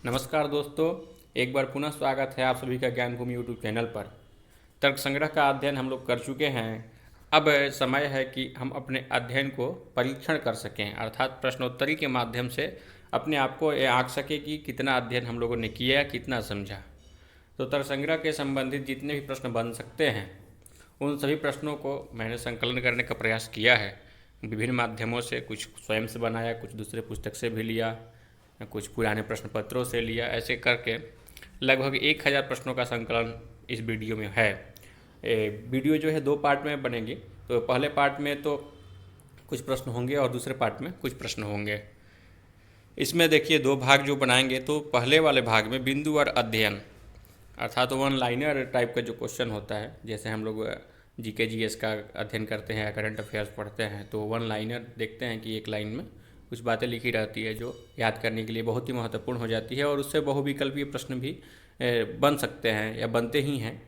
नमस्कार दोस्तों, एक बार पुनः स्वागत है आप सभी का ज्ञान भूमि यूट्यूब चैनल पर। तर्क संग्रह का अध्ययन हम लोग कर चुके हैं। अब समय है कि हम अपने अध्ययन को परीक्षण कर सकें, अर्थात प्रश्नोत्तरी के माध्यम से अपने आप को ये आंक सके कि कितना अध्ययन हम लोगों ने किया, कितना समझा। तो तर्क संग्रह के संबंधित जितने भी प्रश्न बन सकते हैं उन सभी प्रश्नों को मैंने संकलन करने का प्रयास किया है विभिन्न माध्यमों से। कुछ स्वयं से बनाया, कुछ दूसरे पुस्तक से भी लिया, कुछ पुराने प्रश्न पत्रों से लिया। ऐसे करके लगभग 1000 प्रश्नों का संकलन इस वीडियो में है। वीडियो जो है 2 पार्ट में बनेगी। तो पहले पार्ट में तो कुछ प्रश्न होंगे और दूसरे पार्ट में कुछ प्रश्न होंगे। इसमें देखिए 2 भाग जो बनाएंगे। तो पहले वाले भाग में बिंदुवार अध्ययन, अर्थात वन लाइनर टाइप का जो क्वेश्चन होता है, जैसे हम लोग जीके जीएस का अध्ययन करते हैं या करंट अफेयर्स पढ़ते हैं तो वन लाइनर देखते हैं कि एक लाइन में कुछ बातें लिखी रहती है जो याद करने के लिए बहुत ही महत्वपूर्ण हो जाती है और उससे बहुविकल्पीय प्रश्न भी बन सकते हैं या बनते ही हैं।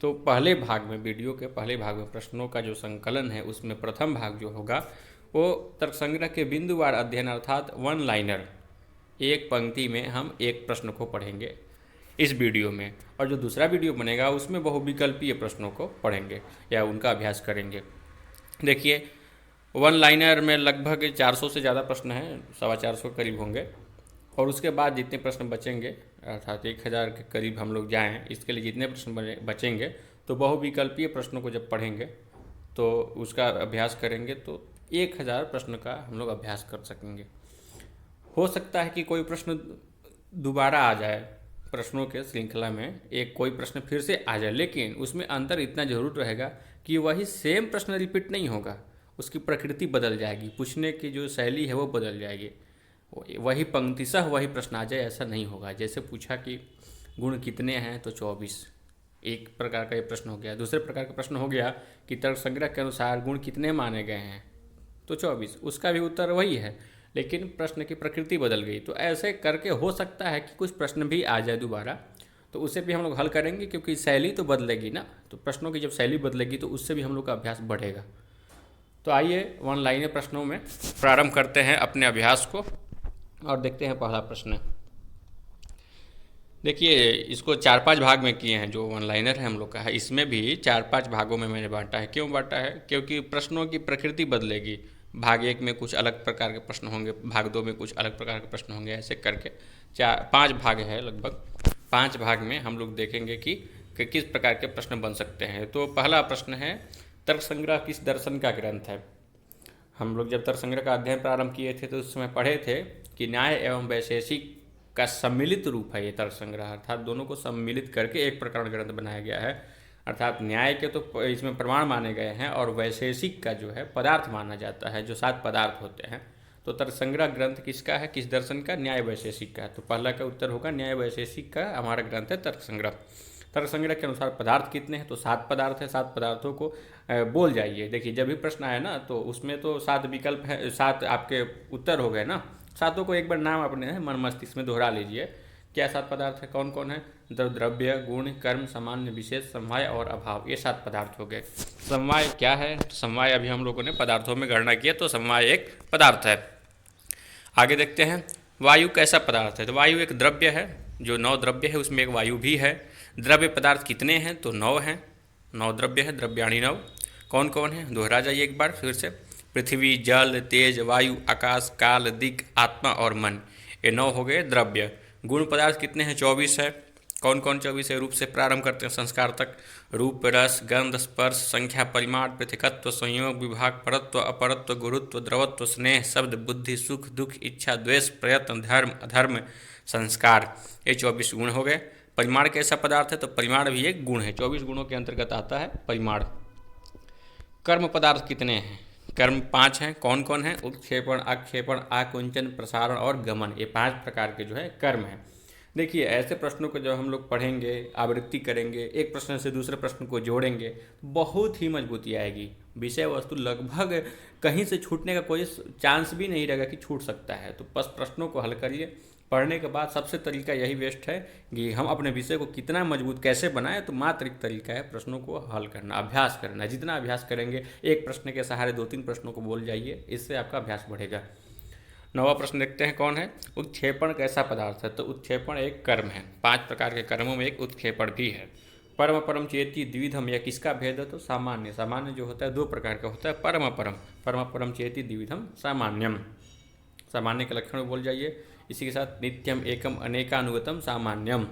तो पहले भाग में, वीडियो के पहले भाग में प्रश्नों का जो संकलन है उसमें प्रथम भाग जो होगा वो तर्कसंग्रह के बिंदुवार अध्ययन अर्थात वन लाइनर, एक पंक्ति में हम एक प्रश्न को पढ़ेंगे इस वीडियो में। और जो दूसरा वीडियो बनेगा उसमें बहुविकल्पीय प्रश्नों को पढ़ेंगे या उनका अभ्यास करेंगे। देखिए वन लाइनर में लगभग 400 से ज़्यादा प्रश्न हैं, 450 करीब होंगे। और उसके बाद जितने प्रश्न बचेंगे अर्थात 1000 के करीब हम लोग जाएँ, इसके लिए जितने प्रश्न बचेंगे तो बहुविकल्पीय प्रश्नों को जब पढ़ेंगे तो उसका अभ्यास करेंगे तो 1000 प्रश्न का हम लोग अभ्यास कर सकेंगे। हो सकता है कि कोई प्रश्न दोबारा आ जाए, प्रश्नों के श्रृंखला में एक कोई प्रश्न फिर से आ जाए, लेकिन उसमें अंतर इतना जरूर रहेगा कि वही सेम प्रश्न रिपीट नहीं होगा, उसकी प्रकृति बदल जाएगी, पूछने की जो शैली है वो बदल जाएगी। वही पंक्तिशः वही प्रश्न आ जाए ऐसा नहीं होगा। जैसे पूछा कि गुण कितने हैं तो 24, एक प्रकार का ये प्रश्न हो गया। दूसरे प्रकार का प्रश्न हो गया कि तर्क संग्रह के अनुसार गुण कितने माने गए हैं तो 24, उसका भी उत्तर वही है लेकिन प्रश्न की प्रकृति बदल गई। तो ऐसे करके हो सकता है कि कुछ प्रश्न भी आ जाए दोबारा, तो उसे भी हम लोग हल करेंगे क्योंकि शैली तो बदलेगी ना। तो प्रश्नों की जब शैली बदलेगी तो उससे भी हम लोग का अभ्यास बढ़ेगा। तो आइए वन लाइनर प्रश्नों में प्रारंभ करते हैं अपने अभ्यास को और देखते हैं पहला प्रश्न। देखिए इसको 4-5 भाग में किए हैं। जो वन लाइनर है हम लोग का है, इसमें भी 4-5 भागों में मैंने बांटा है। क्यों बांटा है? क्योंकि प्रश्नों की प्रकृति बदलेगी। भाग 1 में कुछ अलग प्रकार के प्रश्न होंगे, भाग 2 में कुछ अलग प्रकार के प्रश्न होंगे। ऐसे करके 4-5 भाग है लगभग। 5 भाग में हम लोग देखेंगे कि किस प्रकार के प्रश्न बन सकते हैं। तो पहला प्रश्न है, तर्क संग्रह किस दर्शन का ग्रंथ है? हम लोग जब तर्क संग्रह का अध्ययन प्रारंभ किए थे तो उस समय पढ़े थे कि न्याय एवं वैशेषिक का सम्मिलित रूप है ये तर्क संग्रह, अर्थात दोनों को सम्मिलित करके एक प्रकरण ग्रंथ बनाया गया है। अर्थात न्याय के तो इसमें प्रमाण माने गए हैं और वैशेषिक का जो है पदार्थ माना जाता है, जो 7 पदार्थ होते हैं। तो तर्क संग्रह ग्रंथ किसका है, किस दर्शन का? न्याय वैशेषिक का। तो पहला का उत्तर होगा न्याय वैशेषिक का हमारा ग्रंथ है तर्क संग्रह। तर्क संग्रह के अनुसार पदार्थ कितने हैं तो 7 पदार्थ है। 7 पदार्थों को बोल जाइए। देखिए जब भी प्रश्न आए ना तो उसमें तो 7 विकल्प है, 7 आपके उत्तर हो गए ना। 7 को एक बार नाम अपने मन मस्तिष्क में दोहरा लीजिए। क्या 7 पदार्थ है? कौन कौन है? द्रव्य, गुण, कर्म, सामान्य, विशेष, समवाय और अभाव, ये 7 पदार्थ हो गए। समवाय क्या है? समवाय अभी हम लोगों ने पदार्थों में गणना किया तो समवाय एक पदार्थ है। आगे देखते हैं, वायु कैसा पदार्थ है? तो वायु एक द्रव्य है, जो 9 द्रव्य है उसमें एक वायु भी है। द्रव्य पदार्थ कितने हैं तो 9 हैं, 9 द्रव्य है, द्रव्याणि 9। कौन कौन है? दोहरा जाइए एक बार फिर से। पृथ्वी, जल, तेज, वायु, आकाश, काल, दिक्, आत्मा और मन, ये 9 हो गए द्रव्य। गुण पदार्थ कितने हैं? 24 है। कौन कौन 24 है? रूप से प्रारंभ करते हैं संस्कार तक। रूप, रस, गंध, स्पर्श, संख्या, परिमाण, पृथकत्व, संयोग, विभाग, परत्व, अपरत्व, गुरुत्व, द्रवत्व, स्नेह, शब्द, बुद्धि, सुख, दुख, इच्छा, द्वेष, प्रयत्न, धर्म, अधर्म, संस्कार, ये 24 गुण हो गए। परिमाण कैसा पदार्थ है? तो परिमाण भी एक गुण है, 24 गुणों के अंतर्गत आता है परिमाण। कर्म पदार्थ कितने हैं? कर्म 5 हैं। कौन कौन है? उत्क्षेपण, आक्षेपण, आकुंचन, प्रसारण और गमन, ये 5 प्रकार के जो है कर्म हैं। देखिए ऐसे प्रश्नों को जब हम लोग पढ़ेंगे, आवृत्ति करेंगे, एक प्रश्न से दूसरे प्रश्न को जोड़ेंगे, बहुत ही मजबूती आएगी। विषय वस्तु लगभग कहीं से छूटने का कोई चांस भी नहीं रहेगा कि छूट सकता है। तो बस प्रश्नों को हल करिए। पढ़ने के बाद सबसे तरीका यही बेस्ट है कि हम अपने विषय को कितना मजबूत कैसे बनाएं। तो मात्र एक तरीका है प्रश्नों को हल करना, अभ्यास करना। जितना अभ्यास करेंगे, एक प्रश्न के सहारे 2-3 प्रश्नों को बोल जाइए, इससे आपका अभ्यास बढ़ेगा। 9वां प्रश्न देखते हैं कौन है। उत्क्षेपण कैसा पदार्थ है? तो उत्क्षेपण एक कर्म है। 5 प्रकार के कर्मों में एक उत्क्षेपण भी है। परम परम चेती द्विविधम, यह किसका भेद है? तो सामान्य। सामान्य जो होता है 2 प्रकार का होता है। परम परम, परम परम चेती द्विविधम सामान्यम, सामान्य के लक्षण बोल जाइए। इसी के साथ नित्यम एकम अनेकानुगतम सामान्यम।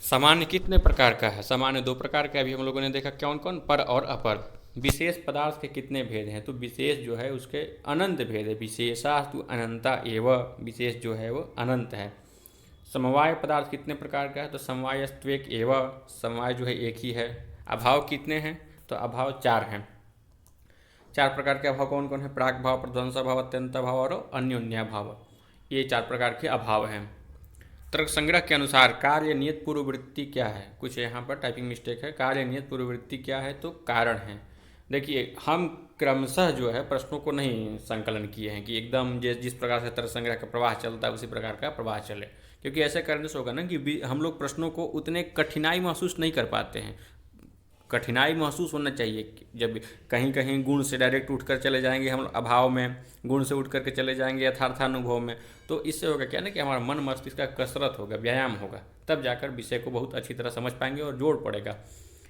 सामान्य कितने प्रकार का है? सामान्य 2 प्रकार का अभी हम लोगों ने देखा, कौन कौन? पर और अपर। विशेष पदार्थ के कितने भेद हैं? तो विशेष जो है उसके अनंत भेद है। विशेषास्तु अनंता एव, विशेष जो है वो अनंत है। समवाय पदार्थ कितने प्रकार का है? तो समवायस्त्वेक एव, समवाय जो है एक ही है। अभाव कितने हैं? तो अभाव 4 हैं। 4 प्रकार के अभाव कौन कौन है? प्राक भाव, प्रध्वंसा भाव, अत्यंत भाव और अन्योन्या भाव, ये 4 प्रकार के अभाव हैं। तर्क संग्रह के अनुसार कार्य नियत पूर्ववृत्ति क्या है? कुछ यहाँ पर टाइपिंग मिस्टेक है। कार्य नियत पूर्ववृत्ति क्या है? तो कारण है। देखिए, हम क्रमशः जो है प्रश्नों को नहीं संकलन किए हैं कि एकदम जिस प्रकार से तर्क संग्रह का प्रवाह चलता है उसी प्रकार का प्रवाह चले, क्योंकि ऐसे करने से होगा ना कि हम लोग प्रश्नों को उतने कठिनाई महसूस नहीं कर पाते हैं। कठिनाई महसूस होना चाहिए। जब कहीं कहीं गुण से डायरेक्ट उठकर चले जाएंगे हम अभाव में, गुण से उठ करके चले जाएंगे यथार्थानुभव में, तो इससे होगा क्या ना कि हमारा मन मस्तिष्क का कसरत होगा, व्यायाम होगा, तब जाकर विषय को बहुत अच्छी तरह समझ पाएंगे और जोड़ पड़ेगा।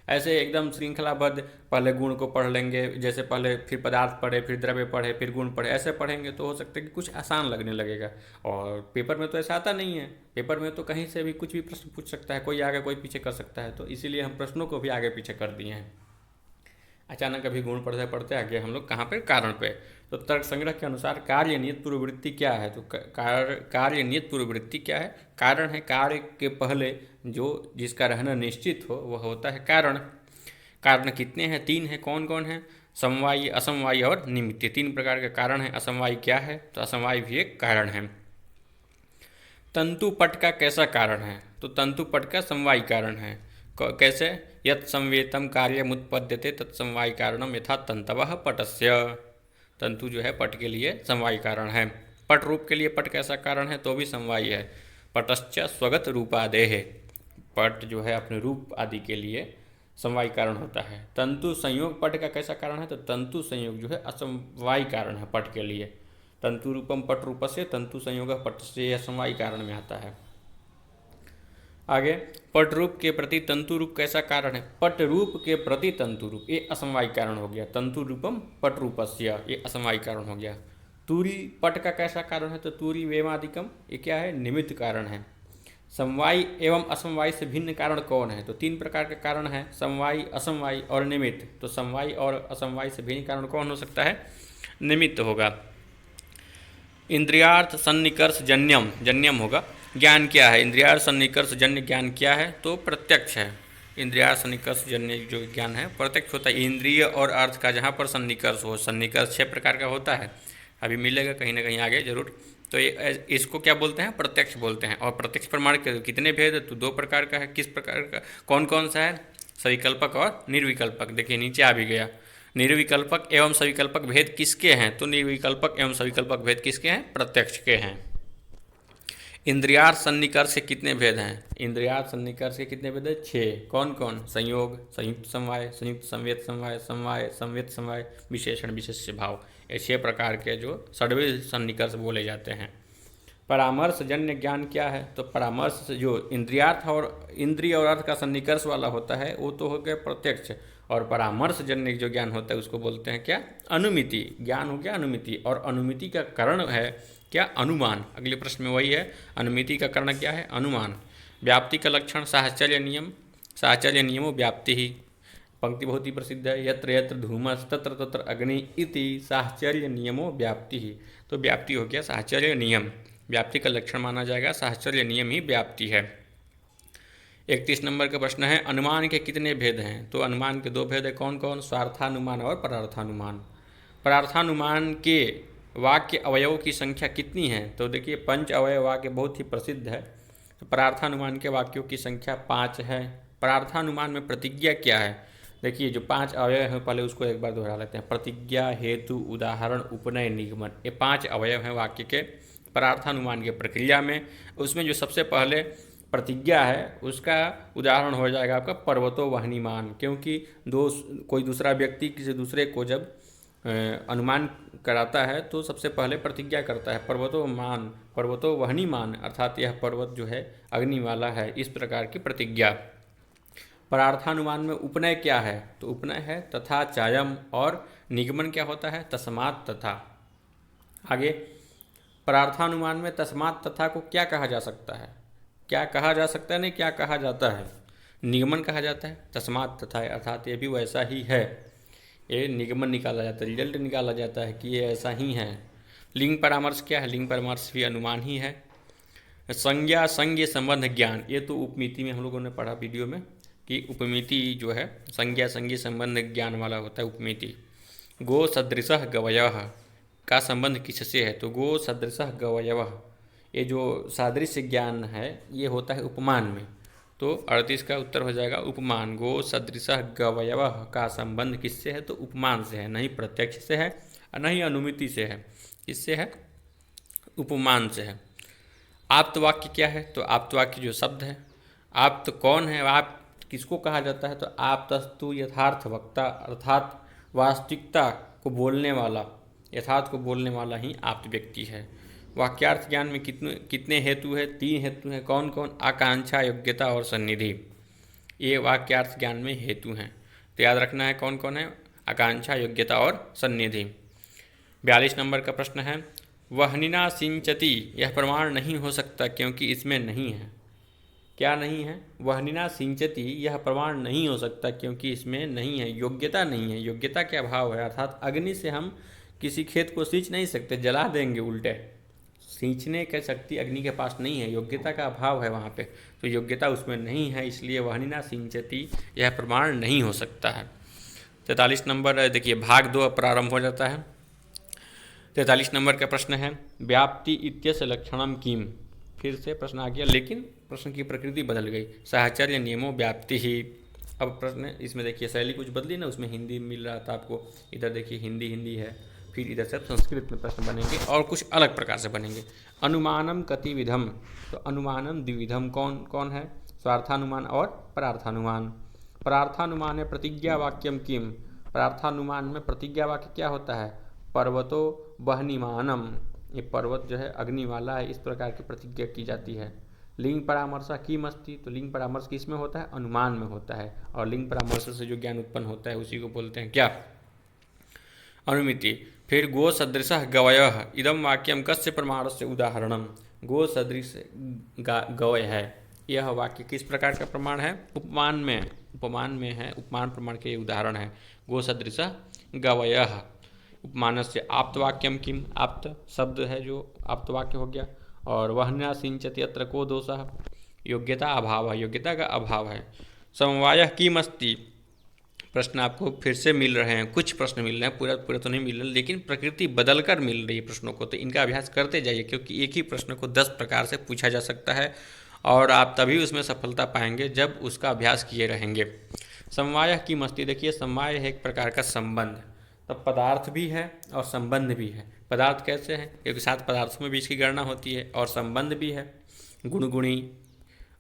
ऐसे एकदम श्रृंखलाबद्ध पहले गुण को पढ़ लेंगे, जैसे पहले फिर पदार्थ पढ़े, फिर द्रव्य पढ़े, फिर गुण पढ़े, ऐसे पढ़ेंगे तो हो सकता है कि कुछ आसान लगने लगेगा। और पेपर में तो ऐसा आता नहीं है। पेपर में तो कहीं से भी कुछ भी प्रश्न पूछ सकता है, कोई आगे कोई पीछे कर सकता है। तो इसीलिए हम प्रश्नों को भी आगे पीछे कर दिए हैं। अचानक अभी गुण पढ़ते पढ़ते आ गए हम लोग कहाँ पे? कारण पे। तो तर्क संग्रह के अनुसार कार्य नियत पूर्ववृत्ति क्या है? तो कार्य नियत पूर्ववृत्ति क्या है? कारण है। कार्य के पहले जो जिसका रहना निश्चित हो वह होता है कारण। कारण कितने हैं? 3 हैं। कौन कौन है? समवायी, असमवायी और निमित्त। 3 प्रकार के कारण हैं। असमवायी क्या है? तो असमवायी भी एक कारण है। तंतु पट का कैसा कारण है? तो तंतु पट का समवायी कारण है। कैसे? यत् संवेतम कार्यमुत्पद्यते तत्समवायी कारणम यथा तंतवः पटस्य। तंतु जो है पट के लिए समवायी कारण है। पट रूप के लिए पट कैसा कारण है? तो भी समवायी है। पटश्च स्वगत रूपादेः, पट जो है अपने रूप आदि के लिए समवायी कारण होता है। तंतु संयोग पट का कैसा कारण है? तो तंतु संयोग जो है असमवायी कारण है पट के लिए। तंतु रूपम पट रूपस्य तंतु संयोग पट से असमवायी कारण में आता है। आगे, पट रूप के प्रति तंतु रूप कैसा कारण है? पट रूप के प्रति तंतु रूप, ये असमवायी कारण हो गया। तंतु रूपम पट रूपस्य, ये असमवायी कारण हो गया। तूरी पट का कैसा कारण है? तो तूरी वेमादिकम, ये क्या है? निमित्त कारण है। समवायी एवं असमवायी से भिन्न कारण कौन है? तो 3 प्रकार के कारण है, समवायी, असमवायी और निमित्त। तो समवायी और असमवायी से भिन्न कारण कौन हो सकता है? निमित्त होगा। इंद्रियार्थ सन्निकर्ष जन्यम, जन्यम होगा। ज्ञान क्या है? इंद्रियार्थ सन्निकर्ष जन्य ज्ञान क्या है? तो प्रत्यक्ष है। इंद्रियार्थ सन्निकर्ष जन्य जो ज्ञान है प्रत्यक्ष होता है। इंद्रिय और अर्थ का जहाँ पर सन्निकर्ष हो, सन्निकर्ष 6 प्रकार का होता है, अभी मिलेगा कहीं ना कहीं आगे जरूर। तो ये इसको क्या बोलते हैं? प्रत्यक्ष बोलते हैं। और प्रत्यक्ष प्रमाण के कितने भेद है? तो 2 प्रकार का है। किस प्रकार का? कौन कौन सा है? सविकल्पक और निर्विकल्पक। देखिए नीचे आ भी गया। निर्विकल्पक एवं सविकल्पक भेद किसके हैं? तो निर्विकल्पक एवं सविकल्पक भेद किसके हैं? प्रत्यक्ष के हैं। इंद्रियार्थ सन्निकर्ष के कितने भेद हैं? इंद्रियार्थ सन्निकर्ष के कितने भेद हैं? 6। कौन कौन? संयोग, संयुक्त समवाय, संयुक्त संवेद समवाय, समवाय, संवेद समवाय, विशेषण विशेष्य भाव, ये 6 प्रकार के जो षड्विध सन्निकर्ष बोले जाते हैं। परामर्श जन्य ज्ञान क्या है? तो परामर्श जो इंद्रियार्थ और इंद्रिय और अर्थ का सन्निकर्ष वाला होता है वो तो हो गया प्रत्यक्ष, और परामर्श जन्य जो ज्ञान होता है उसको बोलते हैं क्या? अनुमिति। ज्ञान हो गया अनुमिति, और अनुमिति का कारण है क्या? अनुमान। अगले प्रश्न में वही है, अनुमिति का कारण क्या है? अनुमान। व्याप्ति का लक्षण साहचर्य नियम, साहचर्य नियमो व्याप्ति ही। पंक्ति बहुत ही प्रसिद्ध है, यत्र यत्र धूमस तत्र तत्र अग्नि इति साहचर्य नियमो व्याप्ति ही। तो व्याप्ति हो गया साहचर्य नियम, व्याप्ति का लक्षण माना जाएगा। साहचर्य नियम ही व्याप्ति है। 31 नंबर का प्रश्न है, अनुमान के कितने भेद हैं? तो अनुमान के 2 भेद है। कौन कौन? स्वार्थानुमान और परार्थानुमान। परार्थानुमान के वाक्य अवयवों की संख्या कितनी है? तो देखिए 5 अवयव वाक्य बहुत ही प्रसिद्ध है। तो परार्थानुमान के वाक्यों की संख्या 5 है। परार्थानुमान में प्रतिज्ञा क्या है? देखिए जो 5 अवयव हैं पहले उसको एक बार दोहरा लेते हैं। प्रतिज्ञा, हेतु, उदाहरण, उपनय, निगमन, ये 5 अवयव हैं वाक्य के परार्थानुमान के प्रक्रिया में। उसमें जो सबसे पहले प्रतिज्ञा है उसका उदाहरण हो जाएगा आपका पर्वतो वहनीमान, क्योंकि कोई दूसरा व्यक्ति किसी दूसरे को जब अनुमान कराता है तो सबसे पहले प्रतिज्ञा करता है, पर्वतो वहनी मान, अर्थात यह पर्वत जो है अग्नि वाला है, इस प्रकार की प्रतिज्ञा। परार्थानुमान में उपनय क्या है? तो उपनय है तथा चायम, और निगमन क्या होता है? तस्मात् तथा। आगे परार्थानुमान में तस्मात् तथा को क्या कहा जा सकता है? क्या कहा जा सकता है, नहीं क्या कहा जाता है? निगमन कहा जाता है, तस्मात् तथा है, अर्थात ये भी वैसा ही है। ये निगमन निकाला जाता है, रिजल्ट निकाला जाता है कि ये ऐसा ही है। लिंग परामर्श क्या है? लिंग परामर्श भी अनुमान ही है। संज्ञा संज्ञ संबंध ज्ञान, ये तो उपमिति में हम लोगों ने पढ़ा वीडियो में कि उपमिति जो है संज्ञा संज्ञ संबंध ज्ञान वाला होता है उपमिति। गो सदृशः गवयः का संबंध किससे है? तो गो सदृशः गवयवः, ये जो सादृश्य ज्ञान है ये होता है उपमान में। तो 38 का उत्तर हो जाएगा उपमान। गो सदृशः गवयवः का संबंध किससे है? तो उपमान से है, नहीं प्रत्यक्ष से है और नहीं अनुमिति से है। किससे है? उपमान से है। आप्त वाक्य क्या है? तो आप्त वाक्य जो शब्द है। आप्त कौन है? आप किसको कहा जाता है? तो आप्तस्तु यथार्थ वक्ता, अर्थात वास्तविकता को बोलने वाला, यथार्थ को बोलने वाला ही आप्त व्यक्ति है। वाक्यार्थ ज्ञान में कितने हेतु है? 3 हेतु हैं। कौन कौन? आकांक्षा, योग्यता और सन्निधि, ये वाक्यार्थ ज्ञान में हेतु हैं। तो याद रखना है कौन कौन है? आकांक्षा, योग्यता और सन्निधि। 42 नंबर का प्रश्न है, वहनिना सिंचती, यह प्रमाण नहीं हो सकता क्योंकि इसमें नहीं है। क्या नहीं है? वहनिना सिंचती, यह प्रमाण नहीं हो सकता क्योंकि इसमें नहीं है, योग्यता नहीं है। योग्यता क्या भाव है? अर्थात अग्नि से हम किसी खेत को सींच नहीं सकते, जला देंगे उल्टे। सींचने की शक्ति अग्नि के पास नहीं है, योग्यता का अभाव है वहाँ पे, तो योग्यता उसमें नहीं है, इसलिए वहनिना सिंचती यह प्रमाण नहीं हो सकता है। 43 नंबर देखिए, भाग 2 प्रारंभ हो जाता है। 43 नंबर का प्रश्न है, व्याप्ति इत्यस्य लक्षणम किम। फिर से प्रश्न आ गया, लेकिन प्रश्न की प्रकृति बदल गई। साहचर्य नियमो व्याप्ति ही। अब प्रश्न इसमें देखिए शैली कुछ बदली ना, उसमें हिंदी मिल रहा था आपको, इधर देखिए हिंदी है, फिर इधर से संस्कृत में प्रश्न बनेंगे और कुछ अलग प्रकार से बनेंगे। अनुमानम कतिविधम, तो अनुमानम द्विविधम कौन कौन है? स्वार्थानुमान और परार्थानुमान। परार्थानुमान है प्रतिज्ञा वाक्यम किम। परार्थानुमान में प्रतिज्ञा वाक्य क्या होता है? पर्वतो वहनिमानम, ये पर्वत जो है अग्नि वाला है, इस प्रकार की प्रतिज्ञा की जाती है। लिंग परामर्श की मस्ती, तो लिंग परामर्श किस में होता है? अनुमान में होता है, और लिंग परामर्श से जो ज्ञान उत्पन्न होता है उसी को बोलते हैं क्या? अनुमिति। फिर गो सदृशः गवयः, इदम वाक्यम कस्य प्रमाणस्य उदाहरणम। गो सदृश गवय है, यह वाक्य किस प्रकार का प्रमाण है? उपमान में है, उपमान प्रमाण के उदाहरण है। गो सदृशः गवयः, उपमानस्य आप्त वाक्यम किम, आप्त शब्द है जो आप्त वाक्य हो गया। और वहना सिंचति अत्र को दोषः, योग्यता अभाव है, योग्यता का अभाव है। समवायः किमस्ति, प्रश्न आपको फिर से मिल रहे हैं, कुछ प्रश्न मिल रहे हैं, पूरा तो नहीं मिल रहे, लेकिन प्रकृति बदल कर मिल रही है प्रश्नों को, तो इनका अभ्यास करते जाइए, क्योंकि एक ही प्रश्न को 10 प्रकार से पूछा जा सकता है और आप तभी उसमें सफलता पाएंगे जब उसका अभ्यास किए रहेंगे। समवाय की मस्ती, देखिए समवाय है एक प्रकार का संबंध, तब पदार्थ भी है और संबंध भी है। पदार्थ कैसे है? क्योंकि 7 पदार्थों में भी इसकी गणना होती है, और संबंध भी है, गुण गुणी,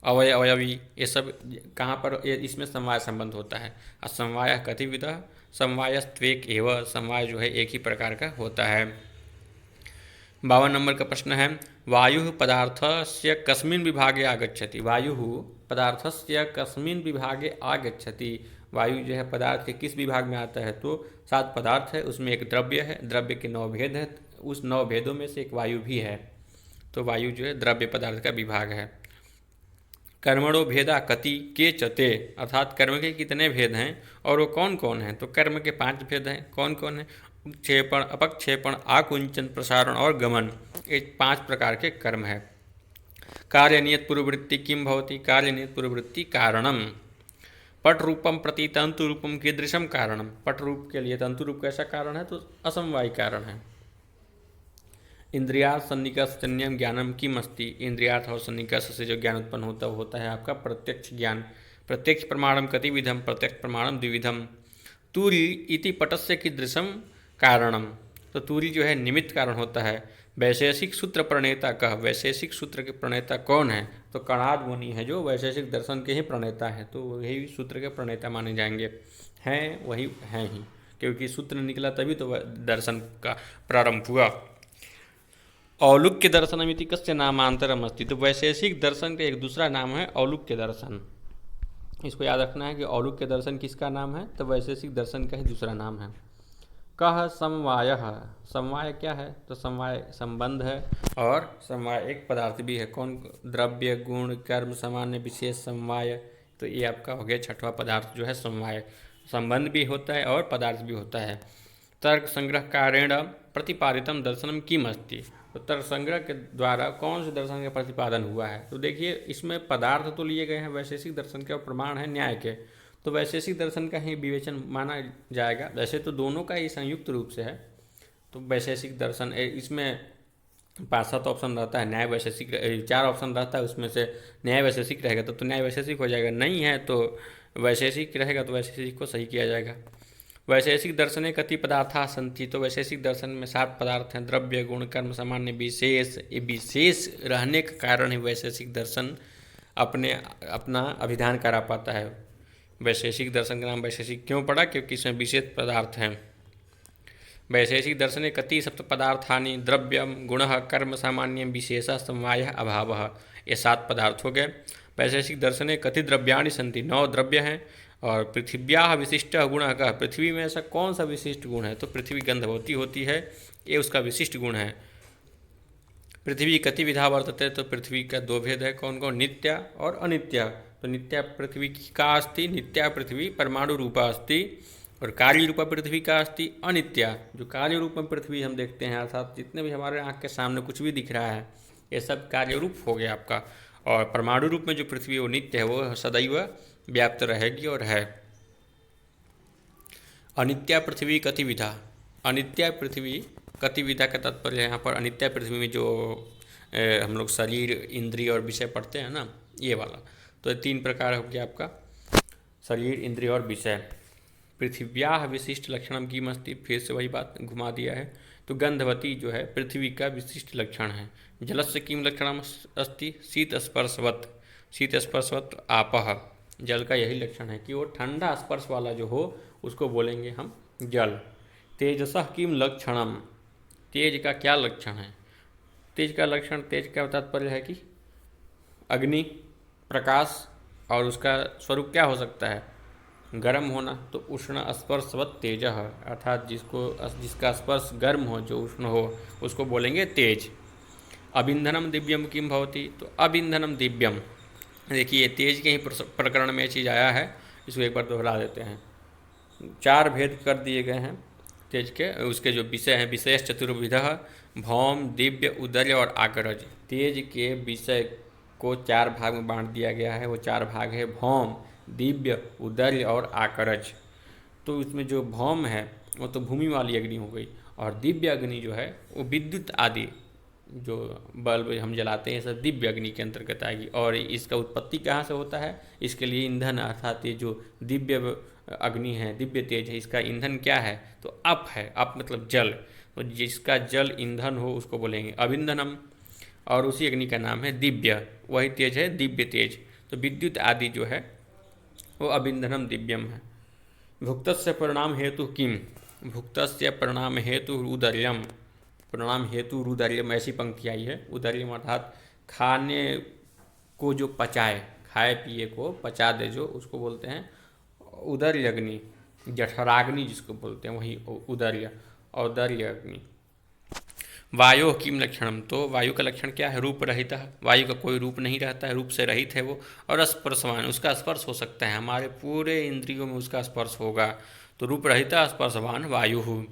अवय अवयवी, ये सब कहाँ पर इसमें समवाय संबंध होता है। असमवाय कतिविधः, समवायस्त्वेक एव, समवाय जो है एक ही प्रकार का होता है। 52 नंबर का प्रश्न है, वायु पदार्थस्य कस्मिन् विभागे आगच्छति। वायु पदार्थस्य कस्मिन् विभागे आगच्छति, वायु जो है पदार्थ के किस विभाग में आता है? तो 7 पदार्थ है, उसमें एक द्रव्य है, द्रव्य के 9 भेद है, उस 9 भेदों में से एक वायु भी है, तो वायु जो है द्रव्य पदार्थ का विभाग है। कर्मणो भेदा कति के चते, अर्थात कर्म के कितने भेद हैं और वो कौन कौन हैं? तो कर्म के 5 भेद हैं। कौन कौन है? क्षेपण, अपक्षेपण, आकुंचन, प्रसारण और गमन, ये 5 प्रकार के कर्म है। कार्य नियत पूर्ववृत्ति किम भवति? कार्य नियत पूर्ववृत्ति कारणम। पट रूपम प्रति तंतु रूपम कीदृशम कारणम, पट रूप के लिए तंतु रूप कैसा कारण है? तो असमवाय कारण है। इंद्रियार्थ सन्निकर्षजन्यम ज्ञानम किम अस्ति, इंद्रियार्थ और सन्निकर्ष से जो ज्ञान उत्पन्न होता है आपका प्रत्यक्ष ज्ञान। प्रत्यक्ष प्रमाणम कतिविधम, प्रत्यक्ष प्रमाणम द्विविधम। तूरी इति पटस्य कीदृशम कारणम, तो तूरी जो है निमित्त कारण होता है। वैशेषिक सूत्र प्रणेता कह, वैशेषिक सूत्र के प्रणेता कौन है? तो कणाद मुनि है जो वैशेषिक दर्शन के ही प्रणेता है, तो वही सूत्र के प्रणेता माने जाएंगे, हैं वही हैं ही। क्योंकि सूत्र निकला तभी तो दर्शन का प्रारंभ हुआ। औलुक्य दर्शनमिति कस्य नामांतरम अस्ति, तो वैशेषिक दर्शन का एक दूसरा नाम है औलुक्य दर्शन। इसको याद रखना है कि औलुक्य दर्शन किसका नाम है, तो वैशेषिक दर्शन का ही दूसरा नाम है। कह समवाय, समवाय क्या है, तो समवाय संबंध है, और समवाय एक पदार्थ भी है। कौन, द्रव्य गुण कर्म सामान्य विशेष समवाय, तो ये आपका हो गया छठवां पदार्थ जो है समवाय। संबंध भी होता है और पदार्थ भी होता है। तर्क संग्रह कारेण प्रतिपादितम दर्शनम किम अस्ति, तो तर्क संग्रह के द्वारा कौन से दर्शन का प्रतिपादन हुआ है, तो देखिए इसमें पदार्थ तो लिए गए हैं वैशेषिक दर्शन के और प्रमाण है न्याय के, तो वैशेषिक दर्शन का ही विवेचन माना जाएगा। वैसे तो दोनों का ही संयुक्त रूप से है, तो वैशेषिक दर्शन इसमें 5-7 ऑप्शन रहता है, न्याय वैशेषिक 4 ऑप्शन रहता है, उसमें से न्याय वैशेषिक रहेगा तो न्याय वैशेषिक हो जाएगा, नहीं है तो वैशेषिक रहेगा तो वैशेषिक को सही किया जाएगा। वैशेषिक दर्शने कति पदार्था सन्ति, तो वैशेषिक दर्शन में 7 पदार्थ हैं, द्रव्य गुण कर्म सामान्य विशेष। ये विशेष रहने के कारण ही वैशेषिक दर्शन अपना अभिधान करा पाता है। वैशेषिक दर्शन का नाम वैशेषिक क्यों पड़ा, क्योंकि इसमें विशेष पदार्थ हैं। वैशेषिक दर्शने कति सप्त पदार्थानि द्रव्यम गुणः कर्म सामान्यम विशेषः समवायः अभावः, ये 7 पदार्थ हो गए। वैशेषिक दर्शने कति द्रव्याणि सन्ति, 9 द्रव्य हैं। और पृथिव्याः विशिष्ट गुणः का, पृथ्वी में ऐसा कौन सा विशिष्ट गुण है, तो पृथ्वी गंधवती होती है, ये उसका विशिष्ट गुण है। पृथ्वी कति विधा वर्तते, तो पृथ्वी का 2 भेद है, कौन कौन, नित्या और अनित्या। तो नित्या पृथ्वी का अस्ति, नित्या पृथ्वी परमाणु रूपा अस्ति, और कार्य रूपा पृथ्वी का अस्ति अनित्या। जो कार्य रूप में पृथ्वी हम देखते हैं, अर्थात जितने भी हमारे आँख के सामने कुछ भी दिख रहा है ये सब कार्य रूप हो गया आपका, और परमाणु रूप में जो पृथ्वी वो नित्य है, वो सदैव व्याप्त रहेगी और है। अनित्या पृथ्वी कति विधा, अनित्या पृथ्वी कति विधा का तात्पर्य यहाँ पर अनित्या पृथ्वी में जो हम लोग शरीर इंद्रिय और विषय पढ़ते हैं ना, ये वाला, तो 3 प्रकार हो गया आपका, शरीर इंद्रिय और विषय। पृथिव्याः विशिष्ट लक्षणम किम अस्ति, फिर से वही बात घुमा दिया है, तो गंधवती जो है पृथ्वी का विशिष्ट लक्षण है। जलस्य किम लक्षणम अस्ति, शीत स्पर्शवत, शीत स्पर्शवत आपः, जल का यही लक्षण है कि वो ठंडा स्पर्श वाला जो हो उसको बोलेंगे हम जल। तेजसः किम लक्षणम, तेज का क्या लक्षण है, तेज का लक्षण, तेज का तात्पर्य है कि अग्नि प्रकाश, और उसका स्वरूप क्या हो सकता है, गर्म होना, तो उष्ण स्पर्शवत तेजः, अर्थात जिसका स्पर्श गर्म हो, जो उष्ण हो, उसको बोलेंगे तेज। अबिंधनम दिव्यम किम भवति, तो अबिंधनम दिव्यम, देखिए तेज के ही प्रकरण में चीज़ आया है, इसको एक बार दोहरा देते हैं। 4 भेद कर दिए गए हैं तेज के, उसके जो विषय हैं, विशेष चतुर्विधः भौम दिव्य उदर्य और आकरज। तेज के विषय को 4 भाग में बांट दिया गया है, वो 4 भाग है भौम, दिव्य, उदर्य और आकरज। तो इसमें जो भौम है वो तो भूमि वाली अग्नि हो गई, और दिव्य अग्नि जो है वो विद्युत आदि जो बल्ब हम जलाते हैं सब दिव्य अग्नि के अंतर्गत आएगी। और इसका उत्पत्ति कहाँ से होता है, इसके लिए ईंधन, अर्थात ये जो दिव्य अग्नि है, दिव्य तेज है, इसका ईंधन क्या है, तो अप है, अप मतलब जल, तो जिसका जल ईंधन हो उसको बोलेंगे अबिंधनम, और उसी अग्नि का नाम है दिव्य, वही तेज है दिव्य तेज। तो विद्युत आदि जो है वो अबिंधनम दिव्यम है। भुक्तस्य परिणाम हेतु किम, भुक्तस्य परिणाम हेतु उदर्यम, परिणाम हेतु रुदर्यम, ऐसी पंक्ति आई है। उदर्यम अर्थात खाने को जो पचाए, खाए पिए को पचा दे जो, उसको बोलते हैं उदर्य अग्नि, जठराग्नि जिसको बोलते हैं, वही उदर्य, औदर्य अग्नि। वायु किम लक्षणम, तो वायु का लक्षण क्या है, रूप रहित, वायु का कोई रूप नहीं रहता है, रूप से रहित है वो, और स्पर्शवान, उसका स्पर्श हो सकता है, हमारे पूरे इंद्रियों में उसका स्पर्श होगा, तो रूप रहित स्पर्शवान वायु।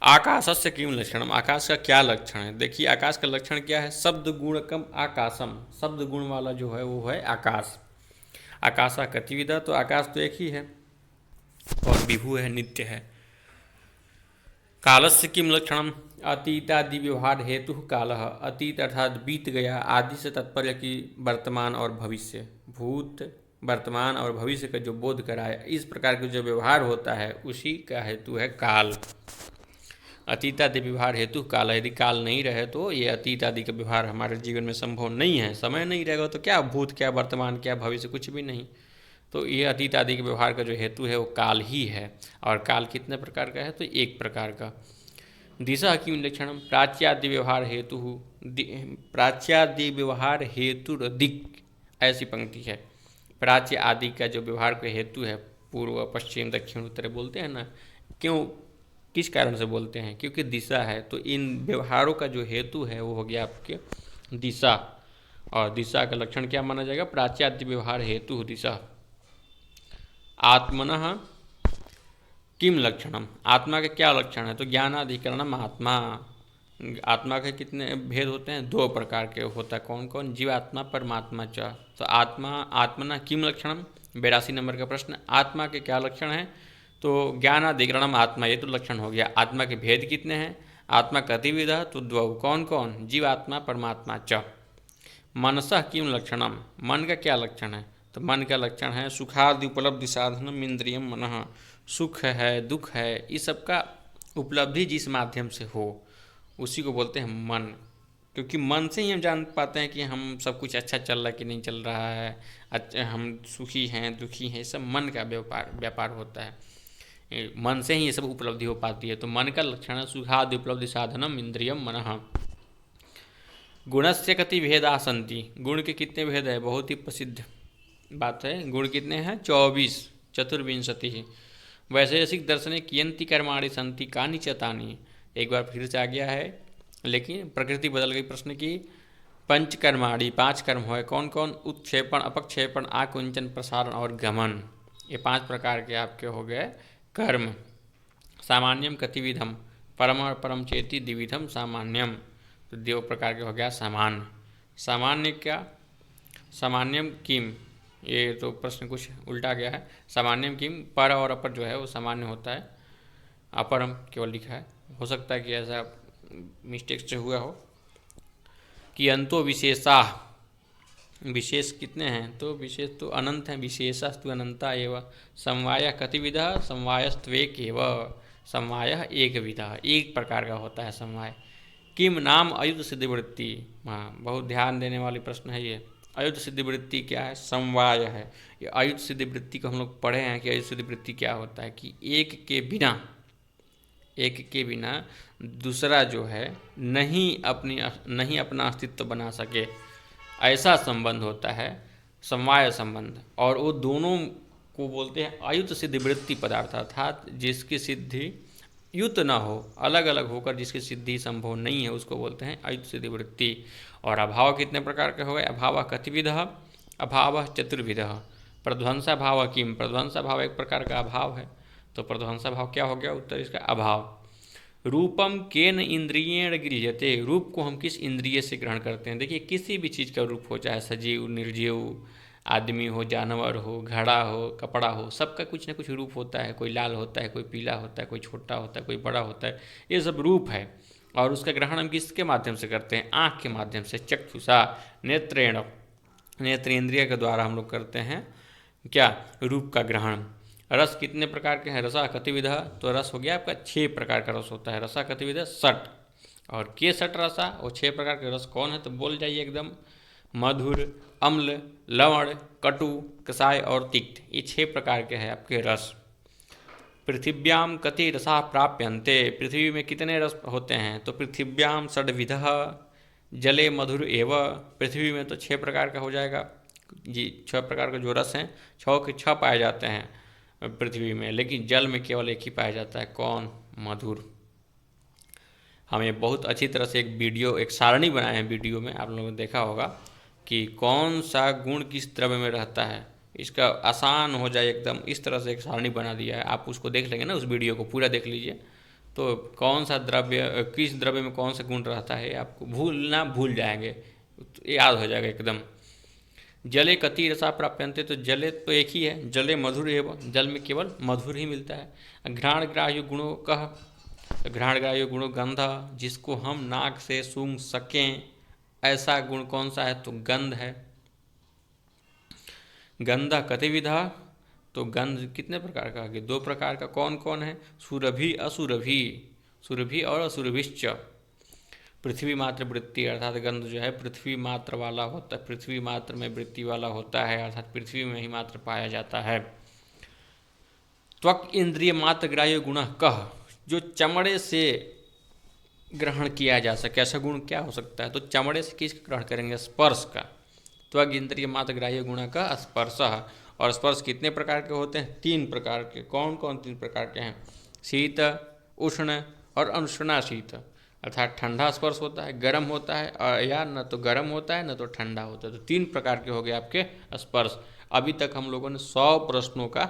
आकाशस्य किम लक्षणम, आकाश का क्या लक्षण है, देखिए आकाश का लक्षण क्या है, शब्द गुणकम आकाशम, शब्द गुण वाला जो है वो है आकाश। आकाशा कतिविधा, तो आकाश तो एक ही है और विभु है, नित्य है। कालस्य किम लक्षणम, अतीतादि व्यवहार हेतु कालः, अतीत अर्थात बीत गया, आदि से तात्पर्य कि वर्तमान और भविष्य, भूत वर्तमान और भविष्य का जो बोध कराए, इस प्रकार के जो व्यवहार होता है उसी का हेतु है काल। अतीतादि व्यवहार हेतु काल, यदि काल नहीं रहे तो ये अतीत आदि का व्यवहार हमारे जीवन में संभव नहीं है, समय नहीं रहेगा तो क्या भूत, क्या वर्तमान, क्या भविष्य, कुछ भी नहीं। तो ये अतीत आदि के व्यवहार का जो हेतु है वो काल ही है। और काल कितने प्रकार का है? तो एक प्रकार का। दिशा किम लक्षणम प्राच्यादि व्यवहार हेतु, प्राच्यादि व्यवहार हेतु दिक्, ऐसी पंक्ति है। प्राच्य आदि का जो व्यवहार का हेतु है, पूर्व पश्चिम दक्षिण उत्तर बोलते हैं ना, क्यों, किस कारण से बोलते हैं? क्योंकि दिशा है। तो इन व्यवहारों का जो हेतु है वो हो गया आपके दिशा। और दिशा का लक्षण क्या माना जाएगा? प्राच्यादि व्यवहार हेतु दिशा। आत्मनः किम लक्षणम, आत्मा के क्या लक्षण है? तो ज्ञानाधिकरणम आत्मा। आत्मा के कितने भेद होते हैं? दो प्रकार के होता है। कौन कौन? जीवात्मा, परमात्मा च। तो आत्मा, आत्मना किम लक्षणम, 82 नंबर का प्रश्न। आत्मा के क्या लक्षण हैं? तो ज्ञानाधिकरणम आत्मा, ये तो लक्षण हो गया। आत्मा के भेद कितने हैं? आत्मा कतिविधा? तो द्वौ। कौन कौन? जीवात्मा, परमात्मा च। मनसः किम लक्षणम, मन का क्या लक्षण है? तो मन का लक्षण है सुखादि उपलब्धि साधनम इंद्रियम मनः। सुख है, दुख है, इस सब का उपलब्धि जिस माध्यम से हो उसी को बोलते हैं मन। क्योंकि मन से ही हम जान पाते हैं कि हम सब कुछ अच्छा चल रहा है कि नहीं चल रहा है, अच्छा हम सुखी हैं, दुखी हैं, सब मन का व्यापार होता है। मन से ही ये सब उपलब्धि हो पाती है। तो मन का लक्षण है सुखादि उपलब्धि साधनम इंद्रियम मनः। गुणस्य कति भेदा सन्ति, गुण के कितने भेद है? बहुत ही प्रसिद्ध बात है। गुण कितने हैं? 24, चतुर्विंशति। वैशेषिक दर्शने कियंती कर्माणि सन्ति कानि च तानि। एक बार फिर से आ गया है, लेकिन प्रकृति बदल गई प्रश्न की। पंच कर्माणि, 5 कर्म हुए। कौन कौन? उत्क्षेपण, अपक्षेपण, आकुंचन, प्रसारण और गमन। ये 5 प्रकार के आपके हो गए कर्म। सामान्यम कतिविधम, परम और परम चेति द्विविधम सामान्यम। तो 2 प्रकार के हो गया सामान्य। सामान्य क्या? सामान्यम किम, ये तो प्रश्न कुछ उल्टा गया है। सामान्यम किम, पर और अपर जो है वो सामान्य होता है, अपरम केवल लिखा है। हो सकता है कि ऐसा मिस्टेक से हुआ हो। कि अंतो विशेषा, विशेष कितने हैं? तो विशेष तो अनंत हैं। विशेषस्तु अनंता एवं। समवाय कतिविधा? समवायस्त्वेक एव। समवाय एक विधा, एक प्रकार का होता है समवाय। किम नाम अयुध सिद्धिवृत्ति। हाँ, बहुत ध्यान देने वाली प्रश्न है ये। अयुध सिद्धिवृत्ति क्या है? समवाय है। ये अयुध सिद्धिवृत्ति को हम लोग पढ़े हैं कि अयुध सिद्धिवृत्ति क्या होता है कि एक के बिना दूसरा जो है नहीं अपना अस्तित्व बना सके, ऐसा संबंध होता है समवाय संबंध। और वो दोनों को बोलते हैं अयुत सिद्धिवृत्ति पदार्थ, अर्थात जिसकी सिद्धि युत न हो, अलग अलग होकर जिसकी सिद्धि संभव नहीं है, उसको बोलते हैं अयुत सिद्धिवृत्ति। और अभाव कितने प्रकार के हो गए? अभाव कतिविधः, अभाव चतुर्विधः। प्रध्वंसा भाव किम, प्रध्वंसा भाव एक प्रकार का अभाव है। तो प्रध्वंसा भाव क्या हो गया? उत्तर इसका अभाव। रूपम केन इंद्रियेण गृह्यते, रूप को हम किस इंद्रिय से ग्रहण करते हैं? देखिए, किसी भी चीज़ का रूप हो, चाहे सजीव निर्जीव, आदमी हो, जानवर हो, घड़ा हो, कपड़ा हो, सबका कुछ ना कुछ रूप होता है। कोई लाल होता है, कोई पीला होता है, कोई छोटा होता है, कोई बड़ा होता है, ये सब रूप है। और उसका ग्रहण हम किसके माध्यम से करते हैं? आँख के माध्यम से, चक्षुषा नेत्रेण, नेत्रेंद्रिय के द्वारा हम लोग करते हैं क्या? रूप का ग्रहण। रस कितने प्रकार के हैं? रसा कतिविधा, तो रस हो गया आपका 6 प्रकार का रस होता है। रसा कतिविधा 60। और के 60 रसा, वो 6 प्रकार के रस कौन है? तो बोल जाइए एकदम। मधुर, अम्ल, लवण, कटु, कसाय और तिक्त, ये 6 प्रकार के हैं आपके रस। पृथिव्याम कति रसा प्राप्यन्ते, पृथ्वी में कितने रस होते हैं? तो पृथिव्याम षड्विधः, जले मधुर एव। पृथ्वी में तो 6 प्रकार का हो जाएगा जी। 6 प्रकार के जो रस हैं, 6 के 6 पाए जाते हैं पृथ्वी में, लेकिन जल में केवल एक ही पाया जाता है। कौन? मधुर। हमें बहुत अच्छी तरह से एक वीडियो, एक सारणी बनाए हैं वीडियो में, आप लोगों ने देखा होगा कि कौन सा गुण किस द्रव्य में रहता है। इसका आसान हो जाए एकदम, इस तरह से एक सारणी बना दिया है। आप उसको देख लेंगे ना, उस वीडियो को पूरा देख लीजिए, तो कौन सा द्रव्य, किस द्रव्य में कौन सा गुण रहता है, आपको भूल जाएंगे, याद हो जाएगा एकदम। जले कति रसा प्राप्यन्ते, तो जले तो एक ही है, जले मधुर एवं, जल में केवल मधुर ही मिलता है। घ्राण ग्राह्य गुणों कह, घ्राण ग्राह्य गुणों गंध, जिसको हम नाक से सूंघ सकें, ऐसा गुण कौन सा है? तो गंध है। गंध कतिविधा, तो गंध कितने प्रकार का? 2 प्रकार का। कौन कौन है? सुरभि असुरभि, सुरभि और असुरभिश्च। पृथ्वी मात्र वृत्ति अर्थात गंध जो है पृथ्वी मात्र वाला होता है, पृथ्वी मात्र में वृत्ति वाला होता है, अर्थात पृथ्वी में ही मात्र पाया जाता है। त्वक इंद्रिय मात्र ग्राह्य गुण कह, जो चमड़े से ग्रहण किया जा सके, ऐसा गुण क्या हो सकता है? तो चमड़े से किसका ग्रहण करेंगे? स्पर्श का। त्वक इंद्रिय मात्र ग्राह्य गुण का स्पर्श। और स्पर्श कितने प्रकार के होते हैं? 3 प्रकार के। कौन कौन 3 प्रकार के हैं? शीत, उष्ण और अनुष्णाशीत, अर्थात ठंडा स्पर्श होता है, गर्म होता है, या न तो गर्म होता है न तो ठंडा होता है। तो 3 प्रकार के हो गए आपके स्पर्श। अभी तक हम लोगों ने 100 प्रश्नों का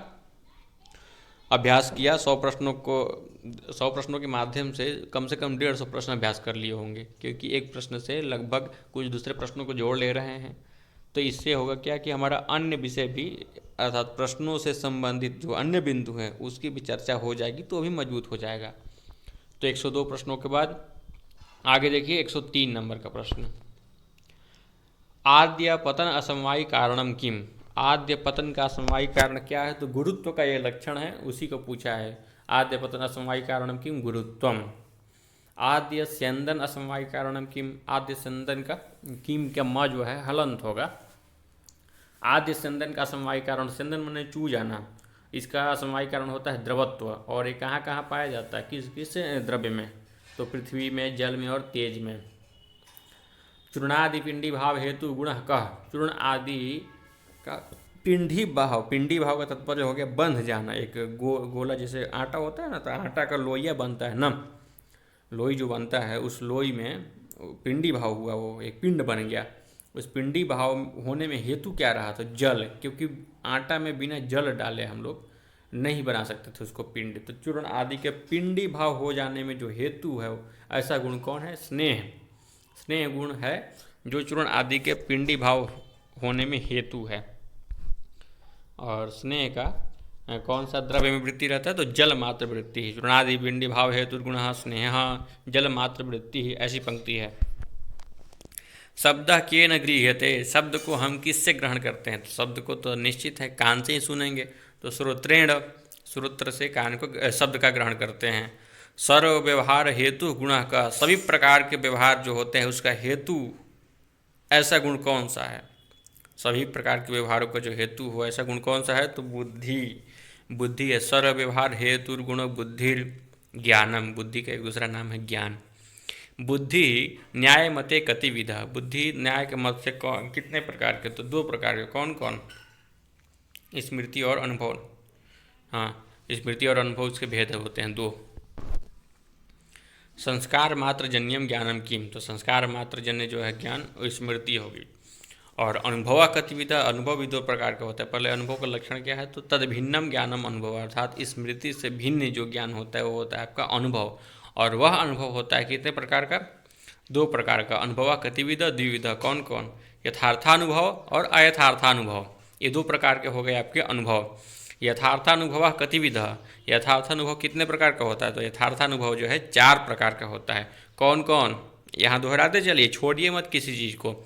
अभ्यास किया। 100 प्रश्नों के माध्यम से कम 150 प्रश्न अभ्यास कर लिए होंगे, क्योंकि एक प्रश्न से लगभग कुछ दूसरे प्रश्नों को जोड़ ले रहे हैं। तो इससे होगा क्या कि हमारा अन्य विषय भी, अर्थात प्रश्नों से संबंधित जो अन्य बिंदु हैं उसकी भी चर्चा हो जाएगी, तो भी मजबूत हो जाएगा। तो 102 प्रश्नों के बाद आगे देखिए 103 नंबर का प्रश्न। आद्य पतन असमवायी कारणम किम, आद्य पतन का असमवायी कारण क्या है? तो गुरुत्व का यह लक्षण है, उसी को पूछा है। आद्य पतन असमवायी कारणम किम? गुरुत्वम। आद्य स्यंदन असमवायी कारणम किम? आद्य स्यंदन का किम का म जो है हलंत होगा। आद्य स्यंदन का असमवायी कारण, स्यंदन माने चू जाना, इसका असमवायी कारण होता है द्रवत्व। और ये कहाँ कहाँ पाया जाता है? किस किस द्रव्य में? तो पृथ्वी में, जल में और तेज में। चूर्णादि पिंडी भाव हेतु गुण कह, चूर्ण आदि का पिंडी भाव, पिंडी भाव का तात्पर्य हो गया बंध जाना। एक गोला जैसे आटा होता है ना, तो आटा का लोइया बनता है, नम लोई जो बनता है, उस लोई में पिंडी भाव हुआ, वो एक पिंड बन गया। उस पिंडी भाव होने में हेतु क्या रहा? तो जल, क्योंकि आटा में बिना जल डाले हम लोग नहीं बना सकते थे उसको पिंड। तो चूर्ण आदि के पिंडी भाव हो जाने में जो हेतु है, ऐसा गुण कौन है? स्नेह। स्नेह गुण है जो चूर्ण आदि के पिंडी भाव होने में हेतु है। और स्नेह का कौन सा द्रव्य में वृत्ति रहता है? तो जल मात्र वृत्ति ही। चूर्णादि पिंडी भाव हेतु गुण स्नेह जल मात्र वृत्ति ही, ऐसी पंक्ति है। शब्द के न गृह्यते, शब्द को हम किससे ग्रहण करते हैं? तो शब्द को तो निश्चित है कान से ही सुनेंगे, तो श्रोत्रेण, श्रोत्र से कान को शब्द का ग्रहण करते हैं। सर्व व्यवहार हेतु गुण का, सभी प्रकार के व्यवहार जो होते हैं उसका हेतु ऐसा गुण कौन सा है? सभी प्रकार के व्यवहारों का जो हेतु हो ऐसा गुण कौन सा है? तो बुद्धि। बुद्धि है। सर्व व्यवहार हेतु गुण बुद्धिर ज्ञानम, बुद्धि का एक दूसरा नाम है ज्ञान। बुद्धि न्याय मते कति विधा, बुद्धि न्याय के मत से कौन कितने प्रकार के? तो 2 प्रकार के। कौन कौन? स्मृति और अनुभव। हाँ, स्मृति और अनुभव के भेद होते हैं 2। संस्कार मात्र जन्यम ज्ञानम किम, तो संस्कार मात्र जन्य जो है ज्ञान वो स्मृति होगी। और अनुभवा कतिविधा, अनुभव भी 2 प्रकार का होता है। पहले अनुभव का लक्षण क्या है? तो तद भिन्नम ज्ञानम अनुभव, अर्थात स्मृति से भिन्न जो ज्ञान होता है वो होता है आपका अनुभव। और वह अनुभव होता है कितने प्रकार का? 2 प्रकार का। अनुभवा कतिविधा द्विविधा। कौन कौन? यथार्थानुभव और अयथार्थानुभव, ये 2 प्रकार के हो गए आपके अनुभव। यथार्थानुभव कतिविधा, यथार्थानुभव कितने प्रकार का होता है? तो यथार्थानुभव जो है 4 प्रकार का होता है। कौन कौन? यहाँ दोहराते चलिए, छोड़िए मत किसी चीज़ को।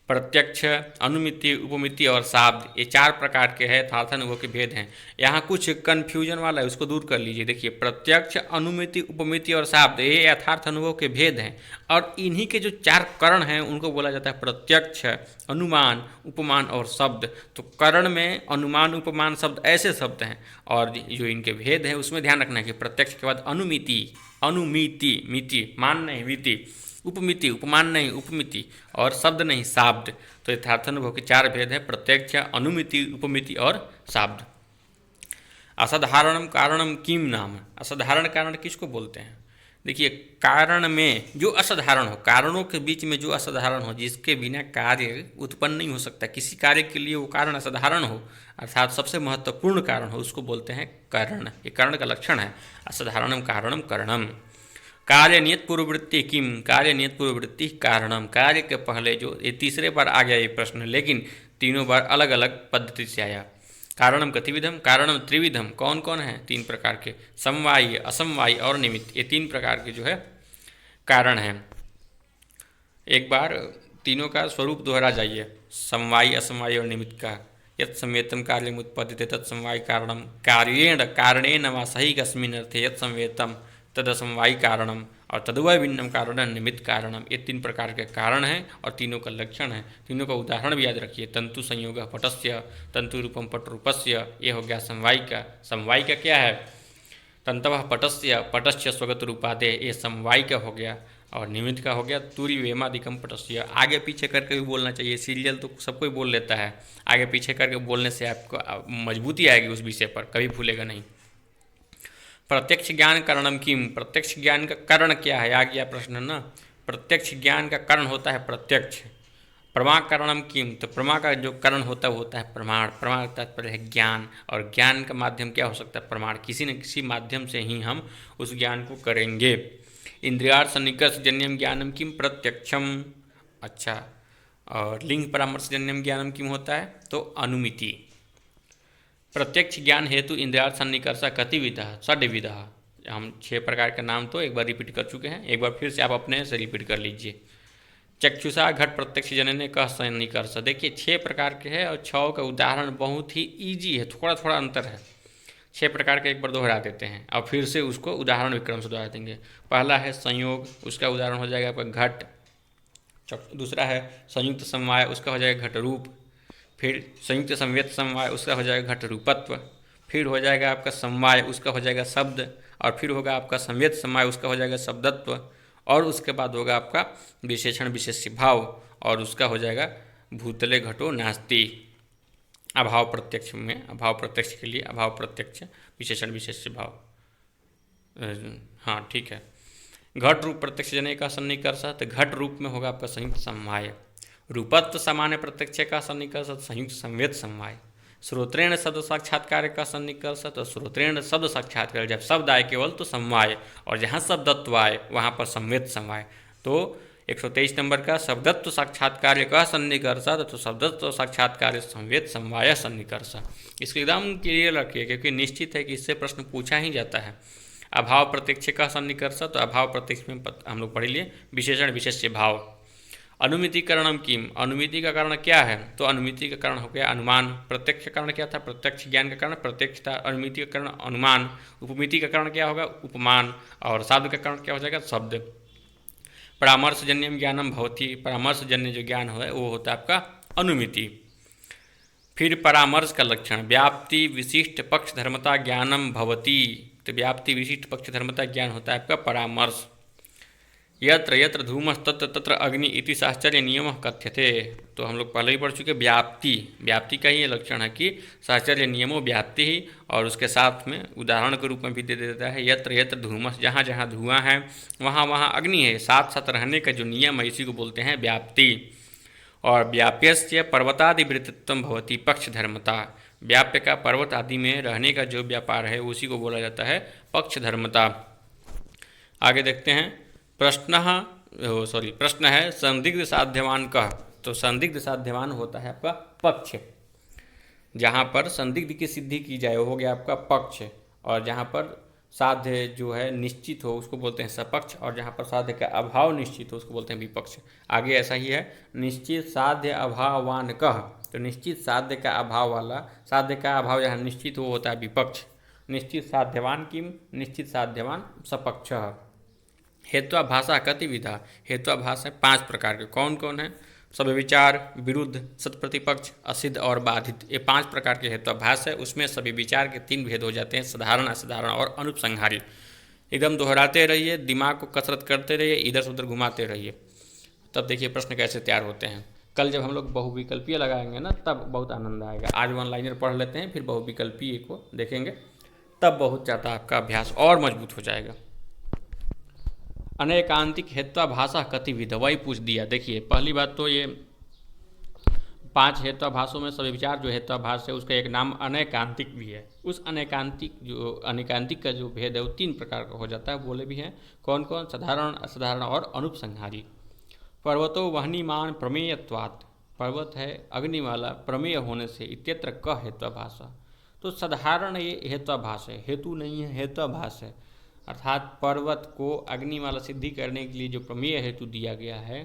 प्रत्यक्ष, अनुमिति, उपमिति और शाब्द, ये 4 प्रकार के हैं यथार्थानुभव के भेद हैं। यहाँ कुछ कन्फ्यूजन वाला है, उसको दूर कर लीजिए। देखिए, प्रत्यक्ष, अनुमिति, उपमिति और शाब्द ये यथार्थ अनुभव के भेद हैं। और इन्हीं के जो 4 करण हैं उनको बोला जाता है प्रत्यक्ष, अनुमान, उपमान और शब्द। तो करण में अनुमान, उपमान, शब्द ऐसे शब्द हैं, और जो इनके भेद हैं उसमें ध्यान रखना है कि प्रत्यक्ष के बाद अनुमिति, अनुमिति, मिति, मान नहीं मिति, उपमिति, उपमान नहीं उपमिति, और शब्द नहीं शाब्द। तो यथार्थानुभव के 4 भेद हैं, प्रत्यक्ष, अनुमिति, उपमिति और शाब्द। असाधारणम कारणम किम नाम, असाधारण कारण किसको बोलते हैं? देखिए, कारण में जो असाधारण हो, कारणों के बीच में जो असाधारण हो, जिसके बिना कार्य उत्पन्न नहीं हो सकता, किसी कार्य के लिए वो कारण असाधारण हो, अर्थात सबसे महत्वपूर्ण कारण हो, उसको बोलते हैं कारण। ये कारण का लक्षण है। असाधारणम कारणम करणम। कार्य नियत पूर्ववृत्ति किम, कार्य नियत पूर्ववृत्ति कारणम। कार्य के पहले जो ये 3रे बार आ गया ये प्रश्न, लेकिन तीनों बार अलग अलग पद्धति से आया। कारणम कतिविधम, कारणम त्रिविधम। कौन कौन है? 3 प्रकार के, समवायी, असमवायी और निमित्त। ये 3 प्रकार के जो है कारण हैं। एक बार तीनों का स्वरूप दोहरा जाइए, समवायी, असमवायी और निमित्त का। यत् संवेतम कार्यम उत्पद्यते तत्समवायी कारणम, कार्येण कारणेन वा सही कस्मिन् अर्थे यत् संवेतम तदसमवायी कारणम। और तदुवय भिन्नम कारणम निमित्त कारणम, ये 3 प्रकार के कारण हैं और तीनों का लक्षण है। तीनों का उदाहरण भी याद रखिए। तंतु संयोग पटस्य, तंतु रूपम पट रूपस्य, ये हो गया समवाय का। समवाय का क्या है? तंतव पटस्य, पटस्य स्वगत रूपादे, ये समवाय का हो गया। और निमित्त का हो गया तुरी वेमादिकम पटस्य। आगे पीछे करके भी बोलना चाहिए, सीरियल तो सब कोई बोल लेता है, आगे पीछे करके बोलने से आपको मजबूती आएगी उस विषय पर, कभी भूलेगा नहीं। प्रत्यक्ष ज्ञान कारणम किम, प्रत्यक्ष ज्ञान का कारण क्या है? आ गया प्रश्न ना। प्रत्यक्ष ज्ञान का कारण होता है प्रत्यक्ष। प्रमा कारणम किम, तो प्रमा का जो कारण होता है वो होता है प्रमाण। प्रमाण का तात्पर्य है ज्ञान, और ज्ञान का माध्यम क्या हो सकता है? प्रमाण। किसी न किसी माध्यम से ही हम उस ज्ञान को करेंगे। इंद्रियार्थ सन्निकर्ष जन्यम ज्ञानम किम प्रत्यक्षम। अच्छा, और लिंग परामर्श जन्यम ज्ञानम किम होता है? तो अनुमिति। प्रत्यक्ष ज्ञान हेतु इंद्रियार्थ सन्निकर्ष कतिविधा षड्विधा। हम 6 प्रकार के नाम तो एक बार रिपीट कर चुके हैं, एक बार फिर से आप अपने से रिपीट कर लीजिए। चक्षुषा घट प्रत्यक्ष जनने कह सन्निकर्ष। देखिए 6 प्रकार के हैं और 6 का उदाहरण बहुत ही ईजी है, थोड़ा थोड़ा अंतर है। 6 प्रकार के एक बार दोहरा देते हैं और फिर से उसको उदाहरण विक्रम से दोहरा देंगे। पहला है संयोग, उसका उदाहरण हो जाएगा आपका घट। दूसरा है संयुक्त समवाय, उसका हो जाएगा घट रूप। फिर संयुक्त संवेद समवाय, उसका हो जाएगा घट रूपत्व। फिर हो जाएगा आपका समवाय, उसका हो जाएगा शब्द। और फिर होगा आपका संवेद समवाय, उसका हो जाएगा शब्दत्व। और उसके बाद होगा आपका विशेषण विशेष्य भाव, और उसका हो जाएगा भूतले घटो नास्ति। अभाव प्रत्यक्ष में, अभाव प्रत्यक्ष के लिए अभाव प्रत्यक्ष विशेषण विशेष्य भाव। हाँ ठीक है। घट रूप प्रत्यक्ष जने का सन्निकर्ष, तो घट रूप में होगा आपका संयुक्त समवाय। रूपत्व सामान्य प्रत्यक्ष का सन्निकर्ष, संयुक्त संवेद समवाय। श्रोत्रेण शब्द साक्षात्कार का सन्निकर्ष, तो श्रोत्रेण शब्द साक्षात्कार, जब शब्द आए केवल तो समवाय, और जहाँ शब्दत्व आए वहाँ पर संवेद समवाय। तो 123 नंबर का शब्दत्व साक्षात्कार का सन्निकर्ष, तो शब्दत्व साक्षात्कार संवेद समवाय सन्निकर्ष। इसको एकदम क्लियर रखिए, क्योंकि निश्चित है कि इससे प्रश्न पूछा ही जाता है। अभाव प्रत्यक्ष का सन्निकर्ष, तो अभाव प्रत्यक्ष में हम लोग पढ़ लिए विशेषण विशेष्य भाव। अनुमितिकरणम किम, अनुमिति का कारण क्या है? तो अनुमिति का कारण हो गया अनुमान। प्रत्यक्ष का कारण क्या था? प्रत्यक्ष ज्ञान का कारण प्रत्यक्ष था। अनुमिति का कारण अनुमान। उपमिति का कारण क्या होगा? उपमान। और साधु का कारण क्या हो जाएगा? शब्द। परामर्शजन्यम ज्ञानम भवति, परामर्शजन्य जो ज्ञान है वो होता है आपका अनुमिति। फिर परामर्श का लक्षण, व्याप्ति विशिष्ट पक्ष धर्मता ज्ञानम भवति, तो व्याप्ति विशिष्ट पक्ष धर्मता ज्ञान होता है आपका परामर्श। यत्र यत्र धूमस तत्र तत्र अग्नि इति साहचर्य नियम कथ्यते, तो हम लोग पहले ही पढ़ चुके। व्याप्ति, व्याप्ति का ही ये लक्षण है कि साहचर्य नियमो व्याप्ति ही, और उसके साथ में उदाहरण के रूप में भी दे देता है यत्र यत्र धूमस, जहाँ जहाँ धुआं है वहाँ वहाँ अग्नि है, साथ साथ रहने का जो नियम है इसी को बोलते हैं व्याप्ति। और व्याप्यस्य पर्वतादिवृत्तित्वं भवति पक्ष धर्मता, व्याप्य का पर्वत आदि में रहने का जो व्यापार है उसी को बोला जाता है पक्ष धर्मता। आगे देखते हैं। प्रश्न है संदिग्ध साध्यवान कह, तो संदिग्ध साध्यवान होता है आपका पक्ष। जहाँ पर संदिग्ध की सिद्धि की जाए वो हो गया आपका पक्ष, और जहाँ पर साध्य जो है निश्चित हो उसको बोलते हैं सपक्ष, और जहाँ पर साध्य का अभाव निश्चित हो उसको बोलते हैं विपक्ष। आगे ऐसा ही है, निश्चित साध्य अभाववान कह, तो निश्चित साध्य का अभाव वाला, साध्य का अभाव जहाँ निश्चित हो होता है विपक्ष। निश्चित साध्यवान किम, निश्चित साध्यवान सपक्ष। हेत्वाभाषा कतिविधा, हेत्वाभाष है 5 प्रकार के। कौन कौन है? सव्यविचार, विरुद्ध, सत्प्रतिपक्ष, असिद्ध और बाधित, ये 5 प्रकार के हेत्वाभाष है। उसमें सभी विचार के 3 भेद हो जाते हैं, साधारण, असाधारण और अनुपसंहारी। एकदम दोहराते रहिए, दिमाग को कसरत करते रहिए, इधर से उधर घुमाते रहिए, तब देखिए प्रश्न कैसे तैयार होते हैं। कल जब हम लोग बहुविकल्पीय लगाएंगे ना तब बहुत आनंद आएगा। आज वन लाइनर पढ़ लेते हैं, फिर बहुविकल्पीय को देखेंगे, तब बहुत ज़्यादा आपका अभ्यास और मजबूत हो जाएगा। अनेकांतिक हेत्वाभाषा कतिविध, वही पूछ दिया। देखिए पहली बात तो ये 5 हेत्वाभाषों में सभी विचार जो हेत्वाभाष है उसका एक नाम अनेकांतिक भी है। उस अनेकांतिक का जो भेद है वो 3 प्रकार का हो जाता है, बोले भी हैं। कौन कौन? साधारण, असाधारण और अनुपसंहारी। पर्वतो वह्निमान प्रमेयत्वात्, पर्वत है अग्नि वाला प्रमेय होने से, इत्यत्र क हेत्वाभाषा, तो साधारण ये हेत्वाभाष है, हेतु नहीं है, हेत्वाभाष है। अर्थात पर्वत को अग्नि वाला सिद्धि करने के लिए जो प्रमेय हेतु दिया गया है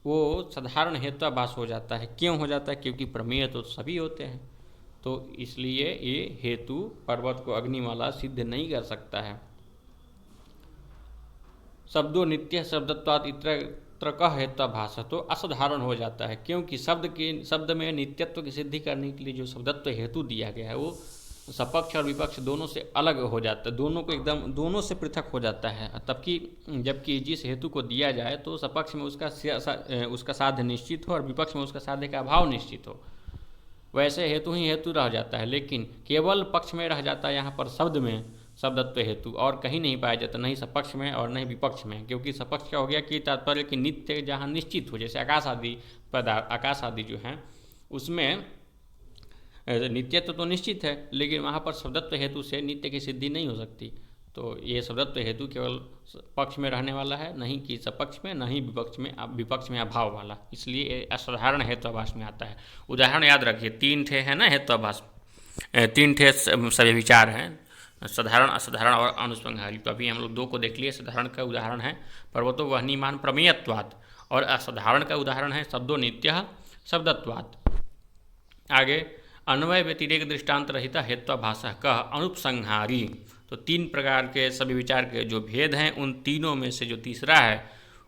वो साधारण हेत्वाभाष हो जाता है। क्यों हो जाता है? क्योंकि प्रमेय तो सभी होते हैं, तो इसलिए ये हेतु पर्वत को अग्नि वाला सिद्ध नहीं कर सकता है। शब्दों नित्य शब्दत्वात् इत्र का हेत्वाभास तो असाधारण हो जाता है, क्योंकि शब्द में नित्यत्व की सिद्धि करने के लिए जो शब्दत्व हेतु दिया गया है वो सपक्ष और विपक्ष दोनों से अलग हो जाता है, दोनों को एकदम दोनों से पृथक हो जाता है। तबकि जबकि जिस हेतु को दिया जाए तो सपक्ष में उसका साध्य निश्चित हो और विपक्ष में उसका साध्य का अभाव निश्चित हो, वैसे हेतु ही हेतु रह जाता है। लेकिन केवल पक्ष में रह जाता है यहाँ पर शब्द में शब्दत्व हेतु, और कहीं नहीं पाया जाता, नहीं सपक्ष में और नहीं विपक्ष में। क्योंकि सपक्ष क्या हो गया कि तात्पर्य कि नित्य जहाँ निश्चित हो, जैसे आकाश आदि पदार्थ, आकाश आदि जो हैं उसमें नित्यत्व तो निश्चित है, लेकिन वहाँ पर शब्दत्व हेतु से नित्य की सिद्धि नहीं हो सकती। तो ये शब्दत्व हेतु केवल पक्ष में रहने वाला है, नहीं कि सपक्ष में, नहीं विपक्ष में अभाव वाला, इसलिए असाधारण हेत्वाभास में आता है। उदाहरण याद रखिए, 3 ठे है ना हेत्वाभास, 3 ठे सभी विचार हैं, साधारण, असाधारण और अनुसंहारी। तो अभी हम लोग 2 को देख लिए। साधारण का उदाहरण है पर्वतो वह्निमान प्रमेयत्वात्, और असाधारण का उदाहरण है शब्दों नित्य शब्दत्वात्। आगे अन्वय व्यतिरेक दृष्टांत रहिता हेत्वाभाषा का अनुपसंहारी। तो 3 प्रकार के सभी विचार के जो भेद हैं, उन तीनों में से जो तीसरा है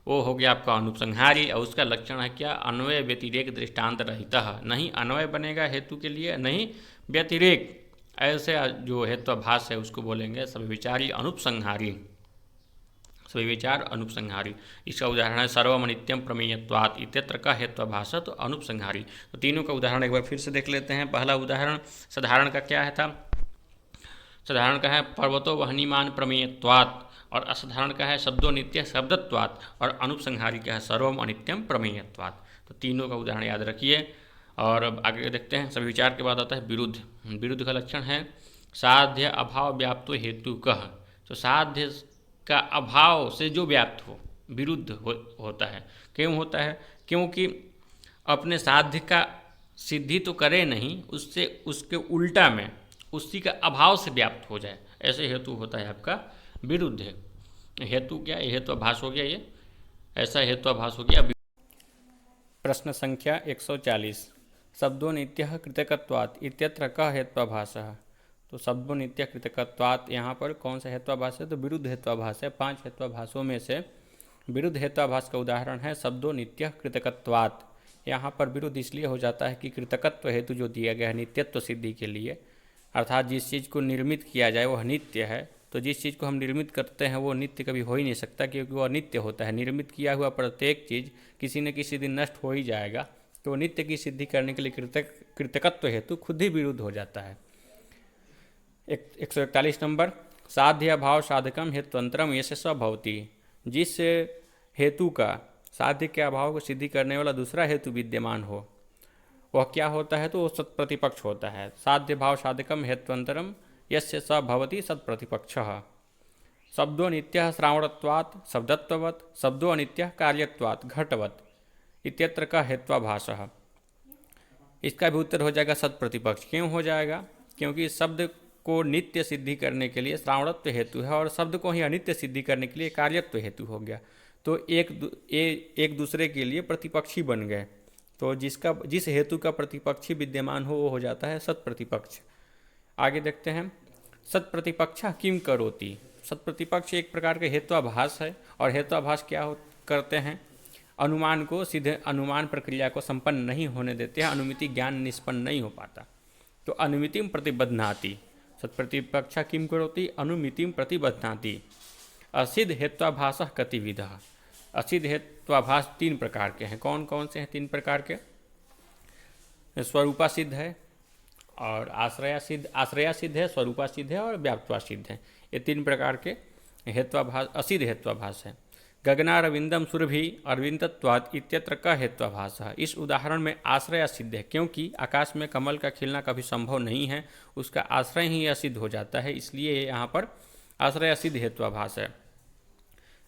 वो हो गया आपका अनुपसंहारी, और उसका लक्षण है क्या? अन्वय व्यतिरेक दृष्टांत रहिता, नहीं अन्वय बनेगा हेतु के लिए, नहीं व्यतिरेक, ऐसे जो हेत्वाभास है उसको बोलेंगे सभी विचारी अनुपसंहारी, सभी विचार अनुपसंहारी। इसका उदाहरण है सर्वमनित्यम प्रमेयत्वात् इत्यत्र का हेत्वाभास तो अनुपसंहारी। तो तीनों का उदाहरण एक बार फिर से देख लेते हैं। पहला उदाहरण साधारण का क्या है था? साधारण का है पर्वतो वह्निमान प्रमेयत्वात्, और असाधारण का है शब्दों नित्य शब्दत्वात्, और अनुपसंहारी का है सर्वम अनित्यम प्रमेयत्वात्। तो तीनों का उदाहरण याद रखिए। और अब आगे देखते हैं। सभी विचार के बाद आता है विरुद्ध। विरुद्ध का लक्षण है साध्य अभाव व्याप्तो हेतु कह। तो साध्य का अभाव से जो व्याप्त हो विरुद्ध होता है। क्यों होता है? क्योंकि अपने साध्य का सिद्धि तो करे नहीं, उससे उसके उल्टा में उसी का अभाव से व्याप्त हो जाए, ऐसे हेतु होता है आपका विरुद्ध है। हेतु क्या? ये हेत्वाभास हो गया, ये ऐसा हेत्वाभास हो गया। प्रश्न संख्या 140 शब्दों नित्य कृतकत्वात् इत्यत्र का हेत्वाभासः। तो शब्दों नित्य कृतकत्वात् यहाँ पर कौन सा हेत्वाभास है? तो विरुद्ध हेत्वाभास है। 5 हेत्वाभासों में से विरुद्ध हेत्वाभास का उदाहरण है शब्दों नित्य कृतकत्वात्। यहाँ पर विरुद्ध इसलिए हो जाता है कि कृतकत्व हेतु जो दिया गया है नित्यत्व सिद्धि के लिए, अर्थात जिस चीज़ को निर्मित किया जाए वह नित्य है, तो जिस चीज़ को हम निर्मित करते हैं वो नित्य कभी हो ही नहीं सकता, क्योंकि वह नित्य होता है। निर्मित किया हुआ प्रत्येक चीज़ किसी न किसी दिन नष्ट हो ही जाएगा, तो नित्य की सिद्धि करने के लिए कृतकत्व हेतु खुद ही विरुद्ध हो जाता है। 141 नंबर साध्य अभाव साधकम हेत्वंतरम यश स भवति। जिस हेतु का साध्य के अभाव को सिद्धि करने वाला दूसरा हेतु विद्यमान हो वह क्या होता है? तो वो सत्प्रतिपक्ष होता है। साध्य भाव साधकम हेत्वंतरम यस्य स भवति सत्प्रतिपक्षः। शब्दों नित्यः श्रावणत्वात् शब्दत्ववत्, शब्दों अनित्यः कार्यत्वात् घटवत् इत्यत्र का हेत्वाभासः। इसका भी उत्तर हो जाएगा सत्प्रतिपक्ष। क्यों हो जाएगा? क्योंकि शब्द को नित्य सिद्धि करने के लिए श्रावणत्व हेतु है, और शब्द को ही अनित्य सिद्धि करने के लिए कार्यत्व हेतु हो गया। तो एक दूसरे के लिए प्रतिपक्षी बन गए। तो जिस हेतु का प्रतिपक्षी विद्यमान हो जाता है सत्प्रतिपक्ष। आगे देखते हैं सत्प्रतिपक्ष किम करोति। सत्प्रतिपक्ष एक प्रकार के हेत्वाभास है, और हेत्वाभास क्या करते हैं? अनुमान को सीधे अनुमान प्रक्रिया को संपन्न नहीं होने देते हैं, अनुमिति ज्ञान निष्पन्न नहीं हो पाता। तो अनुमितिम प्रतिबध्नाति। सत्प्रतिपक्ष किम करोति? अनुमितिम प्रतिबध्नाति। असिद्ध हेत्वाभास कतिविधः। असिद्ध हेत्वाभास 3 प्रकार के हैं। कौन कौन से हैं 3 प्रकार के? स्वरूपा सिद्ध है, और आश्रया सिद्ध है, स्वरूपा सिद्ध है, और व्याप्त्वा सिद्ध है। ये 3 प्रकार के हेत्वाभास असिद्ध हेत्वाभास है। गगनारविंदम सुरभि अरविंदत्वात् इत्यत्र का हेत्वाभास है। इस उदाहरण में आश्रय सिद्ध है, क्योंकि आकाश में कमल का खिलना कभी संभव नहीं है, उसका आश्रय ही असिद्ध हो जाता है, इसलिए यहाँ पर आश्रय सिद्ध हेत्वाभास है।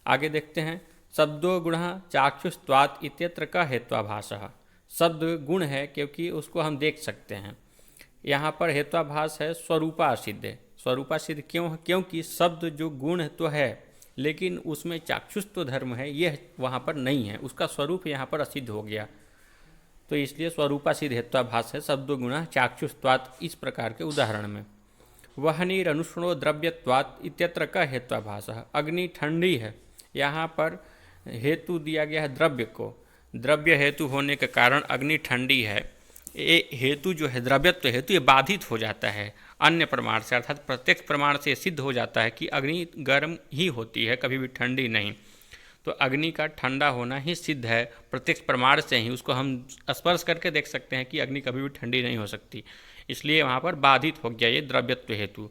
आगे देखते हैं शब्दो गुण चाक्षुस्त्वात् इत्यत्र का हेत्वाभासः। शब्द गुण है क्योंकि उसको हम देख सकते हैं। यहाँ पर हेत्वाभास है स्वरूपा सिद्ध। स्वरूपा सिद्ध क्यों? क्योंकि शब्द जो गुण तो है लेकिन उसमें चाक्षुस्त्व धर्म है, यह वहाँ पर नहीं है, उसका स्वरूप यहाँ पर असिद्ध हो गया, तो इसलिए स्वरूपा सिद्ध हेत्वाभास है शब्दो गुण चाक्षुस्त्वात् इस प्रकार के उदाहरण में। वह्निरनुष्णो द्रव्यत्वात् इत्यत्र का हेत्वाभासः। अग्नि ठंडी है यहाँ पर हेतु दिया गया है द्रव्य को। द्रव्य हेतु होने के कारण अग्नि ठंडी है। ये हेतु जो है द्रव्यत्व हेतु ये बाधित हो जाता है अन्य प्रमाण से, अर्थात प्रत्यक्ष प्रमाण से सिद्ध हो जाता है कि अग्नि गर्म ही होती है, कभी भी ठंडी नहीं। तो अग्नि का ठंडा होना ही सिद्ध है प्रत्यक्ष प्रमाण से ही। उसको हम स्पर्श करके देख सकते हैं कि अग्नि कभी भी ठंडी नहीं हो सकती, इसलिए वहाँ पर बाधित हो गया ये द्रव्यत्व हेतु।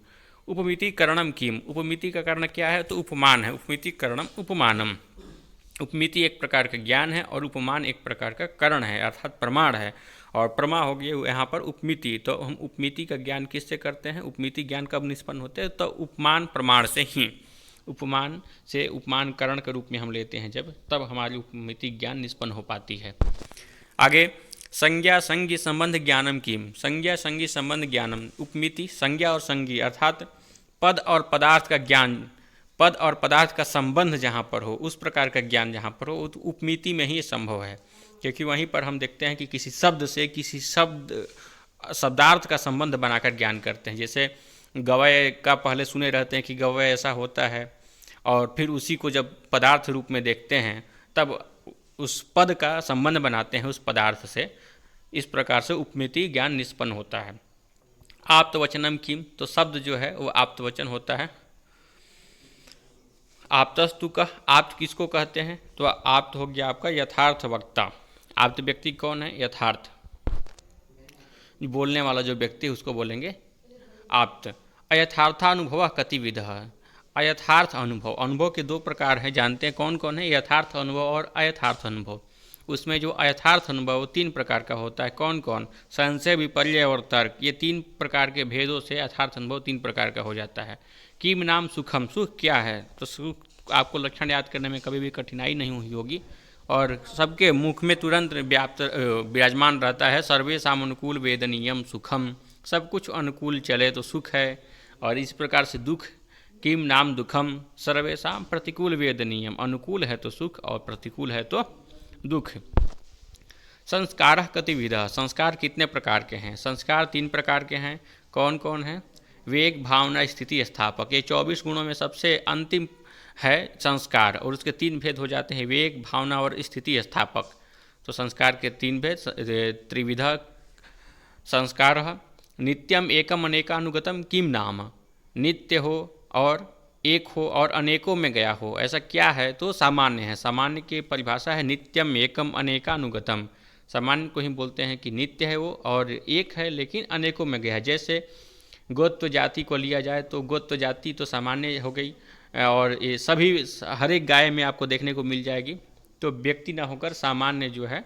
उपमिति करणम किम, उपमिति का कारण क्या है? तो उपमान है। उपमिति करणम उपमानम। उपमिति एक प्रकार का ज्ञान है और उपमान एक प्रकार का करण है, अर्थात प्रमाण है। और प्रमा हो गया यहाँ पर उपमिति। तो हम उपमिति का ज्ञान किससे करते हैं? उपमिति ज्ञान कब निष्पन्न होते हैं? तो उपमान प्रमाण से ही। उपमान से उपमान करण के रूप में हम लेते हैं जब, तब हमारी उपमिति ज्ञान निष्पन्न हो पाती है। आगे संज्ञा संज्ञ संबंध ज्ञानम किम, संज्ञा संज्ञ संबंध ज्ञानम। उपमिति संज्ञा और संज्ञी अर्थात पद और पदार्थ का ज्ञान, पद और पदार्थ का संबंध जहाँ पर हो, उस प्रकार का ज्ञान जहाँ पर हो, तो उपमिति में ही संभव है। क्योंकि वहीं पर हम देखते हैं कि किसी शब्द से किसी शब्दार्थ का संबंध बनाकर ज्ञान करते हैं। जैसे गवय का पहले सुने रहते हैं कि गवय ऐसा होता है, और फिर उसी को जब पदार्थ रूप में देखते हैं तब उस पद का संबंध बनाते हैं उस पदार्थ से। इस प्रकार से उपमिति ज्ञान निष्पन्न होता है। आप्तवचनम किम, तो शब्द जो है वो आप्तवचन होता है। आप्तस्तु का, आप्त किसको कहते हैं? तो आप्त हो गया आपका यथार्थ वक्ता। आप्त व्यक्ति कौन है? यथार्थ बोलने वाला जो व्यक्ति है उसको बोलेंगे आप्त। अयथार्थानुभव कतिविधः, अयथार्थ अनुभव, अनुभव के दो प्रकार हैं, जानते हैं कौन कौन है? यथार्थ अनुभव और अयथार्थ अनुभव। उसमें जो अयथार्थ अनुभव 3 प्रकार का होता है। कौन कौन? संशय, विपर्य और तर्क। ये 3 प्रकार के भेदों से यथार्थ अनुभव 3 प्रकार का हो जाता है। किम नाम सुखम, सुख क्या है? तो सुख आपको लक्षण याद करने में कभी भी कठिनाई नहीं हुई होगी और सबके मुख में तुरंत व्याप्त विराजमान रहता है। सर्वेषाम अनुकूल वेदनीयम सुखम, सब कुछ अनुकूल चले तो सुख है। और इस प्रकार से दुख, किम नाम दुखम, सर्वेषाम प्रतिकूल वेदनीयम, अनुकूल है तो सुख और प्रतिकूल है तो दुख। संस्कार कतिविधः, संस्कार कितने प्रकार के हैं? संस्कार 3 प्रकार के हैं। कौन कौन है? वेग, भावना, स्थिति, स्थापक। ये 24 गुणों में सबसे अंतिम है संस्कार, और उसके 3 भेद हो जाते हैं, वेग, भावना और स्थिति, स्थापक। तो संस्कार के 3 भेद। त्रिविध संस्कार नित्यम एकम अनेकानुगतम किम नाम, नित्य हो और एक हो और अनेकों में गया हो, ऐसा क्या है? तो सामान्य है। सामान्य की परिभाषा है नित्यम एकम अनेकानुगतम। सामान्य को ही बोलते हैं कि नित्य है वो और एक है लेकिन अनेकों में गया है। जैसे गोत्र जाति को लिया जाए तो गोत्र जाति तो सामान्य हो गई, और ये सभी हर एक गाय में आपको देखने को मिल जाएगी। तो व्यक्ति ना होकर सामान्य जो है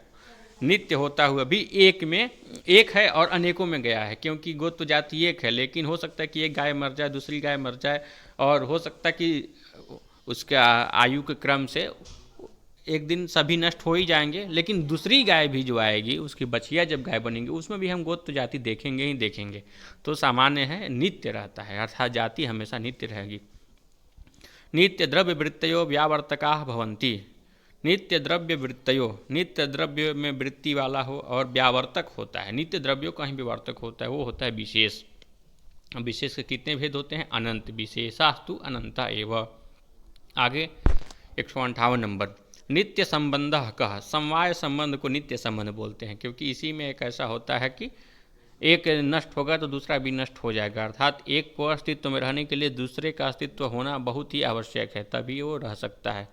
नित्य होता हुआ भी एक है और अनेकों में गया है। क्योंकि गोत्र जाति एक है, लेकिन हो सकता है कि एक गाय मर जाए, दूसरी गाय मर जाए, और हो सकता है कि उसका आयु के क्रम से एक दिन सभी नष्ट हो ही जाएंगे, लेकिन दूसरी गाय भी जो आएगी, उसकी बछिया जब गाय बनेंगी, उसमें भी हम गोत्र जाति देखेंगे ही देखेंगे। तो सामान्य है, नित्य रहता है, अर्थात जाति हमेशा नित्य रहेगी। नित्य द्रव्य वृत्तयो व्यावर्तका भवन्ति, नित्य द्रव्य वृत्तयो, नित्य द्रव्य में वृत्ति वाला हो और व्यावर्तक होता है। नित्य द्रव्यों का ही व्यावर्तक होता है, वो होता है विशेष। विशेष के कितने भेद होते हैं? अनंत। विशेषास्तु अनंता एव। आगे 158 नंबर, नित्य संबंध कह, समवाय संबंध को नित्य संबंध बोलते हैं, क्योंकि इसी में एक ऐसा होता है कि एक नष्ट होगा तो दूसरा भी नष्ट हो जाएगा। अर्थात एक को अस्तित्व में रहने के लिए दूसरे का अस्तित्व होना बहुत ही आवश्यक है, तभी वो रह सकता है।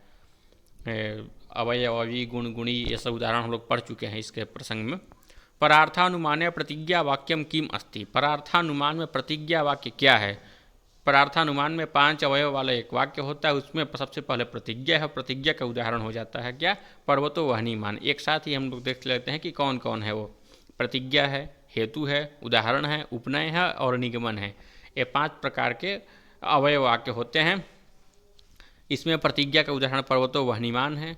अवयवी, गुण, गुणी, ये सब उदाहरण हम लोग पढ़ चुके हैं इसके प्रसंग में। परार्थानुमान प्रतिज्ञा वाक्यम किम अस्ति, परार्थानुमान में प्रतिज्ञा वाक्य क्या है? परार्थानुमान में 5 अवयव वाला एक वाक्य होता है, उसमें सबसे पहले प्रतिज्ञा है। प्रतिज्ञा का उदाहरण हो जाता है क्या? पर्वतो वहनीमान। एक साथ ही हम लोग देख लेते हैं कि कौन कौन है वो। प्रतिज्ञा है, हेतु है, उदाहरण है, उपनय है और निगमन है। ये 5 प्रकार के अवयव वाक्य होते हैं। इसमें प्रतिज्ञा का उदाहरण पर्वतो वहनीमान है,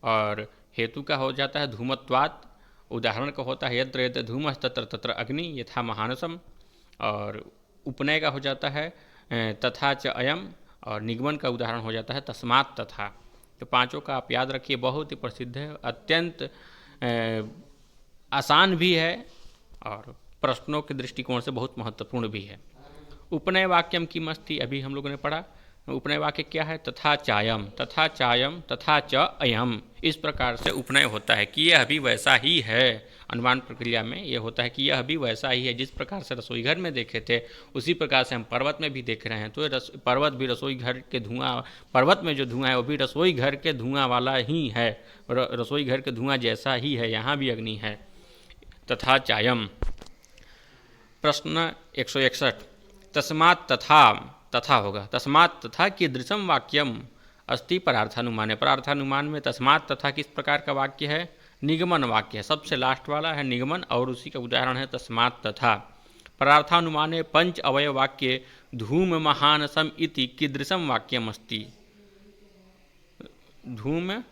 और हेतु का हो जाता है धूमत्वात्, उदाहरण का होता है यत्र यत्र धूमः तत्र तत्र अग्नि यथा महानसम, और उपनय का हो जाता है तथा च अयम, और निगमन का उदाहरण हो जाता है तस्मात् तथा। तो 5 का आप याद रखिए, बहुत ही प्रसिद्ध है, अत्यंत आसान भी है और प्रश्नों के दृष्टिकोण से बहुत महत्वपूर्ण भी है। उपनय वाक्यम की मस्ती अभी हम लोगों ने पढ़ा। उपनय वाक्य क्या है? तथा चायम, तथा चायम, तथा च अयम, इस प्रकार से उपनय होता है कि यह भी वैसा ही है। अनुमान प्रक्रिया में यह होता है कि यह भी वैसा ही है, जिस प्रकार से रसोई घर में देखे थे उसी प्रकार से हम पर्वत में भी देख रहे हैं। तो पर्वत भी रसोई घर के धुआं, पर्वत में जो धुआं है वो भी रसोई घर के धुआं वाला ही है, रसोई घर के धुआं जैसा ही है, यहाँ भी अग्नि है। तथा चायम। प्रश्न 161, तस्मात् तथा, तथा होगा, तस्मात् तथा कीदृशम वाक्यम अस्ति परार्थानुमान है। परार्थानुमान में तस्मात् तथा किस प्रकार का वाक्य है? निगमन वाक्य है, सबसे लास्ट वाला है निगमन, और उसी का उदाहरण है तस्मात् तथा। परार्थानुमाने पंच अवय वाक्य धूम महानसम इति कीदृशम वाक्यम अस्ति। धूम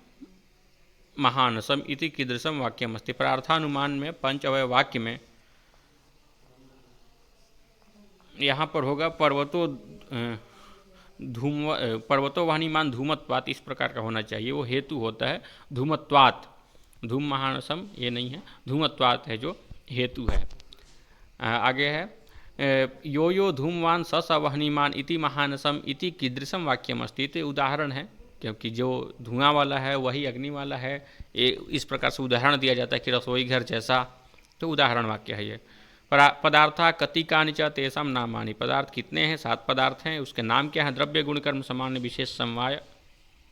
महानसम इति कीदृशम वाक्यम अस्ति। परार्थानुमान में पंच अवय वाक्य में यहाँ पर होगा पर्वतो वहनीमान धूमत्वात्, इस प्रकार का होना चाहिए, वो हेतु होता है धूमत्वात्। धूम महानसम ये नहीं है, धूमत्वात् है जो हेतु है। आगे है यो यो धूमवान स स वहनीमान इति महानसम इति कीदृशम वाक्यम अस्ति। तो उदाहरण है, क्योंकि जो धुआं वाला है वही अग्नि वाला है, ये इस प्रकार से उदाहरण दिया जाता है कि रसोई घर जैसा, तो उदाहरण वाक्य है ये। पदार्था कति कानि च तेषां नामानि। पदार्थ कितने हैं? 7 पदार्थ हैं, उसके नाम क्या है? द्रव्य गुण कर्म सामान्य विशेष समवाय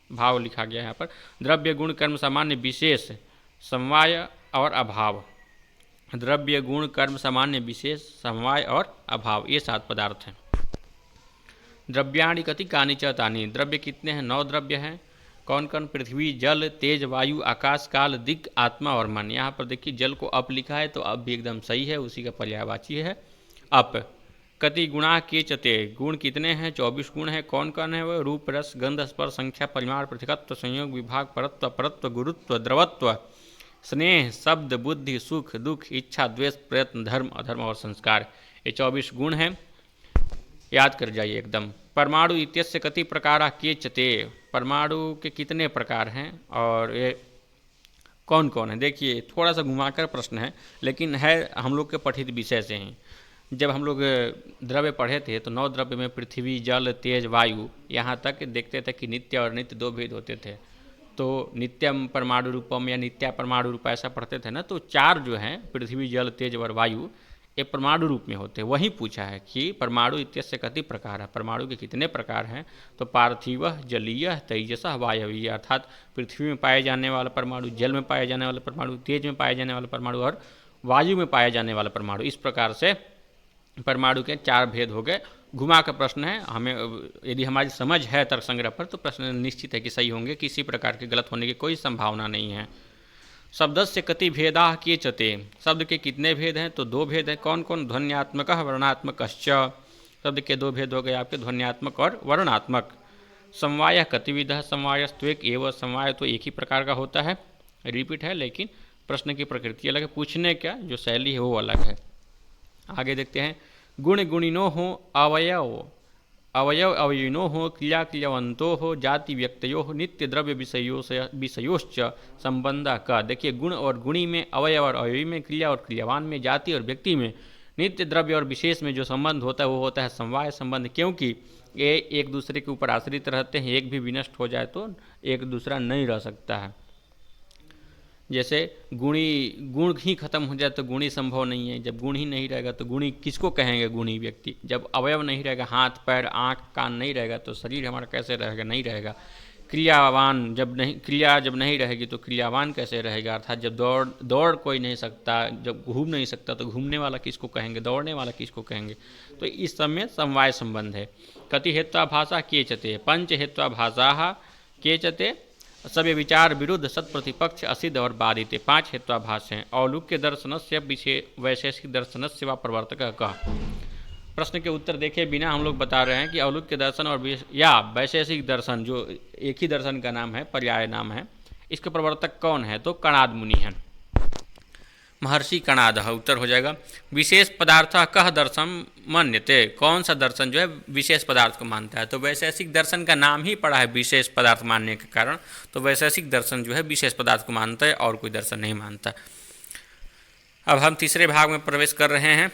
भाव लिखा गया है यहाँ पर। द्रव्य गुण कर्म सामान्य विशेष समवाय और अभाव। द्रव्य गुण कर्म सामान्य विशेष समवाय और अभाव, ये 7 पदार्थ हैं। द्रव्याणि कति कानि च तानि। द्रव्य कितने हैं? 9 द्रव्य हैं। कौन कौन? पृथ्वी, जल, तेज, वायु, आकाश, काल, दिक्, आत्मा और मन। यहाँ पर देखिए जल को अप लिखा है, तो अब भी एकदम सही है, उसी का पर्यायवाची है अप। कति गुणा के चते। गुण कितने हैं? 24 गुण हैं। कौन कौन है वो? रूप, रस, गंध, स्पर्श, संख्या, परिमाण, पृथकत्व, संयोग, विभाग, परत्व, परत्व, गुरुत्व, द्रवत्व, स्नेह, शब्द, बुद्धि, सुख, दुख, इच्छा, द्वेष, प्रयत्न, धर्म, अधर्म और संस्कार। ये 24 गुण हैं, याद कर जाइए एकदम। परमाणु इत्यस्य कति प्रकारा केचते। परमाणु के कितने प्रकार हैं और ये कौन कौन है? देखिए थोड़ा सा घुमाकर प्रश्न है, लेकिन है हम लोग के पठित विषय से ही। जब हम लोग द्रव्य पढ़े थे तो 9 द्रव्य में पृथ्वी, जल, तेज, वायु, यहाँ तक देखते थे कि नित्य और नित्य 2 भेद होते थे। तो नित्यम परमाणु रूपम या नित्या परमाणु रूप ऐसा पढ़ते थे ना, तो 4 जो हैं पृथ्वी, जल, तेज और वायु, ये परमाणु रूप में होते हैं। वही पूछा है कि परमाणु इत्यस्य कति प्रकार है, परमाणु के कितने प्रकार हैं? तो पार्थिव, जलीय, तेजसः, वायवीय, अर्थात पृथ्वी में पाए जाने वाला परमाणु, जल में पाए जाने वाला परमाणु, तेज में पाए जाने वाला परमाणु और वायु में पाए जाने वाला परमाणु। इस प्रकार से परमाणु के 4 भेद हो गए। घुमा का प्रश्न है, हमें यदि हमारी समझ है तर्क संग्रह पर तो प्रश्न निश्चित है कि सही होंगे, किसी प्रकार के गलत होने की कोई संभावना नहीं है। शब्दस्य कति भेदा केचते। शब्द के कितने भेद हैं? तो 2 भेद हैं। कौन कौन? ध्वन्यात्मक, वर्णात्मकश्च। शब्द के 2 भेद हो गए आपके, ध्वन्यात्मक और वर्णात्मक। समवाय कतिविध। समवायस्त्वेक एवं। समवाय तो एक ही प्रकार का होता है, रिपीट है, लेकिन प्रश्न की प्रकृति अलग है, पूछने का जो शैली है वो अलग है। आगे देखते हैं। गुण गुणिनो हो, अवयव अवयव अवयिनो हो, क्रिया क्रियावंतो हो, जाति व्यक्तयो हो, नित्य द्रव्य विषयोश्च संबंध का। देखिए गुण और गुणी में, अवयव और अवयवी में, क्रिया और क्रियावान में, जाति और व्यक्ति में, नित्य द्रव्य और विशेष में जो संबंध होता है वो होता है समवाय संबंध। क्योंकि ये एक दूसरे के ऊपर आश्रित रहते हैं, एक भी विनष्ट हो जाए तो एक दूसरा नहीं रह सकता है। जैसे गुण ही खत्म हो जाए तो गुणी संभव नहीं है। जब गुण ही नहीं रहेगा तो गुणी किसको कहेंगे? गुणी व्यक्ति। जब अवयव नहीं रहेगा, हाथ, पैर, आँख, कान नहीं रहेगा तो शरीर हमारा कैसे रहेगा? नहीं रहेगा। क्रिया जब नहीं रहेगी तो क्रियावान कैसे रहेगा? अर्थात जब दौड़ कोई नहीं सकता, जब घूम नहीं सकता तो घूमने वाला किसको कहेंगे? दौड़ने वाला किसको कहेंगे? तो इस सब में समवाय संबंध है। कति हेत्वा भाषा केचते। पंच हेत्वा भाषा केचते। सभी विचार विरुद्ध, सत्प्रतिपक्ष, असिद्ध और बाधित। 5 हेत्वाभाष हैं। औलूक्य दर्शन से वैशेषिक दर्शन से व प्रवर्तक का। प्रश्न के उत्तर देखे बिना हम लोग बता रहे हैं कि औलूक्य दर्शन और या वैशेषिक दर्शन, जो एक ही दर्शन का नाम है, पर्याय नाम है, इसके प्रवर्तक कौन है? तो कणाद मुनि हैं, महर्षि कणाद। उत्तर हो जाएगा। विशेष पदार्थ कह दर्शन मन्यते। कौन सा दर्शन जो है विशेष पदार्थ को मानता है? तो वैशेषिक दर्शन का नाम ही पड़ा है विशेष पदार्थ मानने के कारण, तो वैशेषिक दर्शन जो है विशेष पदार्थ को मानता है और कोई दर्शन नहीं मानता। अब हम तीसरे भाग में प्रवेश कर रहे हैं।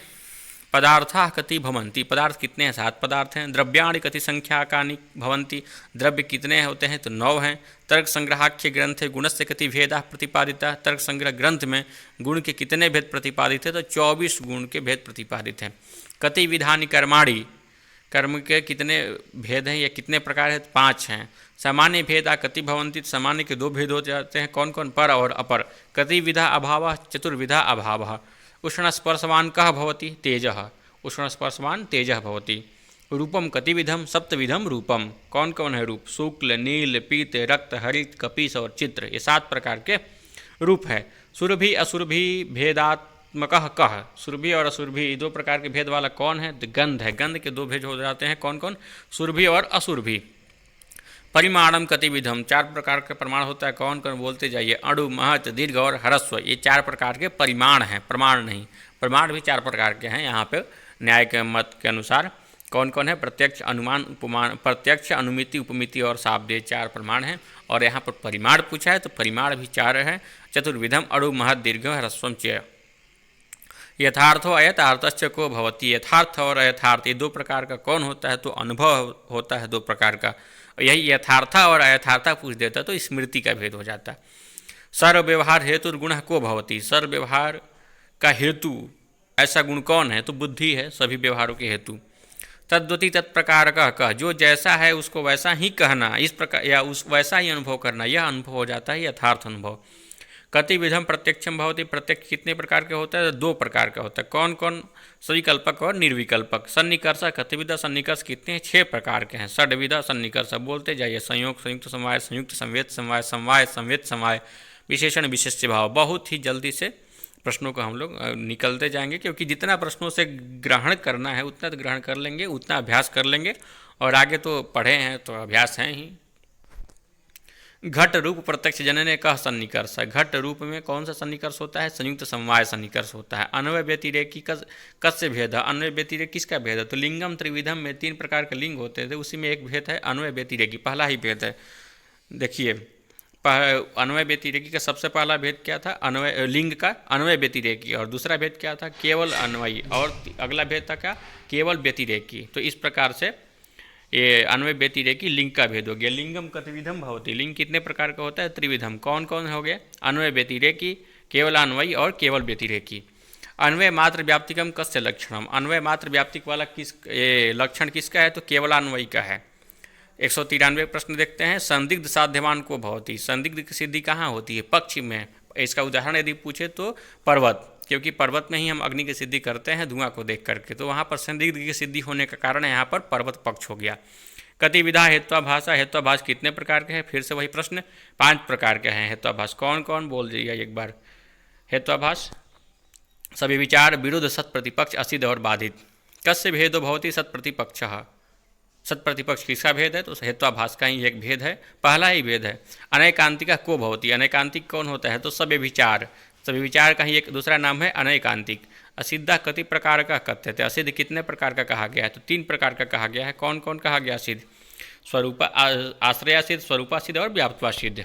पदार्थाः कति भवन्ति, पदार्थ कितने हैं, 7 पदार्थ हैं। द्रव्याणि कति संख्याकानि भवन्ति, द्रव्य कितने होते हैं, तो 9 हैं। तर्क संग्रहाख्य ग्रंथे गुणस्य कति भेदाः प्रतिपादिताः, तर्क संग्रह ग्रंथ में गुण के कितने भेद प्रतिपादित हैं, तो 24 गुण के भेद प्रतिपादित हैं। कति विधानि कर्माणि, कर्म के कितने भेद हैं या कितने प्रकार हैं, 5 हैं। सामान्य भेदा कति भवन्ति, सामान्य के 2 भेद हो जाते हैं, कौन कौन, पर और अपर। कति विधा अभावः, चतुर्विधा अभावः। उष्णस्पर्शवान् कः भवति, तेजः, उष्णस्पर्शवान् तेजः भवति। रूपम कतिविधम, सप्तविधम रूपम, कौन कौन है रूप, शुक्ल, नील, पीत, रक्त, हरित, कपिश और चित्र, ये 7 प्रकार के रूप है। सुरभि असुरभि भेदात्मकः कः, सुरभि और असुरभि 2 प्रकार के भेद वाला कौन है, तो गंध है, गंध के 2 भेद हो जाते हैं, कौन कौन, सुरभि और असुरभि। परिमाणम कतिविधम, 4 प्रकार का प्रमाण होता है, कौन कौन, बोलते जाइए, अणु, महत, दीर्घ और ह्रस्व, ये 4 प्रकार के परिमाण हैं, प्रमाण नहीं। प्रमाण भी 4 प्रकार के हैं यहाँ पे न्याय के मत के अनुसार। कौन कौन है, प्रत्यक्ष, अनुमान, उपमान, प्रत्यक्ष, अनुमिति, उपमिति और शाब्द, 4 प्रमाण हैं। और यहाँ पर परिमाण पूछा है तो परिमाण भी 4 है। चतुर्विधम अणु, महत, दीर्घ, ह्रस्वम च। यथार्थो अयथार्थश्च को भवति, यथार्थ और अयथार्थ ये 2 प्रकार का कौन होता है, तो अनुभव होता है 2 प्रकार का। यही यथार्था और अयथार्था पूछ देता तो स्मृति का भेद हो जाता। सर्व व्यवहार हेतु गुण को भवति, सर्व व्यवहार का हेतु ऐसा गुण कौन है, तो बुद्धि है, सभी व्यवहारों के हेतु। तद्वति तत्प्रकार का, जो जैसा है उसको वैसा ही कहना, इस प्रकार या उस वैसा ही अनुभव करना, यह अनुभव हो जाता है यथार्थ अनुभव। कति विधम प्रत्यक्षम भवति, प्रत्यक्ष कितने प्रकार के होता है, 2 प्रकार का होता है, कौन कौन, सविकल्पक और निर्विकल्पक। सन्निकर्ष कतिविधा, सन्निकर्ष कितने हैं, 6 प्रकार के हैं। षड्विधा सन्निकर्ष, बोलते जाइए, संयोग, संयुक्त समवाय, संयुक्त संवेद समवाय, समवाय संवेद समवाय, विशेषण विशेष्य भाव। बहुत ही जल्दी से प्रश्नों को हम लोग निकलते जाएंगे, क्योंकि जितना प्रश्नों से ग्रहण करना है उतना तो ग्रहण कर लेंगे, उतना अभ्यास कर लेंगे, और आगे तो पढ़े हैं तो अभ्यास हैं ही। घट रूप प्रत्यक्ष जनने कह सन्निकर्ष, घट रूप में कौन सा सन्निकर्ष होता है, संयुक्त समवाय सन्निकर्ष होता है। अन्वय व्यतिरेकी कस से भेद है, अन्वय व्यतिरेक किसका भेद है, तो लिंगम त्रिविधम में 3 प्रकार के लिंग होते थे, उसी में एक भेद है अन्वय व्यतिरेकी, पहला ही भेद है। देखिए अन्वय व्यतिरेकी का सबसे पहला भेद क्या था, अन्वय लिंग का अन्वय व्यतिरेकी, और दूसरा भेद क्या था, केवल अन्वयी, और अगला भेद था क्या, केवल व्यतिरेकी। तो इस प्रकार से ये अन्वय व्यतिरेकी लिंग का भेद हो गया। लिंगम कतिविधम भवति, लिंग कितने प्रकार का होता है, त्रिविधम, कौन कौन हो गया, अन्वय व्यतिरेकी, केवल अन्वयी और केवल व्यतिरेकी। अन्वय मात्र व्याप्तिकम कस्य लक्षणम, अन्वय मात्र व्याप्तिक वाला किस ये लक्षण किसका है, तो केवलान्वयी का है। 193 प्रश्न देखते हैं। संदिग्ध साध्यवान को भवति, संदिग्ध की सिद्धि कहाँ होती है, पक्ष में। इसका उदाहरण यदि पूछे तो पर्वत, क्योंकि पर्वत में ही हम अग्नि की सिद्धि करते हैं धुआं को देख करके, तो वहाँ पर संदिग्ध की सिद्धि होने का कारण यहाँ पर पर्वत पक्ष हो गया। कतिविधा हेत्वाभाषा, हेत्वाभाष कितने प्रकार के हैं, फिर से वही प्रश्न, 5 प्रकार के हैं हेत्वाभाष, कौन कौन, बोल दीजिए एक बार। हेत्वाभाष सभी विचार, विरुद्ध, सत्प्रतिपक्ष, असिद्ध और बाधित। कस्य भेदो भवति सत्प्रतिपक्षः, सत्प्रतिपक्ष किसका भेद है, तो हेत्वाभाष का ही एक भेद है, पहला ही भेद है। अनैकांतिका को भवति, अनैकांतिक कौन होता है, तो सभी विचार, सभी विचार का ही एक दूसरा नाम है अनैकांतिक। असिद्धा कति प्रकार का कथ्यते, असिद्ध कितने प्रकार का कहा गया है, तो 3 प्रकार का कहा गया है, कौन कौन कहा गया, सिद्ध, स्वरूप आश्रयासिद्ध, स्वरूपासिद्ध और व्याप्तवासिद्ध।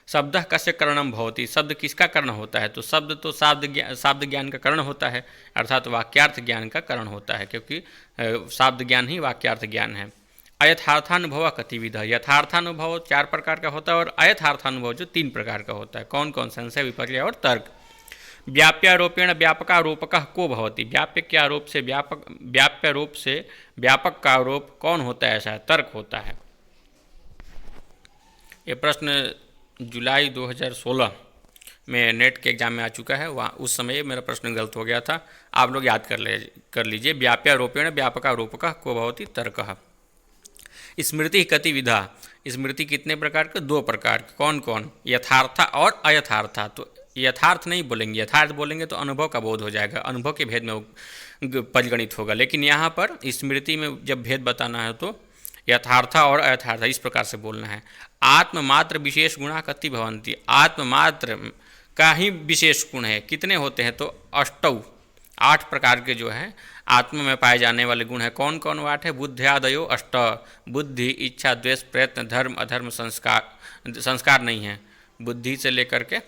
शब्द कस्य करणम भवति, शब्द किसका करण होता है, तो शब्द तो शाब्द ज्ञान का करण होता है, अर्थात वाक्यार्थ ज्ञान का करण होता है, क्योंकि शाब्द ज्ञान ही वाक्यार्थ ज्ञान है। अयथार्थानुभव कतिविधा, यथार्थानुभव 4 प्रकार का होता है, और अयथार्थानुभव जो 3 प्रकार का होता है, कौन कौन, संशय, विपर्य और तर्क। व्याप्यारोपेण व्यापकारोपक को भवति, व्याप्य के आरोप से व्यापक, व्याप्य रूप से व्यापक का आरोप कौन होता है, ऐसा तर्क होता है। ये प्रश्न जुलाई 2016 में नेट के एग्जाम में आ चुका है, वहाँ उस समय मेरा प्रश्न गलत हो गया था, आप लोग याद कर लीजिए। व्याप्यारोपेण व्यापकारोपक को भवति तर्कः। स्मृति कति विधा, स्मृति कितने प्रकार के, 2 प्रकार, कौन कौन, यथार्था और अयथार्था। तो यथार्थ नहीं बोलेंगे, यथार्थ बोलेंगे तो अनुभव का बोध हो जाएगा, अनुभव के भेद में परिगणित होगा, लेकिन यहाँ पर स्मृति में जब भेद बताना है तो यथार्था और अयथार्था इस प्रकार से बोलना है। आत्ममात्र विशेष गुणा कति भवन्ति, आत्ममात्र का ही विशेष गुण है, कितने होते हैं, तो 8 प्रकार के जो हैं आत्मा में पाए जाने वाले गुण हैं, कौन कौन 8 है, बुद्ध्यादयो 8, बुद्धि, इच्छा, द्वेष, प्रयत्न, धर्म, अधर्म, संस्कार, संस्कार नहीं है, बुद्धि से लेकर के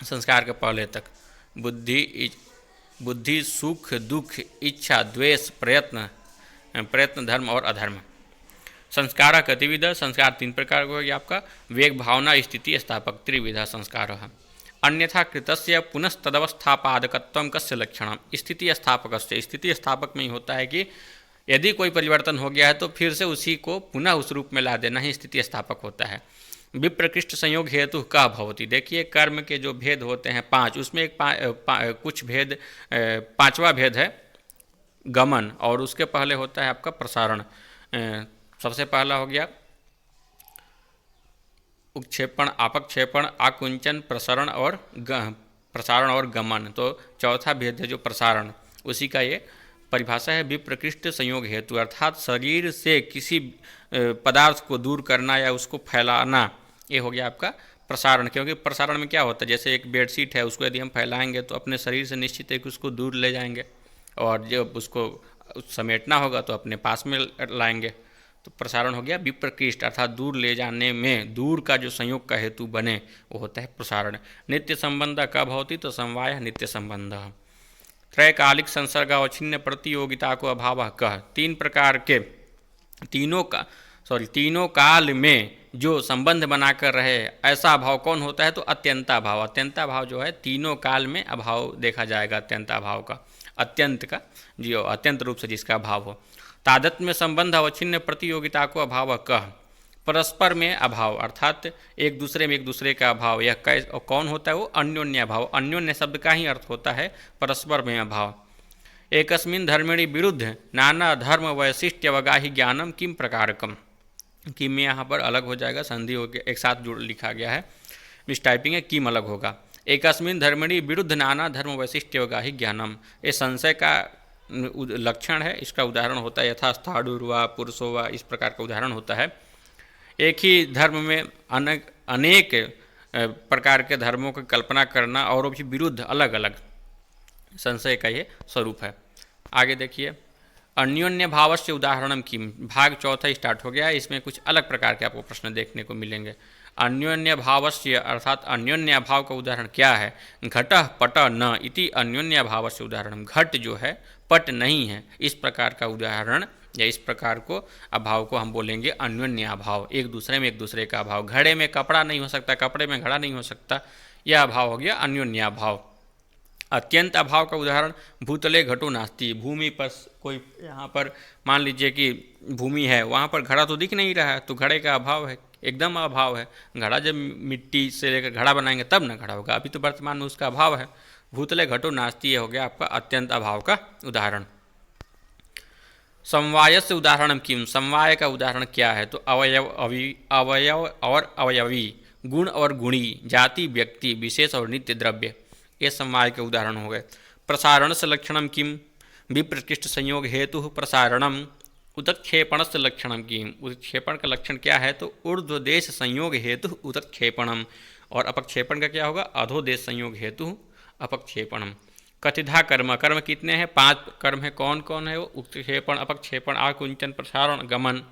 संस्कार के पहले तक, बुद्धि, बुद्धि, सुख दुख, इच्छा, द्वेष, प्रयत्न, धर्म और अधर्म। संस्कार गतिविध, संस्कार 3 प्रकार का हो गया आपका, वेग, भावना, स्थिति, स्थापक, त्रिविधा संस्कार। अन्यथा कृतस्य पुनस्तदवस्थापादकत्वं कस्य लक्षणम। स्थिति स्थापकस्य, स्थिति स्थापक में ही होता है कि यदि कोई परिवर्तन हो गया है तो फिर से उसी को पुनः उस रूप में ला देना ही स्थिति स्थापक होता है। विप्रकृष्ट संयोग हेतु का भवति। देखिए कर्म के जो भेद होते हैं 5, उसमें एक कुछ भेद, 5वां भेद है गमन, और उसके पहले होता है आपका प्रसारण। सबसे पहला हो गया उत्क्षेपण, अपक्षेपण, आकुंचन, प्रसारण और गमन। तो चौथा भेद है जो प्रसारण, उसी का ये परिभाषा है। विप्रकृष्ट संयोग हेतु अर्थात शरीर से किसी पदार्थ को दूर करना या उसको फैलाना, ये हो गया आपका प्रसारण। क्योंकि प्रसारण में क्या होता है, जैसे एक बेडशीट है, उसको यदि हम फैलाएंगे तो अपने शरीर से निश्चित है कि उसको दूर ले जाएंगे, और जब उसको समेटना होगा तो अपने पास में लाएंगे। तो प्रसारण हो गया विप्रकृष्ट, अर्थात दूर ले जाने में दूर का जो संयोग का हेतु बने वो होता है प्रसारण। नित्य संबंध कब होती, तो समवाय नित्य संबंध। त्रैकालिक संसर्ग अवच्छिन्न प्रतियोगिता को अभाव कह। 3 प्रकार के तीनों काल में जो संबंध बनाकर रहे ऐसा अभाव कौन होता है, तो अत्यंता भाव। अत्यंता भाव जो है तीनों काल में अभाव देखा जाएगा, अत्यंता भाव का, अत्यंत का, जो अत्यंत रूप से जिसका अभाव हो। तादात्म्य में संबंध अवच्छिन्न प्रतियोगिता को अभाव कह। परस्पर में अभाव अर्थात एक दूसरे में एक दूसरे का अभाव, यह कौन होता है, वो अन्योन्य भाव। अन्योन्य शब्द का ही अर्थ होता है परस्पर में अभाव। एकस्मिन् धर्मिणि विरुद्ध नाना धर्म वैशिष्ट्य अवगाही ज्ञानम किम प्रकारकम। किम में यहाँ पर अलग हो जाएगा, संधि हो गया, एक साथ जुड़ लिखा गया है, मिस टाइपिंग है, किम अलग होगा। एकस्मिन् धर्मिणि विरुद्ध नाना धर्म वैशिष्ट्य अवगाही ज्ञानम, ये संशय का लक्षण है। इसका उदाहरण होता है यथा स्थाणुर्वा पुरुषोवा, इस प्रकार का उदाहरण होता है। एक ही धर्म में अनेक प्रकार के धर्मों की कल्पना करना और भी विरुद्ध अलग अलग, संशय का ये स्वरूप है। आगे देखिए, अन्योन्य भाव से उदाहरणम किम। भाग चौथा स्टार्ट हो गया है, इसमें कुछ अलग प्रकार के आपको प्रश्न देखने को मिलेंगे। अन्योन्य भावस्य अर्थात अन्योन्य भाव का उदाहरण क्या है। घटः पट न इति अन्योन्य भाव से उदाहरण। घट जो है पट नहीं है, इस प्रकार का उदाहरण या इस प्रकार को अभाव को हम बोलेंगे अन्योन्य अभाव। एक दूसरे में एक दूसरे का अभाव। घड़े में कपड़ा नहीं हो सकता, कपड़े में घड़ा नहीं हो सकता, यह अभाव हो गया अन्योन्य अभाव। अत्यंत अभाव का उदाहरण भूतले घटो नास्ति। भूमि पर कोई, यहाँ पर मान लीजिए कि भूमि है, वहाँ पर घड़ा तो दिख नहीं रहा है, तो घड़े का अभाव है, एकदम अभाव है। घड़ा जब मिट्टी से लेकर घड़ा बनाएंगे तब ना घड़ा होगा, अभी तो वर्तमान में उसका अभाव है। भूतले घटो नास्ति, ये हो गया आपका अत्यंत अभाव का उदाहरण। समवाय से उदाहरण किम। समवाय का उदाहरण क्या है, तो अवयव और अवयवी, गुण और गुणी, जाति व्यक्ति विशेष और नित्य द्रव्य, ये समवाय के उदाहरण हो गए। प्रसारण से लक्षणम किम। विप्रकृष्ट संयोग हेतु प्रसारणम। उत्क्षेपण से लक्षणम किम। उत्क्षेपण का लक्षण क्या है, तो ऊर्ध्वदेश संयोग हेतु उत्क्षेपणम, और अपक्षेपण का क्या होगा, अधोदेश संयोग हेतु अपक्षेपणम। कथिधा कर्म। कर्म कितने हैं, 5 कर्म है। कौन कौन है वो, उत्क्षेपण, अपक्षेपण, आकुंचन, प्रसारण, गमन।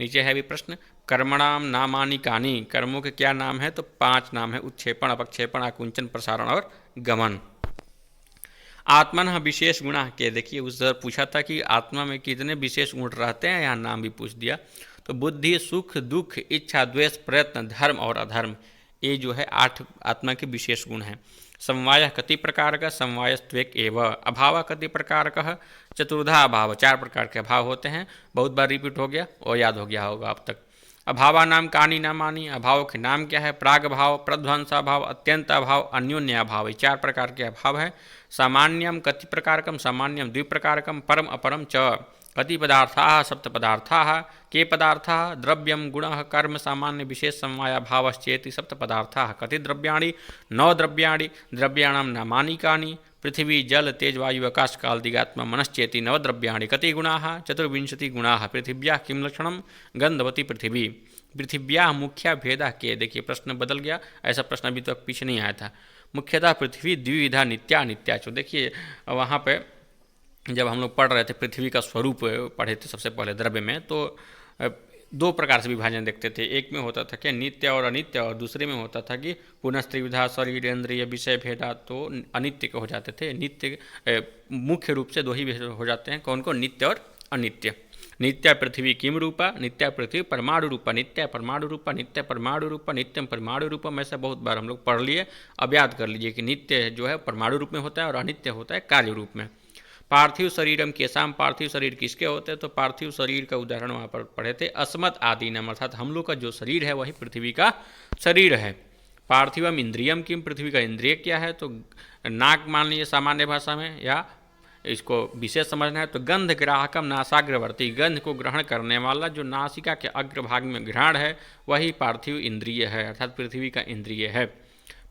नीचे है भी प्रश्न, कर्मणाम नामानि कानि। कर्मों के क्या नाम है, तो 5 नाम है, उत्क्षेपण, अपक्षेपण, आकुंचन, प्रसारण और गमन। आत्मन विशेष गुणा के। देखिए उस तरह पूछा था कि आत्मा में कितने विशेष गुण रहते हैं, यहाँ नाम भी पूछ दिया। तो बुद्धि, सुख दुख, इच्छा, द्वेष, प्रयत्न, धर्म और अधर्म, ये जो है 8 आत्मा के विशेष गुण हैं। समवाय कति प्रकार का, समवायस्त्वेक एव। अभाव कति प्रकार का, चतुर्धा अभाव, 4 प्रकार के अभाव होते हैं। बहुत बार रिपीट हो गया और याद हो गया होगा अब तक। अभावा नाम कानी नामानी। अभाव के नाम क्या है, प्राग भाव, प्रध्वंसाभाव, अत्यंत अभाव, अन्योन्य अभाव, 4 प्रकार के अभाव है। सामान्यम कति प्रकारकम, सामान्यम द्विप्रकारकम, परम अपरम च। कति पदार्थाः, सप्त पदार्थाः। के पदार्थाः, द्रव्यम गुणः कर्म सामान्य विशेष समवाय भावश्चेति सप्त पदार्थाः। कति द्रव्याणि, 9 द्रव्याणि। द्रव्याणां नामानि कानि। पृथ्वी जल तेज वायु आकाश काल दिगात्मा मनश्चेति 9 द्रव्याणि। कति गुणाः, 24 गुणाः। पृथिव्याः किं लक्षणं, गंधवती पृथिवी। पृथिव्याः मुख्या भेदा के। देखिए प्रश्न बदल गया, ऐसा प्रश्न अभी तक पीछे नहीं आया था। मुख्यतः पृथ्वी द्विविधा नित्या नित्याचो। देखिए वहाँ पे जब हम लोग पढ़ रहे थे पृथ्वी का स्वरूप पढ़े थे सबसे पहले द्रव्य में, तो दो प्रकार से विभाजन देखते थे। एक में होता था कि नित्य और अनित्य, और दूसरे में होता था कि पुनस्त्रिविधा शरीर इंद्रिय विषय भेदा, तो अनित्य के हो जाते थे। नित्य मुख्य रूप से दो ही हो जाते हैं, कौन कौन, नित्य और अनित्य। नित्य पृथ्वी किम रूपा, नित्य पृथ्वी परमाणु रूपा, नित्य परमाणु रूपा, नित्य परमाणु रूपा, नित्यम परमाणु रूपम। ऐसा बहुत बार हम लोग पढ़ लिए, अब याद कर लीजिए कि नित्य जो है परमाणु रूप में होता है और अनित्य होता है कार्य रूप में। पार्थिव शरीरम केसाम, पार्थिव शरीर किसके होते हैं, तो पार्थिव शरीर का उदाहरण वहाँ पर पढ़े थे, अस्मत् आदि नाम, अर्थात हम लोग का जो शरीर है वही पृथ्वी का शरीर है। पार्थिवम इंद्रियम किम, पृथ्वी का इंद्रिय क्या है, तो नाक मान लीजिए सामान्य भाषा में, या इसको विशेष समझना है तो गंध ग्राहकम नासाग्रवर्ती, गंध को ग्रहण करने वाला जो नासिका के अग्रभाग में घ्राण है वही पार्थिव इंद्रिय है, अर्थात पृथ्वी का इंद्रिय है।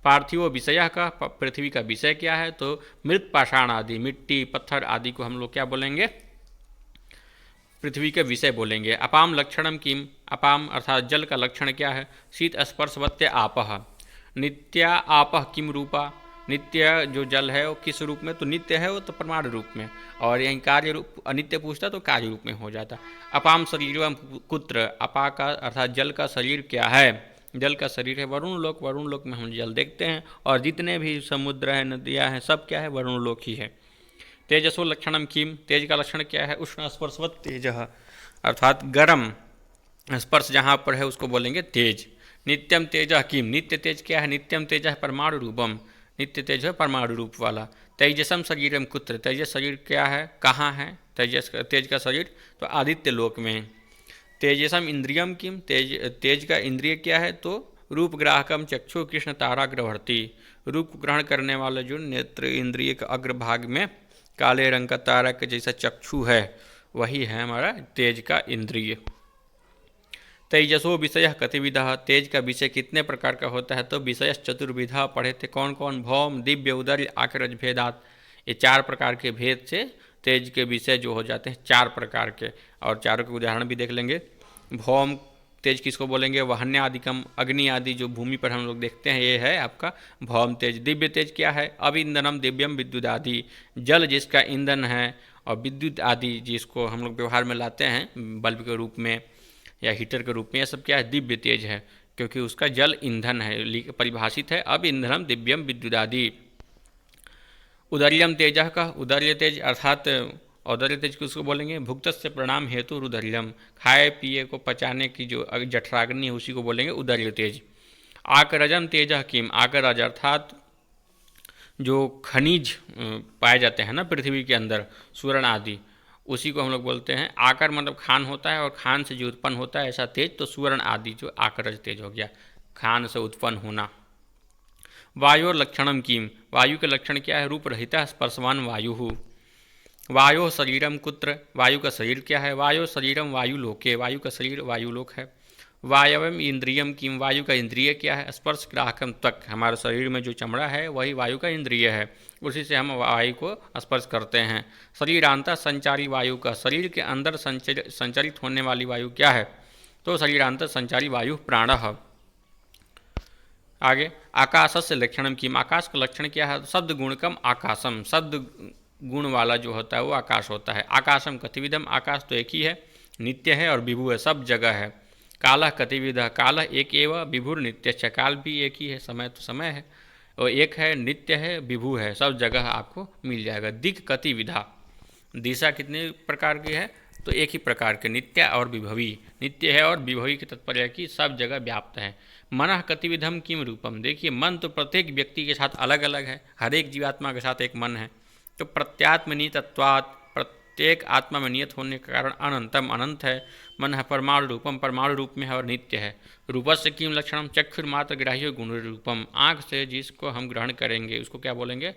पार्थिव विषय का, पृथ्वी का विषय क्या है, तो मृत पाषाण आदि, मिट्टी पत्थर आदि को हम लोग क्या बोलेंगे, पृथ्वी के विषय बोलेंगे। अपाम लक्षणम किम, अपाम अर्थात जल का लक्षण क्या है, शीत स्पर्शवत्य आपह, नित्या आपह किम रूपा, नित्य जो जल है वो किस रूप में, तो नित्य है वो तो परमाणु रूप में, और यहीं कार्य रूप, अनित्य पूछता तो कार्य रूप में हो जाता। अपाम शरीरम कुत्र, अपा का अर्थात जल का शरीर क्या है, जल का शरीर है वरुण लोक, वरुण लोक में हम जल देखते हैं, और जितने भी समुद्र हैं नदियाँ हैं सब क्या है, वरुण लोक ही है। तेजसो लक्षणम किम, तेज का लक्षण क्या है, उष्ण स्पर्शवत तेज, अर्थात गर्म स्पर्श जहाँ पर है उसको बोलेंगे तेज। नित्यम तेज किम, नित्य तेज क्या है, नित्यम तेज है परमाणु रूपम, नित्य तेज है परमाणु रूप वाला। तेजसम शरीरम कुत्र, तेजस शरीर क्या है, कहाँ है तेजस, तेज का शरीर, तो आदित्य लोक में। तेजसम इंद्रियम किम, तेज का इंद्रिय क्या है, तो रूप ग्राहकम चक्षु कृष्ण ताराग्रवर्ती, रूप ग्रहण करने वाला जो नेत्र इंद्रिय का अग्रभाग में काले रंग का तारा के जैसा चक्षु है वही है हमारा तेज का इंद्रिय। तेजसो विषय कतिविधा, तेज का विषय कितने प्रकार का होता है, तो विषय चतुर्विधा पढ़े थे, कौन कौन, भौम दिव्य उदर्य आकरज भेदात, ये चार प्रकार के भेद से तेज के विषय जो हो जाते हैं चार प्रकार के, और चारों के उदाहरण भी देख लेंगे। भौम तेज किसको बोलेंगे, वहन्य आदिकम, अग्नि आदि जो भूमि पर हम लोग देखते हैं ये है आपका भौम तेज। दिव्य तेज क्या है, अब ईंधनम दिव्यम विद्युत आदि, जल जिसका ईंधन है, और विद्युत आदि जिसको हम लोग व्यवहार में लाते हैं बल्ब के रूप में या हीटर के रूप में, यह सब क्या है, दिव्य तेज है, क्योंकि उसका जल ईंधन है, परिभाषित है। अब ईंधनम दिव्यम विद्युत आदि। उदर्यम तेज का, उदर्य तेज अर्थात औदर्य तेज किसको बोलेंगे, भुक्तस्य प्रणाम हेतु रुदर्यम, खाए पिए को पचाने की जो जठराग्नि है उसी को बोलेंगे उदर्य तेज। आकरजम तेज किम, आकरज अर्थात जो खनिज पाए जाते हैं ना पृथ्वी के अंदर, स्वर्ण आदि, उसी को हम लोग बोलते हैं। आकर मतलब खान होता है, और खान से जो उत्पन्न होता है ऐसा तेज, तो स्वर्ण आदि जो आकरज तेज हो गया, खान से उत्पन्न होना। वायु लक्षणम किम, वायु के लक्षण क्या है, रूप रहिता स्पर्शवान वायु। वायु शरीरम कुत्र, वायु का शरीर क्या है, वायु शरीरम वायु लोके, वायु का शरीर वायु लोक है। वायवम इंद्रियम किम, वायु का इंद्रिय क्या है, स्पर्श ग्राहकम त्वक, हमारे शरीर में जो चमड़ा है वही वायु का इंद्रिय है, उसी से हम वायु को स्पर्श करते हैं। शरीरांतर संचारी वायु का, शरीर के अंदर संचारित होने वाली वायु क्या है, तो शरीरांतर संचारी वायु प्राणः। आगे आकाशस्य लक्षणम किम, आकाश का लक्षण क्या है, शब्द गुणकम आकाशम, शब्द गुण वाला जो होता है वो आकाश होता है। आकाशम कतिविधम, आकाश तो एक ही है, नित्य है और विभु है, सब जगह है। कालः कतिविधा, कालः एक एवं विभुर नित्य, काल भी एक ही है, समय तो समय है, और एक है, नित्य है, विभु है, सब जगह आपको मिल जाएगा। दिक् कतिविधा, दिशा कितने प्रकार की है, तो एक ही प्रकार के, नित्य और विभवी, नित्य है और विभवी के तात्पर्य की सब जगह व्याप्त है। मनः कतिविधम किम रूपम, देखिए मन तो प्रत्येक व्यक्ति के साथ अलग अलग है, हर एक जीवात्मा के साथ एक मन है, तो प्रत्यात्मनियतत्वात्, प्रत्येक आत्मा में नियत होने के कारण अनंतम अनंत है। मन है परमाणु रूपम, परमाणु रूप में है और नित्य है। रूपस्य किम लक्षणम, चक्षुर्मात्र ग्राह्य गुण रूपम, आँख से जिसको हम ग्रहण करेंगे उसको क्या बोलेंगे,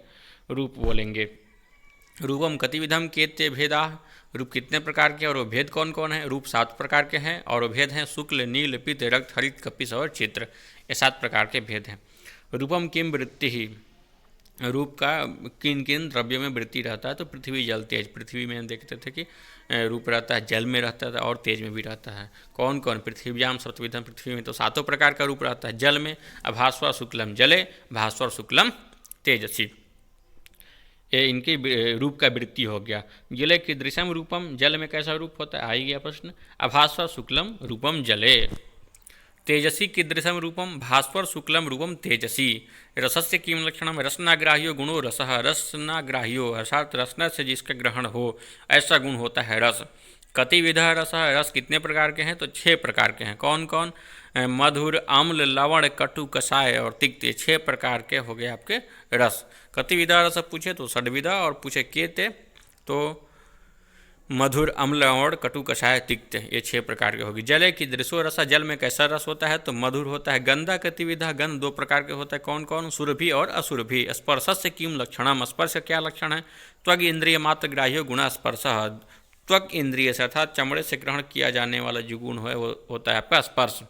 रूप बोलेंगे। रूपम कतिविधम केत्य भेदा, रूप कितने प्रकार के और वो भेद कौन कौन है, रूप 7 प्रकार के हैं और वो भेद हैं शुक्ल नील पित्त रक्त हरित कपिस और चित्र, ये 7 प्रकार के भेद हैं। रूपम किम वृत्ति ही, रूप का किन किन द्रव्यों में वृत्ति रहता है, तो पृथ्वी जल तेज, पृथ्वी में देखते थे कि रूप रहता है, जल में रहता है और तेज में भी रहता है। कौन कौन, पृथ्व्याम सप्तविधम, पृथ्वी में तो 7 प्रकार का रूप रहता है। जल में अभास्वर शुक्लम जले, भास्वर शुक्लम तेजसी, ये इनके रूप का वृत्ति हो गया। जले कीदृशम रूपम, जल में कैसा रूप होता है, आ ही गया प्रश्न। अभास्वर शुक्लम रूपम जले। तेजसी कीदृशम रूपम, भास्वर शुक्लम रूपम तेजसी। रसस्य किम लक्षणम, रसनाग्राह्यो गुणो रसः, रसनाग्राह्यो अर्थात रसना से जिसका ग्रहण हो ऐसा गुण होता है रस। कतिविधा रस, रस कितने प्रकार के हैं, तो 6 प्रकार के हैं। कौन कौन, मधुर, अम्ल, लवण, कटु, कषाय और तिक्त, 6 प्रकार के हो गए आपके रस। कतिविधा रस पूछे तो षड्विधा, और पूछे के थे तो मधुर, अम्ल, और कटु, कषाय, तिक्त, ये 6 प्रकार के होगी। जले की दृश्यो रसा, जल में कैसा रस होता है, तो मधुर होता है। गंधा कतिविधा, गंध 2 प्रकार के होता है। कौन कौन, सुरभि और असुरभि। स्पर्शस्य किम लक्षणम, स्पर्श क्या लक्षण है, त्वग इंद्रिय मात्र ग्राह्यो गुण स्पर्श। त्वक इंद्रिय से अर्थात चमड़े से ग्रहण किया जाने वाला जो गुण है वो होता है आपका स्पर्श।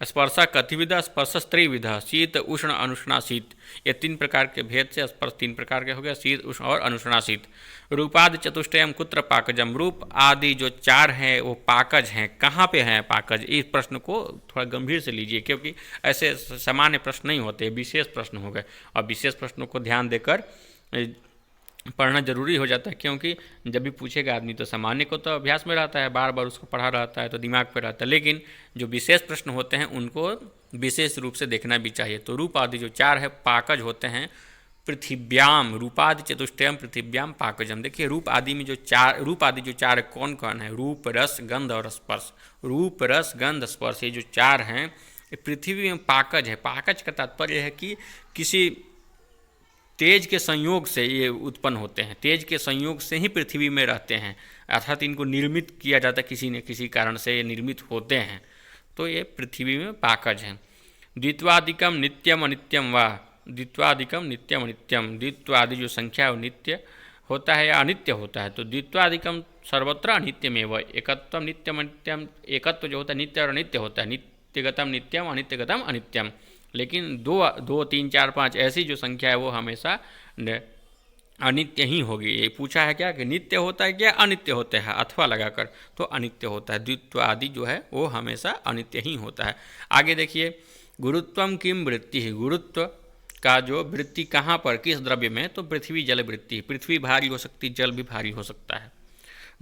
स्पर्शा कतिविधा, स्पर्श त्रिविधा, शीत, उष्ण, अनुष्णा, शीत, ये 3 प्रकार के भेद से स्पर्श 3 प्रकार के हो गया, शीत, उष्ण और अनुष्णा, शीत। रूपादि चतुष्टयम कुत्र पाकजम, रूप आदि जो 4 हैं वो पाकज हैं, कहाँ पे हैं पाकज। इस प्रश्न को थोड़ा गंभीर से लीजिए, क्योंकि ऐसे सामान्य प्रश्न नहीं होते, विशेष प्रश्न हो गए, और विशेष प्रश्नों को ध्यान देकर पढ़ना जरूरी हो जाता है, क्योंकि जब भी पूछेगा आदमी तो सामान्य को तो अभ्यास में रहता है, बार बार उसको पढ़ा रहता है तो दिमाग पर रहता है, लेकिन जो विशेष प्रश्न होते हैं उनको विशेष रूप से देखना भी चाहिए। तो रूप आदि जो 4 है पाकज होते हैं पृथिव्याम, रूपादि चतुष्टयम पृथिव्याम पाकजम। देखिए रूप आदि में जो 4 कौन कौन है, रूप, रस, गंध और स्पर्श। रूप, रस, गंध, स्पर्श, ये जो 4 हैं ये पृथ्वी में पाकज है। पाकज का तात्पर्य है कि किसी तेज के संयोग से ये उत्पन्न होते हैं, तेज के संयोग से ही पृथ्वी में रहते हैं, अर्थात इनको निर्मित किया जाता है, किसी न किसी कारण से ये निर्मित होते हैं, तो ये पृथ्वी में पाकज हैं। द्वित्वादिकम नित्यम अनित्यम वा, द्वित्वादिकम नित्यम अनित्यम, द्वित्वादि जो संख्या है वो नित्य होता है या अनित्य होता है, तो द्वित्वादिकम सर्वत्र अनित्यमेव, एकत्वम नित्यम अनित्यम, एकत्व जो होता है नित्य और अनित्य होता है, नित्यगतम नित्यम, अनित्यगतम अनित्यम। लेकिन 2, 3, 4, 5 ऐसी जो संख्या है वो हमेशा अनित्य ही होगी। ये पूछा है क्या कि नित्य होता है क्या अनित्य होता है, अथवा लगाकर, तो अनित्य होता है। द्वित्व आदि जो है वो हमेशा अनित्य ही होता है। आगे देखिए, गुरुत्वम किम वृत्ति है, गुरुत्व का जो वृत्ति कहाँ पर, किस द्रव्य में, तो पृथ्वी जल वृत्ति। पृथ्वी भारी हो सकती, जल भी भारी हो सकता है।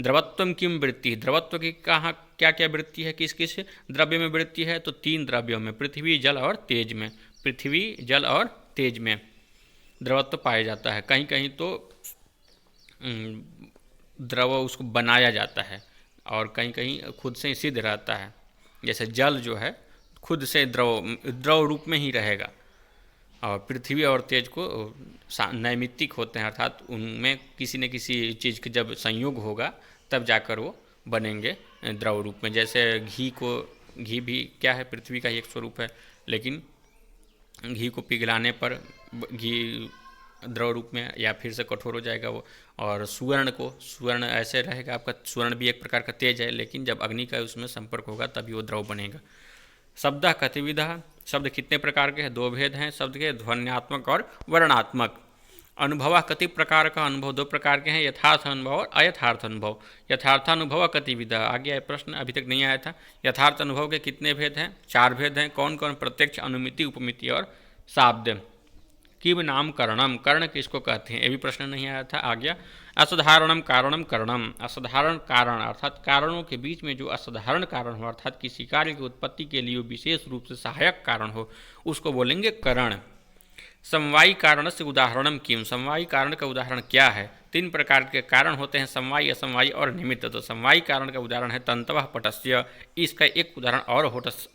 द्रवत्वम किम वृत्ति, द्रवत्व की कहाँ क्या क्या वृत्ति है, किस किस द्रव्य में वृत्ति है, तो 3 द्रव्यों में, पृथ्वी, जल और तेज में। पृथ्वी, जल और तेज में द्रवत्व पाया जाता है। कहीं कहीं तो द्रव उसको बनाया जाता है और कहीं कहीं खुद से सिद्ध रहता है। जैसे जल जो है खुद से द्रव रूप में ही रहेगा, और पृथ्वी और तेज को नैमित्तिक होते हैं, अर्थात उनमें किसी न किसी चीज़ का जब संयोग होगा तब जाकर वो बनेंगे द्रव रूप में। जैसे घी भी क्या है, पृथ्वी का ही एक स्वरूप है, लेकिन घी को पिघलाने पर घी द्रव रूप में या फिर से कठोर हो जाएगा वो। और स्वर्ण ऐसे रहेगा आपका, स्वर्ण भी एक प्रकार का तेज है, लेकिन जब अग्नि का उसमें संपर्क होगा तभी वो द्रव बनेगा। शब्द कतिविधा, शब्द कितने प्रकार के हैं, 2 भेद हैं शब्द के, ध्वन्यात्मक और वर्णात्मक। अनुभव कति प्रकार का, अनुभव 2 प्रकार के हैं, यथार्थ अनुभव और अयथार्थ अनुभव। यथार्थानुभव कतिविधा, आगे प्रश्न अभी तक नहीं आया था। यथार्थ अनुभव के कितने भेद हैं, 4 भेद हैं। कौन कौन, प्रत्यक्ष, अनुमिति, उपमिति और शाब्द। किम नाम करणम, कर्ण किसको कहते हैं, ये भी प्रश्न नहीं आया था, आ गया। असाधारणम कारणम करणम, असाधारण कारण अर्थात कारणों के बीच में जो असाधारण कारण हो, अर्थात किसी कार्य की उत्पत्ति के लिए विशेष रूप से सहायक कारण हो, उसको बोलेंगे करण। समवायी कारण से उदाहरणम किम, समवायी कारण का उदाहरण क्या है। 3 प्रकार के कारण होते हैं, समवायी, असमवायी और निमित्त। तो समवायी कारण का उदाहरण है तंतवः पटस्य। इसका एक उदाहरण और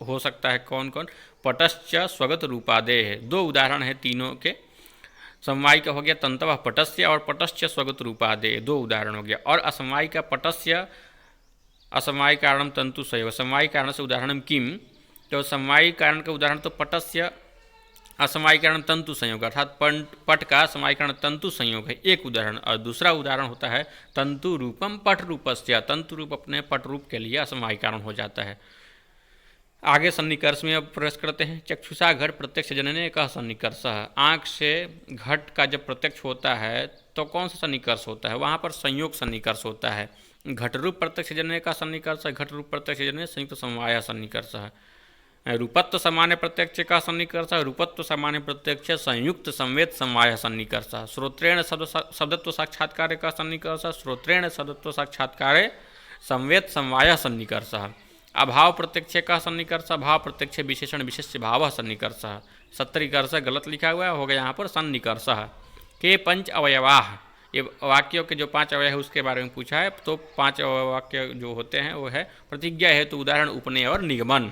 हो सकता है, कौन कौन, पटश्च स्वगत रूपादेह। 2 उदाहरण है तीनों के, समवायी का हो गया तंतवः पटस्य और पटश्च स्वगत रूपादेह, 2 उदाहरण हो गया। और असमवायी का पटस्य, असमवायी कारणम तंतु संयोग, समवायी कारण से उदाहरणम किम, तो समवायी कारण का उदाहरण तो पटस्य, असमवायीकरण तंतु संयोग, अर्थात पट का असमवायीकरण तंतु संयोग है, एक उदाहरण। और दूसरा उदाहरण होता है तंतु रूपम पट रूपस्य, तंतु रूप अपने पट रूप के लिए असमवायीकरण हो जाता है। आगे सन्निकर्ष में अब प्रवेश करते हैं। चक्षुषा घट प्रत्यक्ष जनने का सन्निकर्ष, आँख से घट का जब प्रत्यक्ष होता है तो कौन सा सन्निकर्ष होता है, वहाँ पर संयोग सन्निकर्ष होता है। घट रूप प्रत्यक्ष जनने का सन्निकर्ष, घट रूप प्रत्यक्ष जनने संयुक्त समवाय सन्निकर्ष है। रूपत्व सामान्य प्रत्यक्ष का सन्निकर्ष, रूपत्व सामान्य प्रत्यक्ष संयुक्त संवेद समवाय सन्निकर्ष, श्रोत्रेण शब्दत्व साक्षात्कार का सन्निकर्ष, श्रोत्रेण शब्दत्व साक्षात्कार संवेद समवाय सन्निकर्ष, अभाव प्रत्यक्ष का सन्निकर्ष, भाव प्रत्यक्ष विशेषण विशेष भाव सन्निकर्ष, सत्तरीकर्ष गलत लिखा हुआ हो गया यहाँ पर सन्निकर्ष के पंच अवयवाह। ये वाक्यों के जो 5 अवयव है उसके बारे में पूछा है। तो 5 वाक्य जो होते हैं वो है प्रतिज्ञा हेतु, उदाहरण, उपनय और निगमन।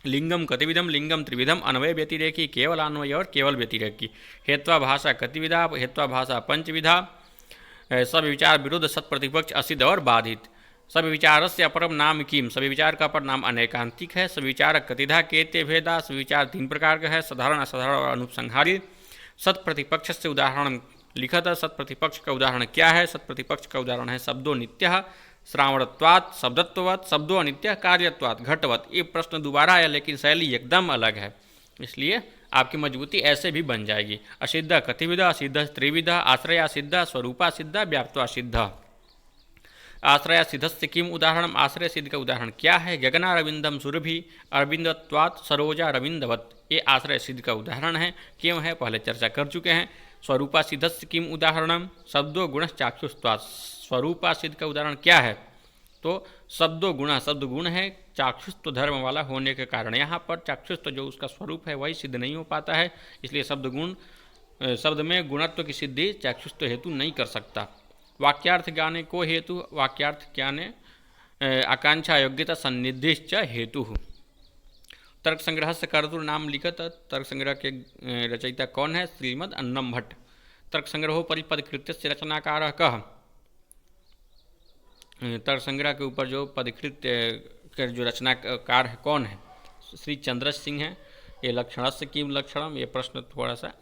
लिंगम कतिविधम, लिंगम त्रिविधम, अन्वय व्यतिरेकी, केवल अन्वय और केवल व्यतिरेकी। हेत्वाभाषा कतिविधा, हेत्वाभाषा पंचविधा। सब विचार विरुद्ध, सत प्रतिपक्ष, असिद्ध और बाधित। सब विचार से अपरम नाम किम, सभी विचार का अपर नाम अनेकांतिक है। सब विचार कतिधा केते भेदा, सब विचार 3 प्रकार का है, साधारण, असाधारण और अनुपसंहारी। सत प्रतिपक्ष से उदाहरण लिखा था। सत प्रतिपक्ष का उदाहरण क्या है? सत प्रतिपक्ष का उदाहरण है शब्दों नित्य श्रावणत्वात्, शब्दत्ववत्, शब्दों अनित्य कार्यत्वात्, घटवत्। ये प्रश्न दोबारा आया लेकिन शैली एकदम अलग है, इसलिए आपकी मजबूती ऐसे भी बन जाएगी। असिद्ध कतिविधा, असिद्ध त्रिविधा, आश्रया सिद्ध, स्वरूपा सिद्ध, व्याप्त्वा सिद्ध। आश्रय सिद्धस्य किम उदाहरण, आश्रय सिद्ध का उदाहरण क्या है? गगना रविंदम सुरभि, अरविंदत्वात्, सरोजा रविंदवत्। ये आश्रय सिद्ध का उदाहरण है। क्यों है पहले चर्चा कर चुके हैं। स्वरूपा सिद्धस्य किम उदाहरणम, शब्दों गुण चाक्षुस्त्वात्। स्वरूपा सिद्ध का उदाहरण क्या है? तो शब्दों गुण, शब्द गुण है चाक्षुस्त्व धर्म वाला होने के कारण। यहाँ पर चाक्षुस्त्व जो उसका स्वरूप है वही सिद्ध नहीं हो पाता है, इसलिए शब्द गुण, शब्द में गुणत्व की सिद्धि चाक्षुस्त्व हेतु नहीं कर सकता। वाक्यार्थ ज्ञाने को हेतु, वाक्यार्थ ज्ञाने आकांक्षा योग्यता सन्निधिश्च हेतु। तर्क संग्रह से कर्तुर नाम लिखत। तर्क संग्रह के रचयिता कौन है? श्रीमद अन्नम भट्ट। तर्क संग्रहो परिपदकृत्य से रचनाकार कह। तर्क संग्रह के ऊपर जो पदकृत्य के जो रचनाकार है कौन है? श्री चंद्र सिंह है। ये लक्षण से किम लक्षणम, ये प्रश्न थोड़ा सा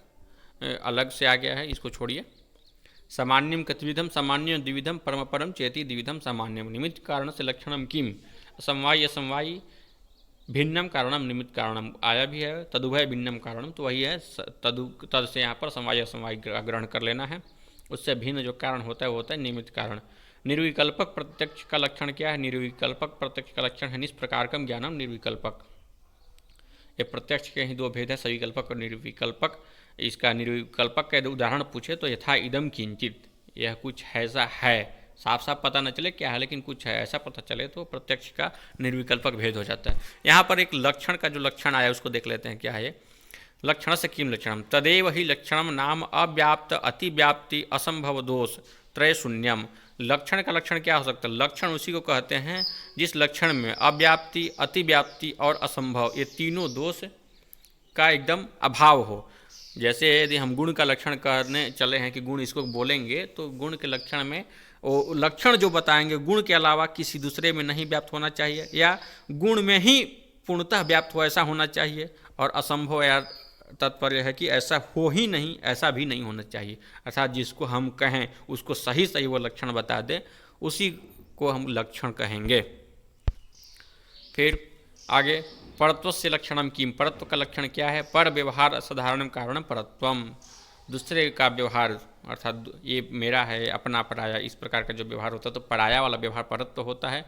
अलग से आ गया है, इसको छोड़िए। सामान्यम कतिविधम, सामान्य द्विविधम, परम परम चेति द्विविधम सामान्यम। निमित्त कारण से लक्षणम किम, असमवायी असमवायी, भिन्नम कारणम निमित्त कारणम आया भी है। तदुभय भिन्नम कारणम, तो वही है तद से यहाँ पर समवाय असमवायी ग्रहण कर लेना है। उससे भिन्न जो कारण होता है वो होता है निमित्त कारण। निर्विकल्पक प्रत्यक्ष का लक्षण क्या है? निर्विकल्पक प्रत्यक्ष का लक्षण है निष्प्रकारकम ज्ञानम निर्विकल्पक। ये प्रत्यक्ष के ही 2 भेद है, सविकल्पक और निर्विकल्पक। इसका निर्विकल्पक का उदाहरण पूछे तो यथा इदम किंचित, यह कुछ ऐसा है, साफ साफ पता न चले क्या है लेकिन कुछ है ऐसा पता चले तो प्रत्यक्ष का निर्विकल्पक भेद हो जाता है। यहाँ पर एक लक्षण का जो लक्षण आया उसको देख लेते हैं क्या है। लक्षण से किम लक्षणम, तदेव ही लक्षणम नाम अव्याप्त अतिव्याप्ति असंभव दोष त्रय शून्यम। लक्षण का लक्षण क्या हो सकता है? लक्षण उसी को कहते हैं जिस लक्षण में अव्याप्ति, अतिव्याप्ति और असंभव ये तीनों दोष का एकदम अभाव हो। जैसे यदि हम गुण का लक्षण करने चले हैं कि गुण इसको बोलेंगे तो गुण के लक्षण में वो लक्षण जो बताएंगे गुण के अलावा किसी दूसरे में नहीं व्याप्त होना चाहिए, या गुण में ही पूर्णतः व्याप्त हो ऐसा होना चाहिए। और असंभव या तात्पर्य है कि ऐसा हो ही नहीं, ऐसा भी नहीं होना चाहिए। अर्थात जिसको हम कहें उसको सही सही वो लक्षण बता दे, उसी को हम लक्षण कहेंगे। फिर आगे परत्व से लक्षणम किम, परत्व का लक्षण क्या है? पर व्यवहार असाधारणम कारणम परत्वम। दूसरे का व्यवहार अर्थात ये मेरा है, अपना पराया, इस प्रकार का जो व्यवहार होता है तो पराया वाला व्यवहार परत्व होता है।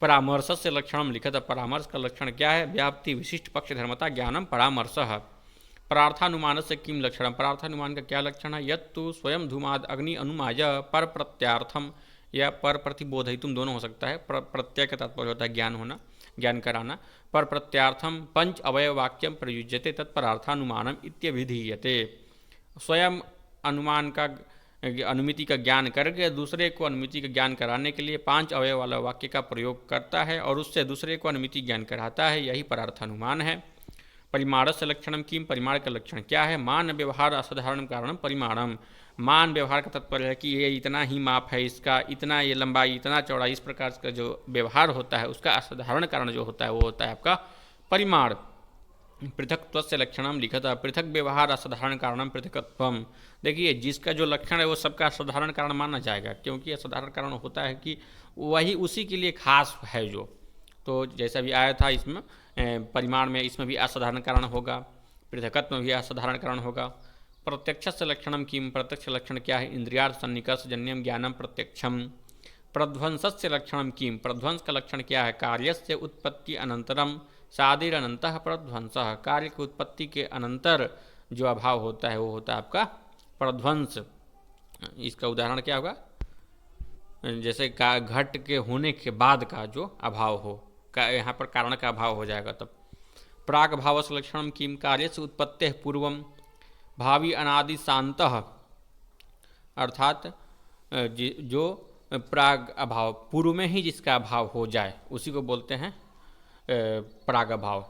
परामर्श से लक्षणम लिखा था। परामर्श का लक्षण क्या है? व्याप्ति विशिष्ट पक्ष धर्मता ज्ञानम परामर्श। परार्थानुमान से किम लक्षणम, परार्थानुमान का क्या लक्षण है? यत्तु स्वयं धूमाद अग्नि अनुमाय पर प्रत्यार्थम, या पर प्रतिबोधयितुम दोनों हो सकता है। प्रत्यय का तात्पर्य होता है ज्ञान होना, ज्ञान कराना। पर प्रत्यार्थम पंच अवयव वाक्यम प्रयुज्यते तत्परार्थानुमानम इत्यभिधीयते। स्वयं अनुमान का अनुमिति का ज्ञान करके दूसरे को अनुमिति का ज्ञान कराने के लिए 5 अवयव वाला वाक्य का प्रयोग करता है और उससे दूसरे को अनुमिति ज्ञान कराता है, यही परार्थानुमान है। परिमाण से लक्षणम किम, परिमाण का लक्षण क्या है? मान व्यवहार असाधारण कारणम परिमाणम। मान व्यवहार का तात्पर्य है कि ये इतना ही माप है इसका, इतना ये लंबाई, इतना चौड़ाई, इस प्रकार का जो व्यवहार होता है उसका असाधारण कारण जो होता है वो होता है आपका परिमाण। पृथकत्व से लक्षणम लिखा था। पृथक व्यवहार असाधारण कारणम पृथकत्वम। देखिए जिसका जो लक्षण है वो सबका असाधारण कारण माना जाएगा, क्योंकि असाधारण कारण होता है कि वही उसी के लिए खास है जो। तो जैसा भी आया था इसमें परिमाण में, इसमें भी असाधारण कारण होगा, पृथकत्व में भी असाधारण कारण होगा। प्रत्यक्ष से लक्षणम किम, प्रत्यक्ष लक्षण क्या है? इंद्रियार्थ सन्निकर्ष जन्यम ज्ञानम प्रत्यक्षम। प्रध्वंस से लक्षणम किम, प्रध्वंस का लक्षण क्या है? कार्यस्य उत्पत्ति अनंतरम सादिर अनंतः प्रध्वंसः, कार्य की उत्पत्ति के अनंतर जो अभाव होता है वो होता है आपका प्रध्वंस। इसका उदाहरण क्या होगा, जैसे का घट के होने के बाद का जो अभाव हो, का यहाँ पर कारण का अभाव हो जाएगा तब। प्राग भाव से लक्षणम किम, कार्य से उत्पत्ति पूर्वम भावी अनादि शांतः, अर्थात जो प्राग अभाव, पूर्व में ही जिसका अभाव हो जाए उसी को बोलते हैं प्राग अभाव।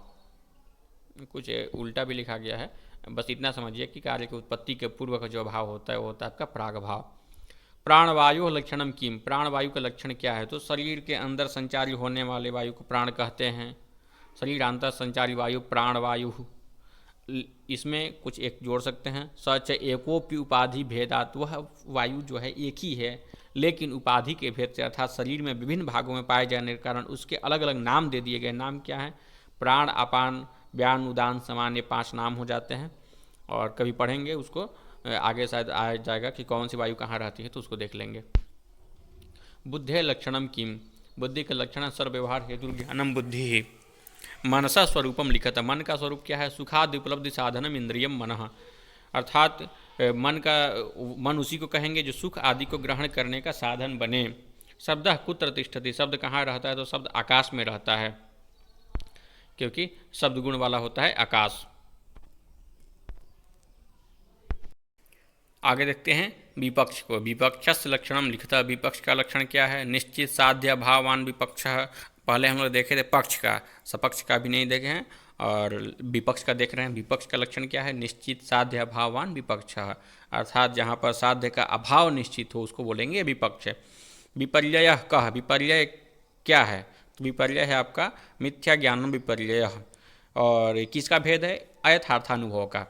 कुछ उल्टा भी लिखा गया है, बस इतना समझिए कि कार्य की उत्पत्ति के पूर्व का जो अभाव होता है वो होता है आपका प्राग अभाव। प्राणवायु लक्षणम किम, प्राणवायु का लक्षण क्या है, तो शरीर के अंदर संचारी होने वाले वायु को प्राण कहते हैं। शरीर अंतर संचारी वायु प्राणवायु। इसमें कुछ एक जोड़ सकते हैं, सच एकोपि उपाधि भेदात, वह वायु जो है एक ही है लेकिन उपाधि के भेद से, अर्थात शरीर में विभिन्न भागों में पाए जाने के कारण उसके अलग अलग नाम दे दिए गए। नाम क्या है, प्राण, अपान, व्यान, उदान, समान, ये 5 नाम हो जाते हैं। और कभी पढ़ेंगे उसको, आगे शायद आ जाएगा कि कौन सी वायु कहाँ रहती है, तो उसको देख लेंगे। बुद्धे लक्षणम किम, बुद्धि का लक्षण सर्वव्यवहार हेतु ज्ञानम बुद्धि। मनसा स्वरूपम लिखत, मन का स्वरूप क्या है, सुखादि उपलब्धि साधनम इंद्रियम मनः, अर्थात मन उसी को कहेंगे जो सुख आदि को ग्रहण करने का साधन बने। शब्द कुत्र तिष्ठति, शब्द कहाँ रहता है, तो शब्द आकाश में रहता है, क्योंकि शब्द गुण वाला होता है आकाश। आगे देखते हैं विपक्ष को। विपक्षस्य लक्षणम लिखता, विपक्ष का लक्षण क्या है, निश्चित साध्य भावान विपक्ष। पहले हम लोग देखे थे पक्ष का, सपक्ष का भी नहीं देखे हैं और विपक्ष का देख रहे हैं। विपक्ष का लक्षण क्या है, निश्चित साध्य अभावान विपक्ष, अर्थात जहाँ पर साध्य का अभाव निश्चित हो उसको बोलेंगे विपक्ष। विपर्यय कह, विपर्यय क्या है, तो विपर्यय है आपका मिथ्या ज्ञान विपर्यय, और किसका भेद है, अयथार्थानुभव का।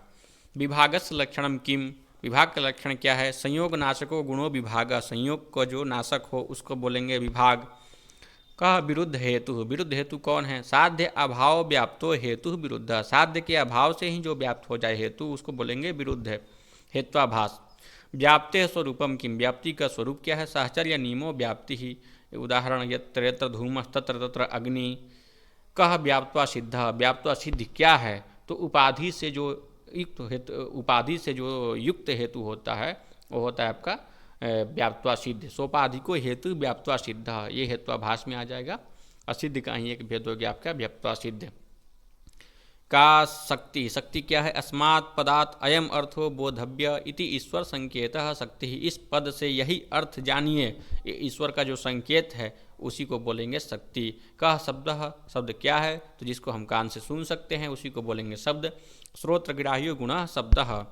विभागस्य लक्षणम किम, विभाग का लक्षण क्या है, संयोग नाशको गुणो विभाग, संयोग का जो नाशक हो उसको बोलेंगे विभाग। कह विरुद्ध हेतु, विरुद्ध हेतु कौन है, साध्य अभाव व्याप्तो हेतु विरुद्ध, साध्य के अभाव से ही जो व्याप्त हो जाए हेतु उसको बोलेंगे विरुद्ध है, हेत्वाभास। व्याप्ते स्वरूपम किम, व्याप्ति का स्वरूप क्या है, साहचर्य नियमो व्याप्ति ही। उदाहरण यत्र यत्र धूमः तत्र तत्र अग्नि। कह व्याप्त्वा सिद्ध, व्याप्त्वा सिद्ध क्या है, तो उपाधि से जो युक्त हेतु, उपाधि से जो युक्त हेतु होता है वो होता है आपका व्याप्त्वा सिद्ध। सोपाधि को हेतु व्याप्त्वा सिद्ध, ये हेत्वाभास में आ जाएगा। असिद्ध का ही एक भेद हो गया आपका व्याप्त्वा सिद्ध। का शक्ति, शक्ति क्या है, अस्मात् पदात् अयम अर्थो बोधव्य इति ईश्वर संकेतः शक्ति, इस पद से यही अर्थ जानिए, ईश्वर का जो संकेत है उसी को बोलेंगे शक्ति। कह शब्द, शब्द क्या है, तो जिसको हम कान से सुन सकते हैं उसी को बोलेंगे शब्द। श्रोत्रग्राह्यो गुणः शब्दः।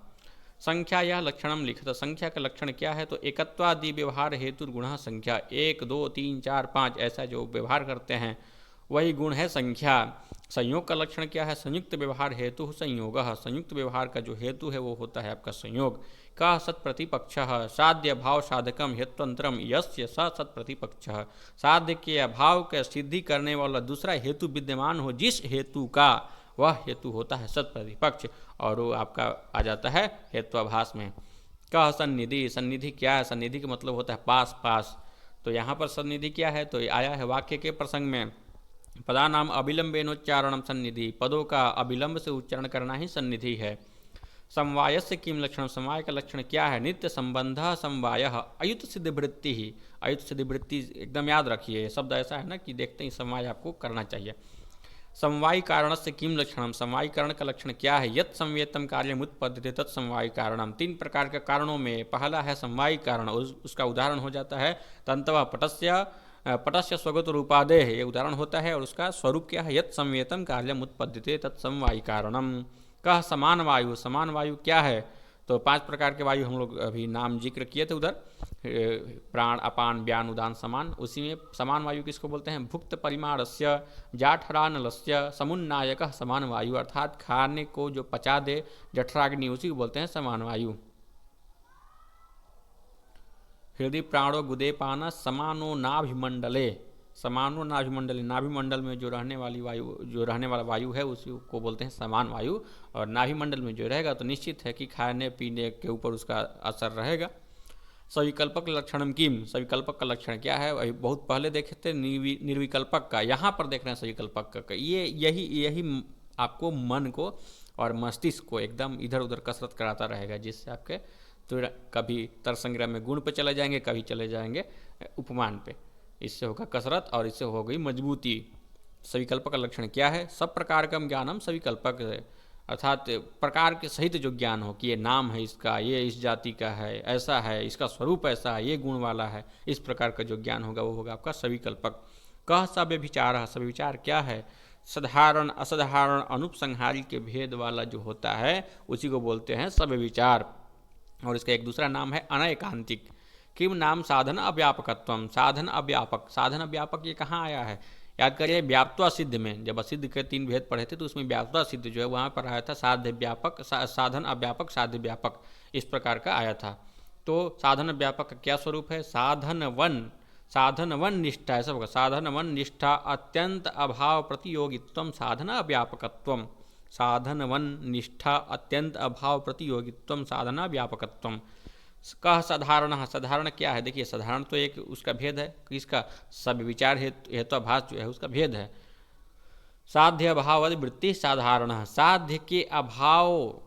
संख्या या लक्षणम लिखत, संख्या का लक्षण क्या है, तो एकत्वादि व्यवहार हेतु गुणः संख्या, 1 2 3 4 5 ऐसा जो व्यवहार करते हैं वही गुण है संख्या। संयोग का लक्षण क्या है, संयुक्त व्यवहार हेतु संयोग, संयुक्त व्यवहार का जो हेतु है वो होता है आपका संयोग। का सत्प्रतिपक्षः, साध्य भाव साधकम हेत्वंतरम यस्य स सत्प्रतिपक्षः, साध्य के अभाव का सिद्धि करने वाला दूसरा हेतु विद्यमान हो जिस हेतु का, वह हेतु होता है सत्प्रतिपक्ष, और वो आपका आ जाता है हेत्वाभास में। कह सन्निधि, सन्निधि क्या है, सन्निधि का मतलब होता है पास पास, तो यहाँ पर सन्निधि क्या है, तो आया है वाक्य के प्रसंग में, पदानाम अविलंबेनोच्चारणम सन्निधि, पदों का अविलंब से उच्चारण करना ही सन्निधि है। समवायस्य किम लक्षण, समवाय का लक्षण क्या है, नित्य संबंध समवाय अयुत सिद्ध वृत्ति ही, अयुत सिद्ध वृत्ति एकदम याद रखिए, शब्द ऐसा है ना कि देखते ही समवाय आपको करना चाहिए। समवायी कारण से किम लक्षणम, समवायी कारण का लक्षण क्या है, यत् संवेतम कार्यम उत्पद्यते तत् समवायी कारणम, 3 प्रकार के कारणों में पहला है समवायी कारण, उसका उदाहरण हो जाता है तंतव पटस्य, पटस्य स्वगत रूपादेह, ये उदाहरण होता है, और उसका स्वरूप क्या है, यत् संवेतम कार्यम उत्पद्यते तत् समवायी कारणम। कह समान वायु, समान वायु क्या है, तो 5 प्रकार के वायु हम लोग अभी नाम जिक्र किए थे उधर, प्राण, अपान, व्यान, उदान, समान, उसी में समान वायु किसको बोलते हैं, भुक्त परिमाणस्य जाठरानलस्य समुन्नायक समान वायु, अर्थात खाने को जो पचा दे जठराग्नि, उसी को बोलते हैं समान वायु। हृदय प्राणो गुदेपान समानो नाभिमंडले, समानो नाभिमंडले, नाभिमंडल में जो रहने वाली वायु, जो रहने वाला वायु है उसी को बोलते हैं समान वायु, और नाभिमंडल में जो रहेगा तो निश्चित है कि खाने पीने के ऊपर उसका असर रहेगा। सविकल्पक लक्षणम किम, सविकल्पक का लक्षण क्या है? वही बहुत पहले देखे थे निर्विकल्पक का, यहाँ पर देख रहे हैं सविकल्पक का। ये यही आपको मन को और मस्तिष्क को एकदम इधर उधर कसरत कराता रहेगा, जिससे आपके तो कभी तर्क संग्रह में गुण पे चले जाएंगे, कभी चले जाएंगे उपमान पे। इससे होगा कसरत और इससे हो गई मजबूती। सविकल्पक का लक्षण क्या है? सब प्रकार का ज्ञानम सविकल्पक है, अर्थात प्रकार के सहित जो ज्ञान हो कि ये नाम है इसका, ये इस जाति का है, ऐसा है, इसका स्वरूप ऐसा है, ये गुण वाला है, इस प्रकार का जो ज्ञान होगा वो होगा आपका सविकल्पक। कह सव्यभिचार, सव्यभिचार क्या है? साधारण असाधारण अनुपसंहारी के भेद वाला जो होता है उसी को बोलते हैं सव्यभिचार। और इसका एक दूसरा नाम है अनैकांतिक। किम नाम साधन अव्यापकत्वम, साधन अव्यापक, साधन अव्यापक ये कहाँ आया है? याद करिए व्याप्तवा सिद्ध में, जब असिद्ध के 3 भेद पढ़े थे तो उसमें व्याप्तवा सिद्ध जो है वहाँ पर आया था साध्य व्यापक, साधन अव्यापक, साध्य व्यापक, इस प्रकार का आया था। तो साधन व्यापक का क्या स्वरूप है? साधन वन निष्ठा, ऐसा होगा, साधन वन निष्ठा अत्यंत अभाव प्रतियोगित्वम साधन अव्यापकत्वम, साधन वन निष्ठा अत्यंत अभाव प्रतियोगित्वम साधना व्यापकत्वम। कह साधारण, साधारण क्या है? देखिए साधारण तो एक उसका भेद है, किसका? सब विचार हेतुभास जो है उसका भेद है। साध्य अभाव वृत्ति साधारण, साध्य के अभाव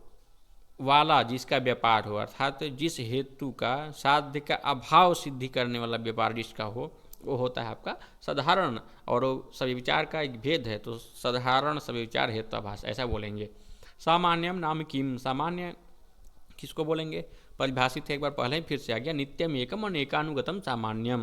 वाला जिसका व्यापार हो, अर्थात जिस हेतु का साध्य का अभाव सिद्धि करने वाला व्यापार जिसका हो वो होता है आपका साधारण। और सभी विचार का एक भेद है, तो साधारण सभी विचार हेतुभास ऐसा बोलेंगे। सामान्यम नाम किम, सामान्य किसको बोलेंगे? परिभाषित है एक बार पहले ही, फिर से आ गया, नित्यम एकम अनेकानुगतम सामान्यम।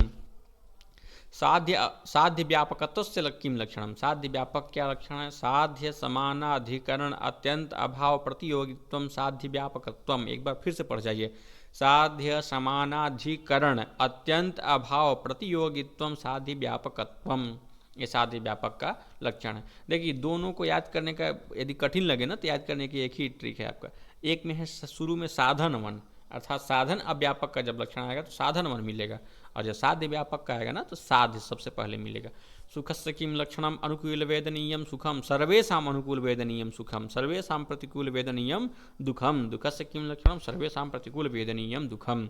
साध्य व्यापकत्व से किम लक्षणम, साध्य व्यापक क्या लक्षण है? साध्य समानाधिकरण अत्यंत अभाव प्रतियोगित्वम साध्य व्यापकत्वम। एक बार फिर से पढ़ जाइए, साध्य समानाधिकरण अत्यंत अभाव प्रतियोगित्वम साध्य व्यापकत्वम, ये साध्य व्यापक का लक्षण है। देखिए दोनों को याद करने का यदि कठिन लगे ना तो याद करने की एक ही ट्रिक है आपका। एक में है शुरू में साधन वन, अर्थात साधन अव्यापक का जब लक्षण आएगा तो साधन वन मिलेगा, और जब साध्य व्यापक का आएगा ना तो साध्य सबसे पहले मिलेगा। सुखस्य किम लक्षणम अनुकूल वेदनीयम सुखम, सर्वेषाम अनुकूल वेदनीयम सुखम, सर्वेषाम प्रतिकूल वेदनीयम दुखम। दुखस्य किम लक्षणम सर्वेषाम प्रतिकूल वेदनीयम दुखम।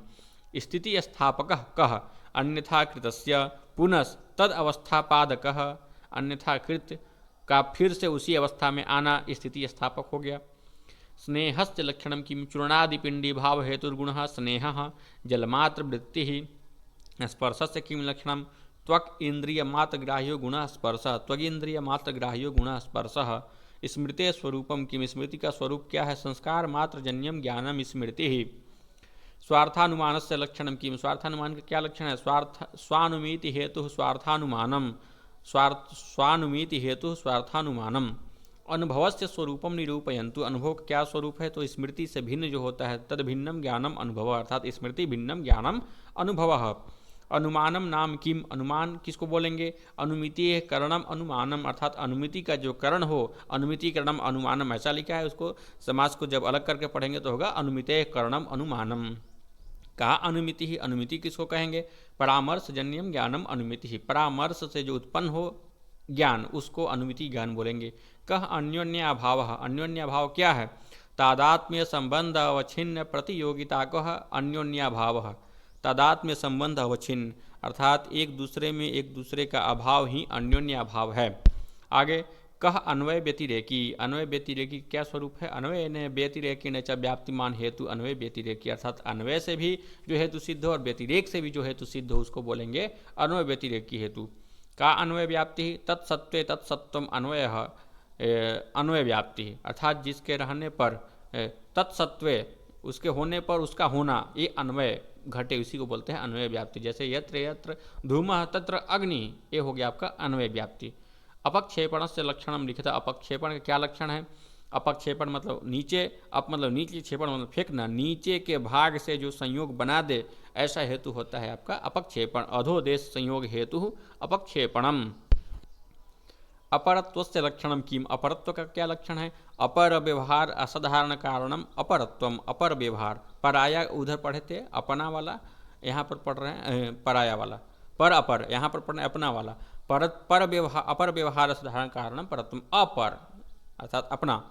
स्थिति स्थापक कह, अन्यथा कृतस्य पुनस् तद अवस्थापादकः, अन्यथा कृत का फिर से उसी अवस्था में आना स्थिति स्थापक हो गया। स्नेहस्य लक्षणम किम, चूर्णादिपिंडी भाव हेतुर्गुण स्नेह जलमात्र वृत्ति। स्पर्शस्य किम लक्षणम, त्वक इंद्रिय मात्र ग्राह्यो गुण स्पर्श, त्वगिंद्रिय मात्र ग्राह्यो गुण स्पर्श। स्मृति स्वरूपम किम, स्मृति का स्वरूप क्या है? संस्कार मात्र जन्यम ज्ञानम स्मृति ही। स्वार्थानुमान से लक्षणम किम, स्वार्थानुमान का क्या लक्षण है? स्वानुमिति हेतु स्वार्थानुमानम, स्वानुमिति हेतु स्वार्थानुमानम। अनुभव से स्वरूपम निरूपयंतु, अनुभव का क्या स्वरूप है? तो स्मृति से भिन्न जो होता है तद भिन्नम ज्ञानम अनुभव, अर्थात स्मृति भिन्नम ज्ञानम अनुभव। अनुमानम नाम किम, अनुमान किसको बोलेंगे? अनुमिति करणम अनुमानम, अर्थात अनुमिति का जो करण हो, अनुमिति करणम अनुमानम ऐसा लिखा है, उसको समास को जब अलग करके पढ़ेंगे तो होगा अनुमिते करणम अनुमानम। कहा अनुमिति ही, अनुमिति किसको कहेंगे? परामर्श जन्यम ज्ञानम अनुमिति ही, परामर्श से जो उत्पन्न हो ज्ञान उसको अनुमिति ज्ञान बोलेंगे। कह अन्योन्य अभाव, अन्योन्य अभाव क्या है? तादात्म्य संबंध अवच्छिन्न प्रतियोगिता कह अन्योन्य अभाव, तादात्म्य संबंध अवच्छिन्न, अर्थात एक दूसरे में एक दूसरे का अभाव ही अन्योन्य अभाव है। आगे कह अन्वय व्यतिरेकी, अन्वय व्यतिरेकी क्या स्वरूप है? अन्वय ने व्यतिरेकी न च व्याप्तिमान हेतु अन्वय व्यतिरेकी, अर्थात अन्वय से भी जो हेतु सिद्ध हो और व्यतिरेक से भी जो हेतु सिद्ध हो उसको बोलेंगे अन्वय व्यतिरेकी हेतु। का अन्वय व्याप्ति, तत्सत्वे तत्सत्वम अन्वय, अन्वय व्याप्ति, अर्थात जिसके रहने पर तत्सत्वे उसके होने पर उसका होना ये अन्वय घटे, उसी को बोलते हैं अन्वय व्याप्ति। जैसे यत्र यत्र धूमः तत्र अग्नि, ये हो गया आपका अन्वय व्याप्ति। अपक्षेपण से लक्षणम लिखित, अपक्षेपण का क्या लक्षण है? अपक्षेपण मतलब नीचे, अप मतलब नीचे, क्षेपण मतलब फेंकना, नीचे के भाग से जो संयोग बना दे ऐसा हेतु होता है आपका अपक्षेपण। अधोदेश संयोग हेतु अपक्षेपणम। अपरत्व से लक्षणम किम, अपरत्व का क्या लक्षण है? अपर व्यवहार असाधारण कारणम अपरत्वम, अपर व्यवहार, पराया उधर पढ़े थे अपना वाला, यहाँ पर पढ़ रहे हैं पराया वाला, पर अपर, यहाँ पर पढ़ रहे हैं अपना वाला। पर व्यवहार, अपर व्यवहार असाधारण कारणम परत्वम, अपर अर्थात अपना।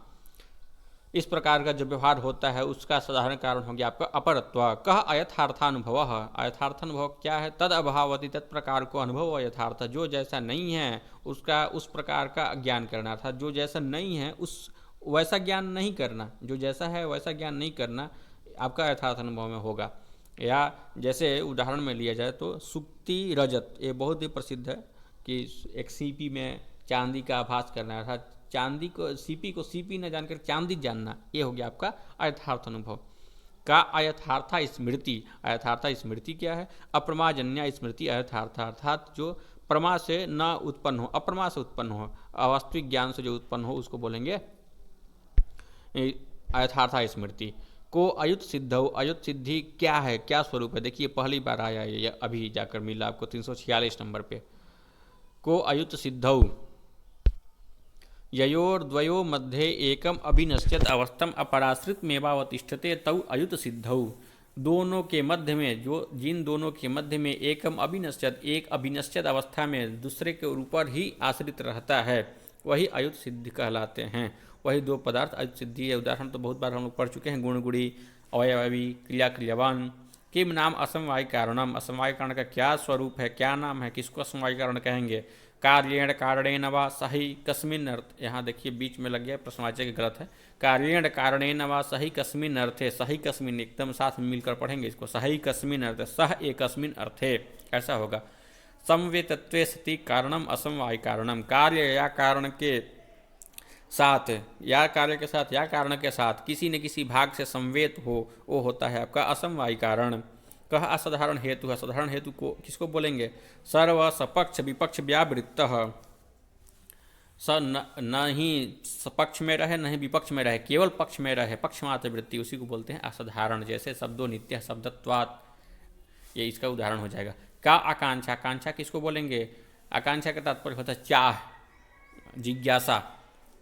इस प्रकार का जो व्यवहार होता है उसका साधारण कारण हो गया आपका अपरत्व। कह अयथार्थानुभव, अयथार्थानुभव क्या है? तद अभावती, तत्प्रकार को अनुभव यथार्थ, जो जैसा नहीं है उसका उस प्रकार का ज्ञान करना, अर्थात जो जैसा नहीं है उस वैसा ज्ञान नहीं करना, जो जैसा है वैसा ज्ञान नहीं करना आपका यथार्थ अनुभव में होगा। या जैसे उदाहरण में लिया जाए तो सुक्ति रजत, ये बहुत ही प्रसिद्ध है कि एक सीपी में चांदी का आभास करना, अर्थात चांदी को सीपी न जानकर चांदी जानना, ये हो गया आपका अयथार्थ अनुभव। का अयथार्था स्मृति, अयथार्था स्मृति क्या है? अप्रमाजन्य स्मृति अयथार्था, अर्थात जो प्रमा से न उत्पन्न हो, अप्रमा से उत्पन्न हो, अवास्तविक ज्ञान से जो उत्पन्न हो उसको बोलेंगे अयथार्था स्मृति। को अयुत सिद्धौ, अयुत सिद्धि क्या है, क्या स्वरूप है? देखिए पहली बार आया ये, अभी जाकर मिला आपको 346 नंबर पे। को अयुत सिद्धौ ययोर्द्वयो मध्ये एकम अभिनश्यत अवस्थम अपराश्रित मेवावतिष्ठते तौ अयुत सिद्धौ, दोनों के मध्य में जिन दोनों के मध्य में एकम अभिनश्यत, एक अभिनश्यत अवस्था में दूसरे के ऊपर ही आश्रित रहता है, वही अयुत सिद्धि कहलाते हैं। वही दो पदार्थ अयुत सिद्धि है। उदाहरण तो बहुत बार हम लोग पढ़ चुके हैं, गुण गुड़ी, अवयवी, क्रिया क्रियावान। किम नाम असमवाय कारणम, असमवाय कारण का क्या स्वरूप है, क्या नाम है, किसको असमवाय कारण कहेंगे? कार्येण कारणेन वा सही कस्मिन अर्थ, यहाँ देखिए बीच में लग गया प्रश्नवाचक गलत है। कार्येण कारणेन वा सही कस्मिन अर्थे, सही कस्मिन एकदम साथ में मिलकर पढ़ेंगे इसको, सही कस्मिन अर्थे, सह एकस्मिन अर्थे ऐसा होगा। समवेतत्वे सति कारणम असमवाय कारणम, कार्य या कारण के साथ या कार्य के साथ या कारण के साथ किसी न किसी भाग से संवेत हो, वो होता है आपका असमवाय कारण। कह असाधारण हेतु है, साधारण हेतु को किसको बोलेंगे? सर्व सपक्ष विपक्ष व्यावृत्त, स न ही सपक्ष में रहे न ही विपक्ष में रहे, केवल पक्ष में रहे, पक्ष मात्र वृत्ति, उसी को बोलते हैं असाधारण। जैसे शब्दों नित्य शब्दत्वात्, ये इसका उदाहरण हो जाएगा। का आकांक्षा, आकांक्षा किसको बोलेंगे? आकांक्षा का तात्पर्य होता है चाह, जिज्ञासा।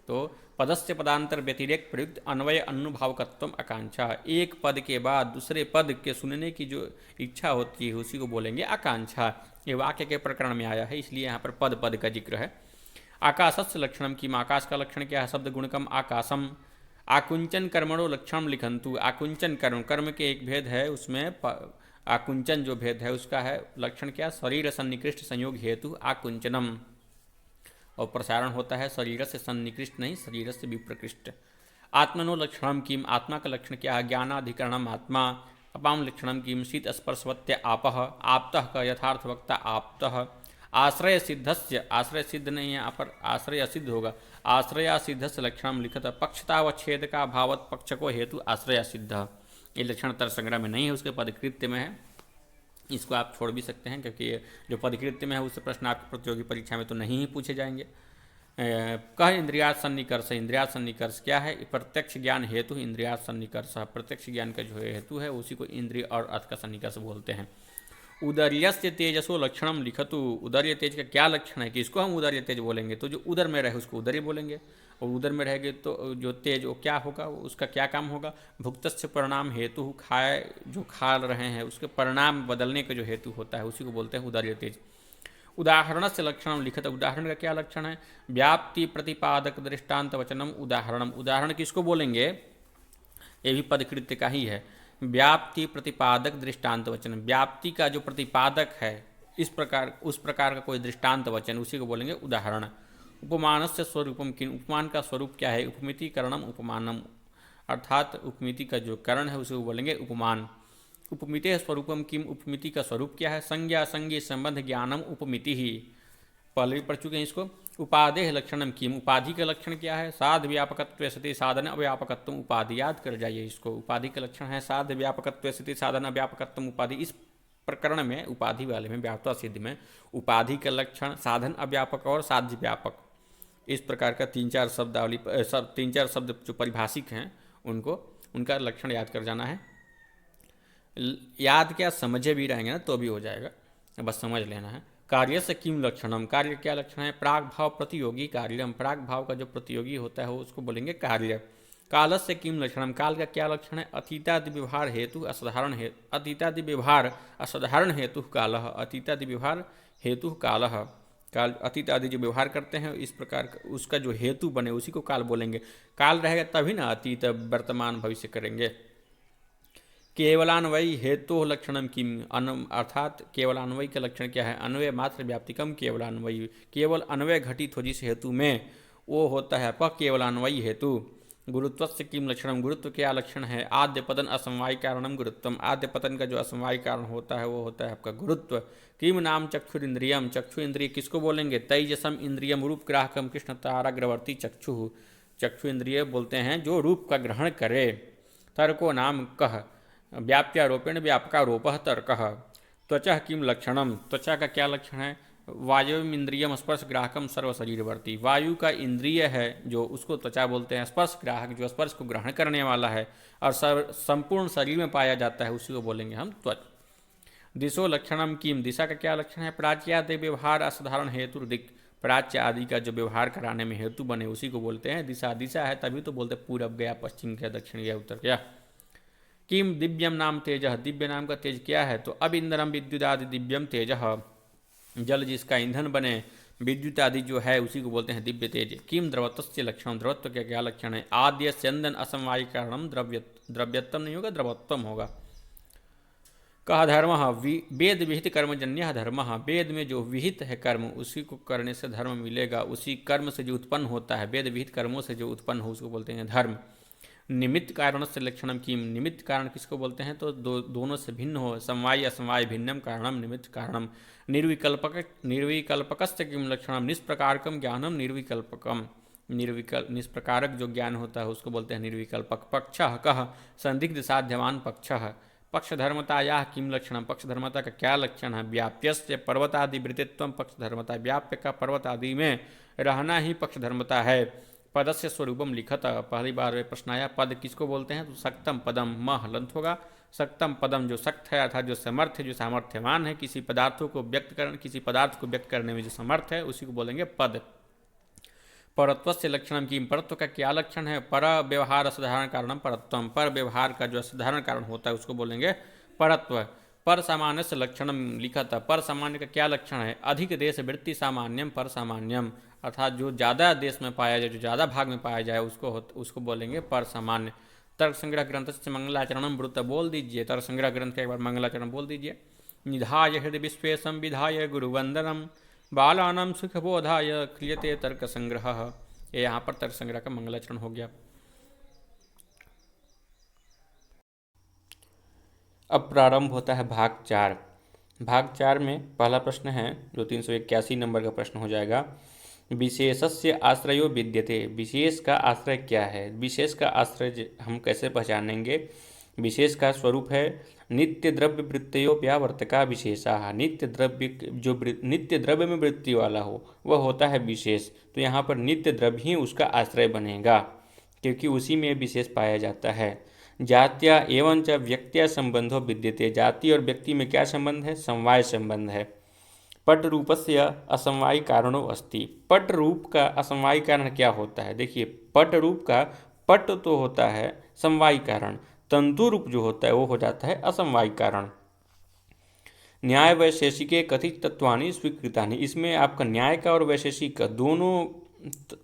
तो पदस्य पदांतर व्यतिरेक प्रयुक्त अन्वय अनुभावकत्व आकांक्षा, एक पद के बाद दूसरे पद के सुनने की जो इच्छा होती है उसी को बोलेंगे आकांक्षा। ये वाक्य के प्रकरण में आया है, इसलिए यहाँ पर पद पद का जिक्र है। आकाशस्य लक्षणम की, आकाश का लक्षण क्या है? शब्द गुणकम आकाशम। आकुंचन कर्मणो लक्षणम लिखंतु, आकुंचन कर्म, कर्म के एक भेद है उसमें आकुंचन जो भेद है उसका है लक्षण क्या? शरीर सन्निकृष्ट संयोग हेतु आकुंचनम, और प्रसारण होता है शरीर से सन्निकृष्ट नहीं, शरीर से विप्रकृष्ट। आत्मनो लक्षणम किम, आत्मा का लक्षण क्या है? ज्ञानाधिकरणम आत्मा। अपाम लक्षणम किम, शीत स्पर्शवत्य आपह, आपतः का यथार्थ वक्ता आपतः। आश्रय सिद्धस्य, आश्रय सिद्ध नहीं है यहाँ पर, आश्रय असिद्ध होगा। आश्रय सिद्धस्य लक्षणम लिखत, पक्षतावच्छेद का भावत पक्ष को हेतु आश्रय सिद्ध। ये लक्षण तर्क संग्रह में नहीं है, उसके पदकृत्य में है, इसको आप छोड़ भी सकते हैं क्योंकि जो पदकृत्य में है उससे प्रश्न आपकी प्रतियोगी परीक्षा में तो नहीं ही पूछे जाएंगे। कह इंद्रियार्थ सन्निकर्ष, इंद्रियार्थ सन्निकर्ष क्या है? प्रत्यक्ष ज्ञान हेतु इंद्रियार्थ सन्निकर्ष, प्रत्यक्ष ज्ञान का जो हेतु है उसी को इंद्रिय और अर्थ का सन्निकर्ष बोलते हैं। उदर्यस्य तेजसो लक्षणम लिखतु, उदर्य तेज का क्या लक्षण है? कि इसको हम उदर्य तेज बोलेंगे, तो जो उदर में रहे उसको उदर्य बोलेंगे, और उदर में रहेंगे तो जो तेज वो क्या होगा, उसका क्या काम होगा? भुक्तस्य परिणाम हेतु, खाए जो खा रहे हैं उसके परिणाम बदलने का जो हेतु होता है उसी को बोलते हैं उदर्य तेज। उदाहरण से लक्षण लिखित, उदाहरण का क्या लक्षण है? व्याप्ति प्रतिपादक दृष्टांत वचनम उदाहरणम, उदाहरण किसको बोलेंगे? ये भी पदकृत्य का ही है। व्याप्ति प्रतिपादक दृष्टांत वचन, व्याप्ति का जो प्रतिपादक है इस प्रकार उस प्रकार का कोई दृष्टांत वचन उसी को बोलेंगे उदाहरण। उपमान से स्वरूपम किन, उपमान का स्वरूप क्या है? उपमिति करणम उपमानम, अर्थात उपमिति का जो करण है उसे वो बोलेंगे उपमान। उपमिते स्वरूपम किम, उपमिति का स्वरूप क्या है? संज्ञा संज्ञा संबंध ज्ञानम उपमिति ही, पहले भी पढ़ चुके हैं इसको। उपादेह लक्षणम किम, उपाधि का लक्षण क्या है? साध व्यापकत्व सति साधन अव्यापकत्व उपाधि, याद कर जाइए इसको। उपाधि का लक्षण है साध व्यापकत्व सति साधन अव्यापकत्व उपाधि। इस प्रकरण में उपाधि वाले में व्याप्तता सिद्ध में उपाधि का लक्षण साधन अव्यापक और साध्य व्यापक, इस प्रकार का 3-4 शब्दावली 3-4 शब्द जो परिभाषिक हैं उनको उनका लक्षण याद कर जाना है। याद क्या, समझे भी रहेंगे ना तो भी हो जाएगा, बस समझ लेना है। कार्य से किम लक्षणम, कार्य क्या लक्षण है? प्राग भाव प्रतियोगी कार्यम, प्राग भाव का जो प्रतियोगी होता है वो उसको बोलेंगे कार्य। काल से किम लक्षणम, काल का क्या लक्षण है? अतीतादि व्यवहार हेतु असाधारण हेतु, अतीतादि व्यवहार असाधारण हेतु काल, अतीतादि व्यवहार हेतु काल। काल अतीत आदि जो व्यवहार करते हैं इस प्रकार का उसका जो हेतु बने उसी को काल बोलेंगे। काल रहेगा तभी ना अतीत वर्तमान भविष्य करेंगे। केवलान्वयी हेतु लक्षणम किम, अर्थात केवलान्वयी का लक्षण क्या है? अन्वय मात्र व्याप्तिकम केवलान्वयी, केवल अन्वय घटित हो जिस हेतु में वो होता है केवलान्वयी हेतु। गुरुत्वस्य किम लक्षणम, गुरुत्व क्या लक्षण है? आद्य पतन असमवाय कारणम गुरुत्वम, आद्य पतन का जो असमवाय कारण होता है वो होता है आपका गुरुत्व। किम नाम चक्षुर इंद्रियम, चक्षु इंद्रिय किसको बोलेंगे? तेजसम इंद्रियम रूप ग्राहकम कृष्ण ताराग्रवर्ती चक्षु, चक्षु इंद्रिय बोलते हैं जो रूप का ग्रहण करे। तर्को नाम कह, व्याप्यारोपेण व्यापकारोप तर्क। त्वचा किम लक्षणम, त्वचा का क्या लक्षण है? वायु इंद्रियम स्पर्श ग्राहकम सर्व शरीरवर्ती, वायु का इंद्रिय है जो उसको त्वचा बोलते हैं। स्पर्श ग्राहक जो स्पर्श को ग्रहण करने वाला है और संपूर्ण शरीर में पाया जाता है उसी को बोलेंगे हम त्वच। दिशो लक्षणम किम, दिशा का क्या लक्षण है? प्राच्यादि व्यवहार असाधारण हेतु दिक्, प्राच्य आदि का जो व्यवहार कराने में हेतु बने उसी को बोलते हैं दिशा। दिशा है तभी तो बोलते पूरब गया, पश्चिम गया, दक्षिण गया, उत्तर गया। किम दिव्यम नाम तेज, दिव्य नाम का तेज क्या है? तो अब इंद्रम विद्युत आदि दिव्यम तेज, जल जिसका ईंधन बने विद्युत आदि जो है उसी को बोलते हैं दिव्य तेज। किम द्रवत्वस्य लक्षण, द्रवत्व का क्या लक्षण है? आद्य स्यंदन असमवाय कारणम द्रव्यत्वम नहीं होगा, द्रवत्वम होगा। कहा धर्म, वेद विहित कर्मजन्य धर्म, वेद में जो विहित है कर्म उसी को करने से धर्म मिलेगा, उसी कर्म से जो उत्पन्न होता है, वेद विहित कर्मों से जो उत्पन्न हो उसको बोलते हैं धर्म। निमित्त कारण से लक्षणम किम, निमित्त कारण किसको बोलते हैं? तो दोनों से भिन्न हो, समवाय असमवाय भिन्नम कारणम निमित्त कारणम। निर्विकल्पकस्य किम लक्षणम, निष्प्रकारकम ज्ञानम निर्विकल्पकम, निष्प्रकारक जो ज्ञान होता है उसको बोलते हैं निर्विकल्पक। पक्ष कह, संदिग्ध साध्यवान पक्ष, पक्षधर्मताया किम लक्षणम, पक्षधर्मता का क्या लक्षण है? व्याप्यस्य पर्वतादि वृत्तित्व पक्षधर्मता, व्याप्य का पर्वत आदि में रहना ही पक्षधर्मता है। पदस्य स्वरूपम लिखत, पहली बार प्रश्न आया पद किसको बोलते हैं? तो सक्तम पदम, म हलंत होगा। सक्तम पदम जो सक्त है अर्थात जो समर्थ है, जो सामर्थ्यवान है, किसी पदार्थों को किसी पदार्थ को व्यक्त करने में जो समर्थ है उसी को बोलेंगे पद। परत्व से लक्षणम की, परत्व का क्या लक्षण है? पर व्यवहार असाधारण कारणम परत्वम, पर व्यवहार का जो असाधारण कारण होता है उसको बोलेंगे परत्व। पर सामान्य से लक्षणम लिखा था, पर सामान्य का क्या लक्षण है? अधिक देश वृत्ति सामान्यम पर सामान्यम, अर्थात जो ज़्यादा देश में पाया जाए, जो ज़्यादा भाग में पाया जाए उसको बोलेंगे पर सामान्य। तर्क संग्रह ग्रंथ से मंगलाचरणम ब्रुत बोल दीजिए, तर्क संग्रह ग्रंथ का एक बार मंगलाचरण बोल दीजिए। निधाय हृदय विश्वेशम विधाय गुरुवंदनम बालानाम सुखबोधाय क्रियते तर्क संग्रह, ये यहाँ पर तर्क संग्रह का मंगलाचरण हो गया। अब प्रारंभ होता है भाग 4। भाग 4 में पहला प्रश्न है जो 381 नंबर का प्रश्न हो जाएगा। विशेषस्य आश्रयो विद्यते, विशेष का आश्रय क्या है? विशेष का आश्रय हम कैसे पहचानेंगे? विशेष का स्वरूप है नित्य द्रव्य वृत्तियों व्यावर्तका विशेषा, नित्य द्रव्य जो नित्य द्रव्य में वृत्ति वाला हो वह होता है विशेष। तो यहाँ पर नित्य द्रव्य ही उसका आश्रय बनेगा क्योंकि उसी में विशेष पाया जाता है। जात्या एवं च व्यक्त्या संबंधो विद्यते, जाति और व्यक्ति में क्या संबंध है? समवाय संबंध है। पट रूपस्य असमवाय कारणो अस्ति, पट रूप का असमवाय कारण क्या होता है? देखिए पट रूप का पट तो होता है समवाय कारण, तंतु रूप जो होता है वो हो जाता है असमवाय कारण। न्याय वैशेषिके कथित तत्वानि स्वीकृतानि, इसमें आपका न्याय का और वैशेषिक का दोनों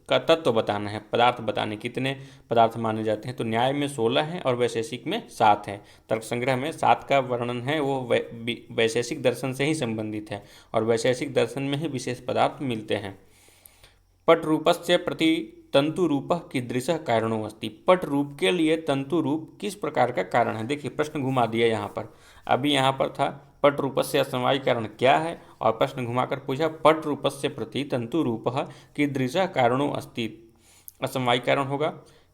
का तत्व बताना है, पदार्थ बताने कितने पदार्थ माने जाते हैं। तो न्याय में 16 हैं और वैशेषिक में 7 है। तर्क संग्रह में 7 का वर्णन है, वो वैशेषिक दर्शन से ही संबंधित है और वैशेषिक दर्शन में ही विशेष पदार्थ मिलते हैं। पट रूपस्य प्रति तंतु रूप कीदृशः कारणो अस्ति, पट रूप के लिए तंतु रूप किस प्रकार का कारण है? देखिए प्रश्न घुमा दिया यहाँ पर, अभी यहाँ पर था पट रूपस्य असमवाय कारण क्या है और प्रश्न घुमाकर पूछा पट रूपस्य प्रति तंतु रूपः कीदृशः कारणो अस्ति, असमवाय कारण होगा।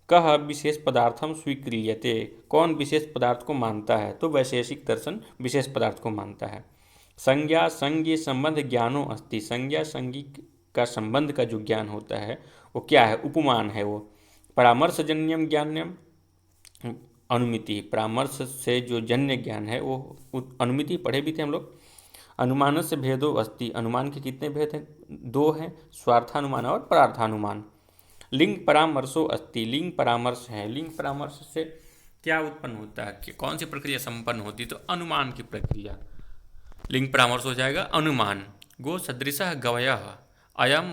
कह विशेष पदार्थम स्वीक्रियते, कौन विशेष पदार्थ को मानता है? तो वैशेषिक दर्शन विशेष पदार्थ को मानता है। संज्ञा संज्ञ संबंध ज्ञानो अस्ति, संज्ञा संज्ञ का संबंध का जो ज्ञान होता है वो क्या है? उपमान है वो। परामर्शजन्यम ज्ञान्यम अनुमिति, परामर्श से जो जन्य ज्ञान है वो अनुमिति पढ़े भी थे हम लोग। अनुमान से भेदो अस्ति, अनुमान के कितने भेद हैं? 2 हैं, स्वार्थानुमान और परार्थानुमान। लिंग परामर्शो अस्ति, लिंग परामर्श है, लिंग परामर्श से क्या उत्पन्न होता है कि कौन सी प्रक्रिया संपन्न होती है? तो अनुमान की प्रक्रिया, लिंग परामर्श हो जाएगा अनुमान। गोसदृशः गवयः अयम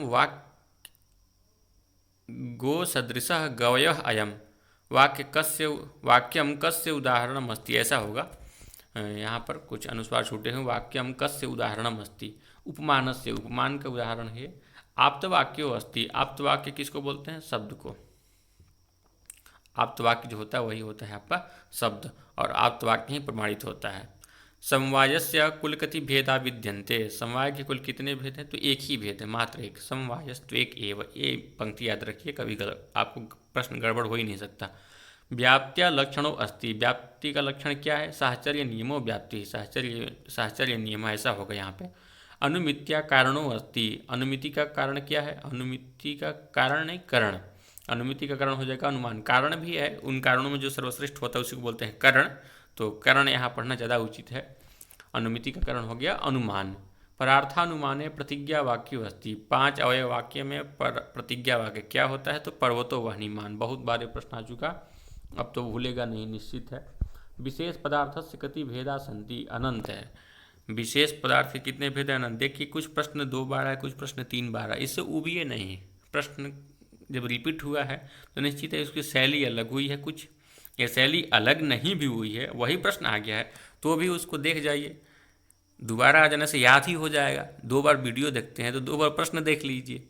गोसदृशः गवयः अयम वाक्यम कस्य उदाहरणम अस्ति, ऐसा होगा। यहाँ पर कुछ अनुस्वार छूटे हैं। वाक्यम कस्य उदाहरणम अस्ति, उपमानस्य, उपमान का उदाहरण है। आप्तवाक्यो अस्ति, आप्तवाक्य किसको बोलते हैं? शब्द को। आप्तवाक्य जो होता है वही होता है आपका शब्द, और आप्तवाक्य ही प्रमाणित होता है। समवायस्य कुल कति भेदा विद्यन्ते, समवाय के कुल कितने भेद हैं? तो एक ही भेद है, मात्र एक। समवायस तो एक एव, ये पंक्ति याद रखिए, कभी आपको प्रश्न गड़बड़ हो ही नहीं सकता। व्याप्त्या लक्षणों अस्ति, व्याप्ति का लक्षण क्या है? साहचर्य नियमों व्याप्ति, साहचर्य नियम ऐसा होगा यहाँ पे। अनुमित्या कारणों अस्ति, अनुमिति का कारण क्या है? अनुमिति का कारण नहीं, करण। अनुमिति का कारण हो जाएगा अनुमान। कारण भी है, उन कारणों में जो सर्वश्रेष्ठ होता है उसी को बोलते हैं करण, तो करण यहाँ पढ़ना ज़्यादा उचित है। अनुमिति का कारण हो गया अनुमान। परार्थानुमाने प्रतिज्ञा वाक्य अस्ति, 5 अवयव वाक्य में प्रतिज्ञा वाक्य क्या होता है? तो पर्वतो वह्निमान, बहुत बार ये प्रश्न आ चुका, अब तो भूलेगा नहीं, निश्चित है। विशेष पदार्थ से कति भेदा संति, अनंत है। विशेष पदार्थ के कितने भेद हैं? अनंत। देखिए कुछ प्रश्न 2 बार है, कुछ प्रश्न 3 बार है, इससे उबिए नहीं। प्रश्न जब रिपीट हुआ है तो निश्चित है उसकी शैली अलग हुई है, कुछ ये शैली अलग नहीं भी हुई है, वही प्रश्न आ गया है तो भी उसको देख जाइए, दोबारा आ जाने से याद ही हो जाएगा। 2 बार वीडियो देखते हैं तो 2 बार प्रश्न देख लीजिए।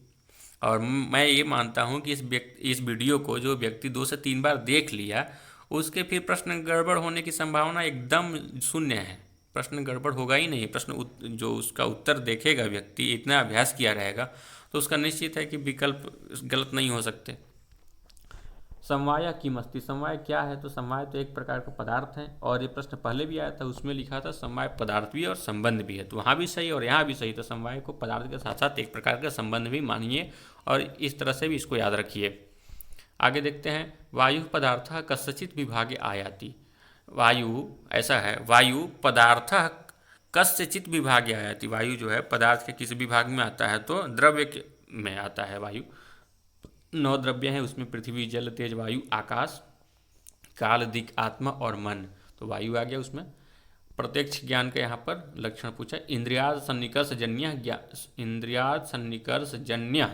और मैं ये मानता हूँ कि इस वीडियो को जो व्यक्ति 2 से 3 बार देख लिया, उसके फिर प्रश्न गड़बड़ होने की संभावना एकदम शून्य है। प्रश्न गड़बड़ होगा ही नहीं। प्रश्न जो उसका उत्तर देखेगा व्यक्ति, इतना अभ्यास किया रहेगा तो उसका निश्चित है कि विकल्प गलत नहीं हो सकते। समवाय किमस्ति, समवाय क्या है? तो समवाय तो एक प्रकार का पदार्थ है, और ये प्रश्न पहले भी आया था, उसमें लिखा था समवाय पदार्थ भी है और संबंध भी है, तो वहाँ भी सही और यहाँ भी सही। तो समवाय को पदार्थ के साथ साथ एक प्रकार का संबंध भी मानिए, और इस तरह से भी इसको याद रखिए। आगे देखते हैं। वायु पदार्थ कस्यचित् विभागे आयाति, वायु ऐसा है, वायु पदार्थ कस्यचित् विभागे आयाति, वायु जो है पदार्थ के किसी विभाग में आता है तो द्रव्य में आता है। वायु 9 द्रव्य हैं, उसमें पृथ्वी, जल, तेज, वायु, आकाश, काल, दिक्, आत्मा और मन, तो वायु आ गया उसमें। प्रत्यक्ष ज्ञान का यहाँ पर लक्षण पूछा। इंद्रियाद सन्निकर्ष जन्य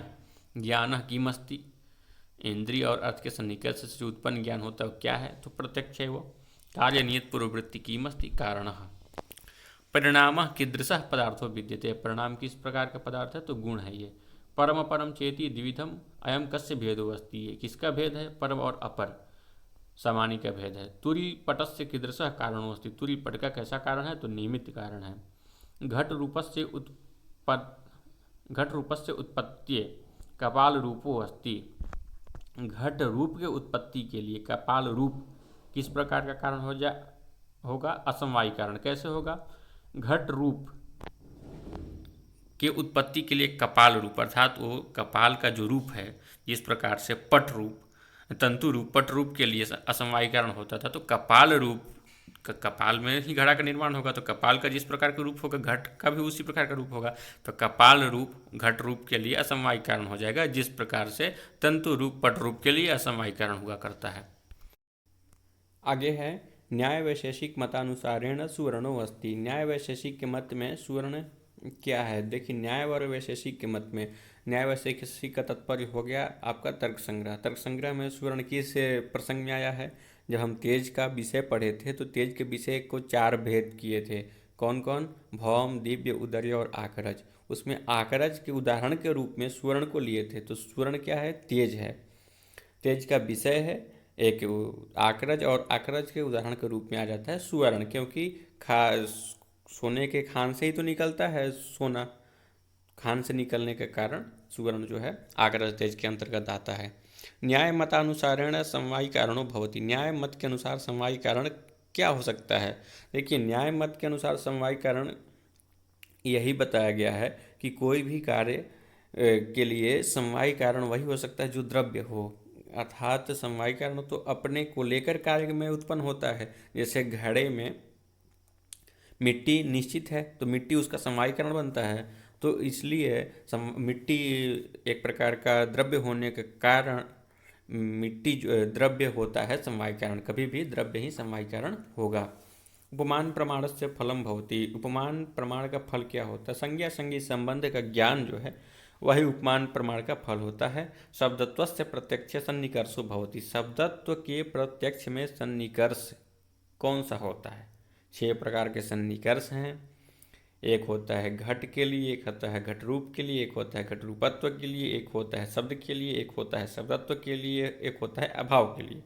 ज्ञान किमस्ति, इंद्रिय और अर्थ के सन्निकर्ष से उत्पन्न ज्ञान होता है क्या है? तो प्रत्यक्ष है वो। कार्य नियत पूर्ववृत्ति किमस्ति, कारण। परिणाम कीदृश पदार्थो विद्यते, परिणाम किस प्रकार का पदार्थ है? तो गुण है ये। परम परम चेति द्विविधम अयम कस्य भेदो अस्ति, ये किसका भेद है? परम और अपर समानी का भेद है। तुरी पटस्य कीदृश कारणो अस्ति, तुरी पट का कैसा कारण है? तो निमित्त कारण है। घट रूपस्य उत्पत्ति कपाल रूपो अस्ति, घट रूप के उत्पत्ति के लिए कपाल रूप किस प्रकार का कारण होगा? असमवायी कारण। कैसे होगा? घट रूप के उत्पत्ति के लिए कपाल रूप, अर्थात वो कपाल का जो रूप है, जिस प्रकार से पट रूप, तंतु रूप, पट रूप के लिए असमवायी कारण होता था, तो कपाल रूप, कपाल में ही घड़ा का निर्माण होगा, तो कपाल का जिस प्रकार का रूप होगा घट का भी उसी प्रकार का रूप होगा, तो कपाल रूप घट रूप के लिए असमवायी कारण हो जाएगा, जिस प्रकार से तंतु रूप पट रूप के लिए असमवायी कारण हुआ करता है। आगे है न्याय वैशेषिक मतानुसारेण सुवर्णो अस्ति, न्याय वैशेषिक के मत में सुवर्ण क्या है? देखिए न्याय और वैशेषिक के मत में, न्याय वैशेषिक का तात्पर्य हो गया आपका तर्क संग्रह। तर्क संग्रह में सुवर्ण किस प्रसंग में आया है? जब हम तेज का विषय पढ़े थे तो तेज के विषय को 4 भेद किए थे। कौन कौन? भौम, दिव्य, उदर्य और आकरज। उसमें आकरज के उदाहरण के रूप में सुवर्ण को लिए थे। तो सुवर्ण क्या है? तेज है, तेज का विषय है एक आकरज, और आकरज के उदाहरण के रूप में आ जाता है सुवर्ण, क्योंकि सोने के खान से ही तो निकलता है सोना, खान से निकलने के कारण सुवर्ण जो है आकरज तेज के अंतर्गत आता है। न्याय मतानुसारेण समवायी कारणो भवति, न्याय मत के अनुसार समवायी कारण क्या हो सकता है? देखिए न्याय मत के अनुसार समवायी कारण यही बताया गया है कि कोई भी कार्य के लिए समवायी कारण वही हो सकता है जो द्रव्य हो, अर्थात समवायी कारण तो अपने को लेकर कार्य में उत्पन्न होता है। जैसे घड़े में मिट्टी निश्चित है तो मिट्टी उसका समवायी कारण बनता है, तो इसलिए मिट्टी एक प्रकार का द्रव्य होने के कारण मिट्टी जो द्रव्य होता है समवायी कारण, कभी भी द्रव्य ही समवायी कारण होगा। उपमान प्रमाणस्य फलम भवति। उपमान प्रमाण का फल क्या होता है? संज्ञा संगी संबंध का ज्ञान जो है वही उपमान प्रमाण का फल होता है। शब्दत्वस्य प्रत्यक्ष सन्निकर्षो भवति। शब्दत्व के प्रत्यक्ष में सन्निकर्ष कौन सा होता है? 6 प्रकार के सन्निकर्ष हैं। एक होता है घट के लिए, एक होता है घट रूप के लिए, एक होता है घट रूपत्व के लिए, एक होता है शब्द के लिए, एक होता है शब्दत्व के लिए, एक होता है अभाव के लिए।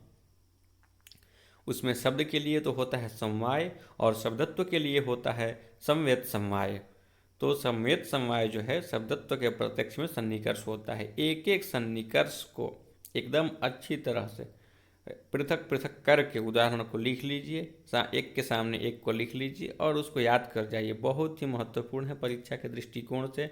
उसमें शब्द के लिए तो होता है समवाय और शब्दत्व के लिए होता है संवेद समवाय। तो संवेद समवाय जो है शब्दत्व के प्रत्यक्ष में सन्निकर्ष होता है। एक एक सन्निकर्ष को एकदम अच्छी तरह से पृथक पृथक करके उदाहरण को लिख लीजिए, एक के सामने एक को लिख लीजिए और उसको याद कर जाइए। बहुत ही महत्वपूर्ण है परीक्षा के दृष्टिकोण से।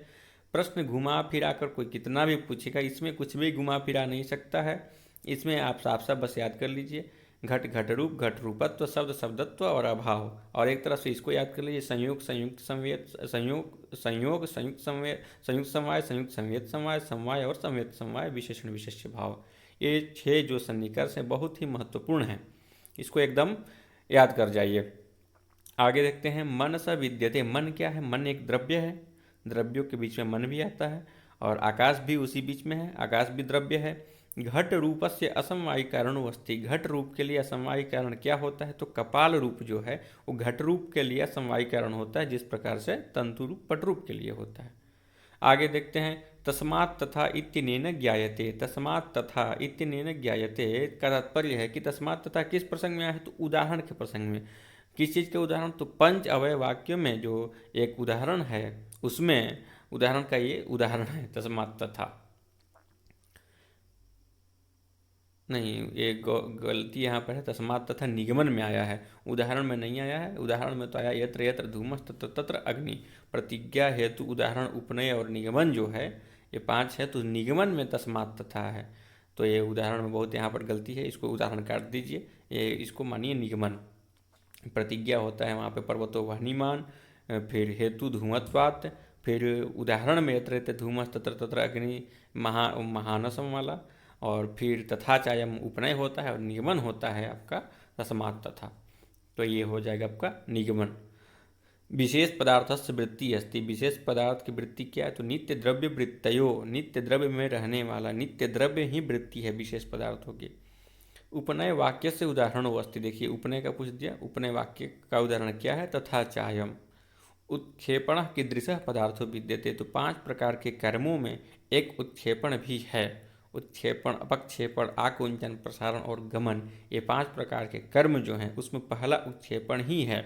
प्रश्न घुमा फिरा कर कोई कितना भी पूछेगा, इसमें कुछ भी घुमा फिरा नहीं सकता है। इसमें आप साफ साफ बस याद कर लीजिए, घट घट रूप, घट रूपत्व, शब्द शब्दत्व और अभाव। और एक तरह से इसको याद कर लीजिए, संयोग संयुक्त संवेद, संयोग संयोग संयुक्त संवेद, संयुक्त समवाय, संयुक्त संवेद समवाय, समवाय और संवेद समवाय, विशेषण विशेष्य भाव। ये 6 जो सन्निकर्ष हैं बहुत ही महत्वपूर्ण हैं, इसको एकदम याद कर जाइए। आगे देखते हैं, मन स विद्यते। मन क्या है? मन एक द्रव्य है, द्रव्यों के बीच में मन भी आता है और आकाश भी उसी बीच में है, आकाश भी द्रव्य है। घट रूपस्य असमवायी कारणो अस्ति। घट रूप के लिए असमवायी कारण क्या होता है? तो कपाल रूप जो है वो घट रूप के लिए असमवायी कारण होता है, जिस प्रकार से तंतु रूप पट रूप के लिए होता है। आगे देखते हैं, तस्मात् तथा इत्यनेन ज्ञायते। तस्मात् तथा इत्यनेन ज्ञायते का तात्पर्य है कि तस्मात् तथा किस प्रसंग में आया है? तो उदाहरण के प्रसंग में। किस चीज़ के उदाहरण? तो पंच अवय वाक्य में जो एक उदाहरण है उसमें उदाहरण का ये उदाहरण है तस्मात् तथा। नहीं, ये गलती यहाँ पर है, तस्मात् तथा निगमन में आया है, उदाहरण में नहीं आया है। उदाहरण में तो आया यत्र यत्र धूमस तत्र तत्र अग्नि। प्रतिज्ञा हेतु उदाहरण उपनय और निगमन जो है ये 5 है, तो निगमन में तस्मात् तथा है। तो ये उदाहरण में बहुत यहाँ पर गलती है, इसको उदाहरण काट दीजिए, ये इसको मानिए निगमन। प्रतिज्ञा होता है वहाँ पे पर्वतो वह्निमान, फिर हेतु धूमत्वात्, फिर उदाहरण में यत्र यत्र धूमस तत्र तत्र अग्नि महानसम वाला, और फिर तथा चायम उपनय होता है और निगमन होता है आपका तस्मात् तथा। तो ये हो जाएगा आपका निगमन। विशेष पदार्थस्य वृत्ति अस्ति। विशेष पदार्थ की वृत्ति क्या है? तो नित्य द्रव्य वृत्तयो। नित्य द्रव्य में रहने वाला नित्य द्रव्य ही वृत्ति है विशेष पदार्थों की। उपनय वाक्य से उदाहरण अस्ति। देखिए उपनय का पूछ दिया, उपनय वाक्य का उदाहरण क्या है? तथा चायम उत्क्षेपण कीदृश पदार्थों विद्यते। तो 5 प्रकार के कर्मों में एक उत्क्षेपण भी है। उत्क्षेपण, अपक्षेपण, आकुंचन, प्रसारण और गमन, ये 5 प्रकार के कर्म जो हैं उसमें पहला उत्क्षेपण ही है।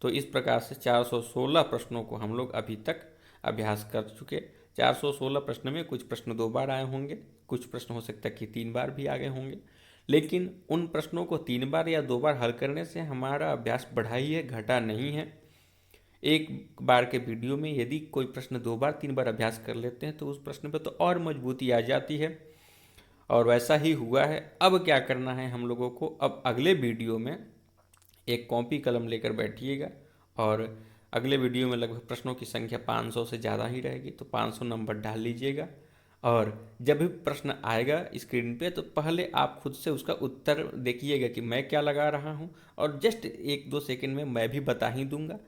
तो इस प्रकार से 416 प्रश्नों को हम लोग अभी तक अभ्यास कर चुके। 416 प्रश्न में कुछ प्रश्न 2 बार आए होंगे, कुछ प्रश्न हो सकता है कि 3 बार भी आ गए होंगे, लेकिन उन प्रश्नों को 3 बार या 2 बार हल करने से हमारा अभ्यास बढ़ा ही है, घटा नहीं है। एक बार के वीडियो में यदि कोई प्रश्न 2 बार 3 बार अभ्यास कर लेते हैं तो उस प्रश्न पर तो और मजबूती आ जाती है, और वैसा ही हुआ है। अब क्या करना है हम लोगों को? अब अगले वीडियो में एक कॉपी कलम लेकर बैठिएगा और अगले वीडियो में लगभग प्रश्नों की संख्या 500 से ज़्यादा ही रहेगी, तो 500 नंबर डाल लीजिएगा। और जब भी प्रश्न आएगा स्क्रीन पे तो पहले आप खुद से उसका उत्तर देखिएगा कि मैं क्या लगा रहा हूँ, और जस्ट 1-2 सेकंड में मैं भी बता ही दूंगा,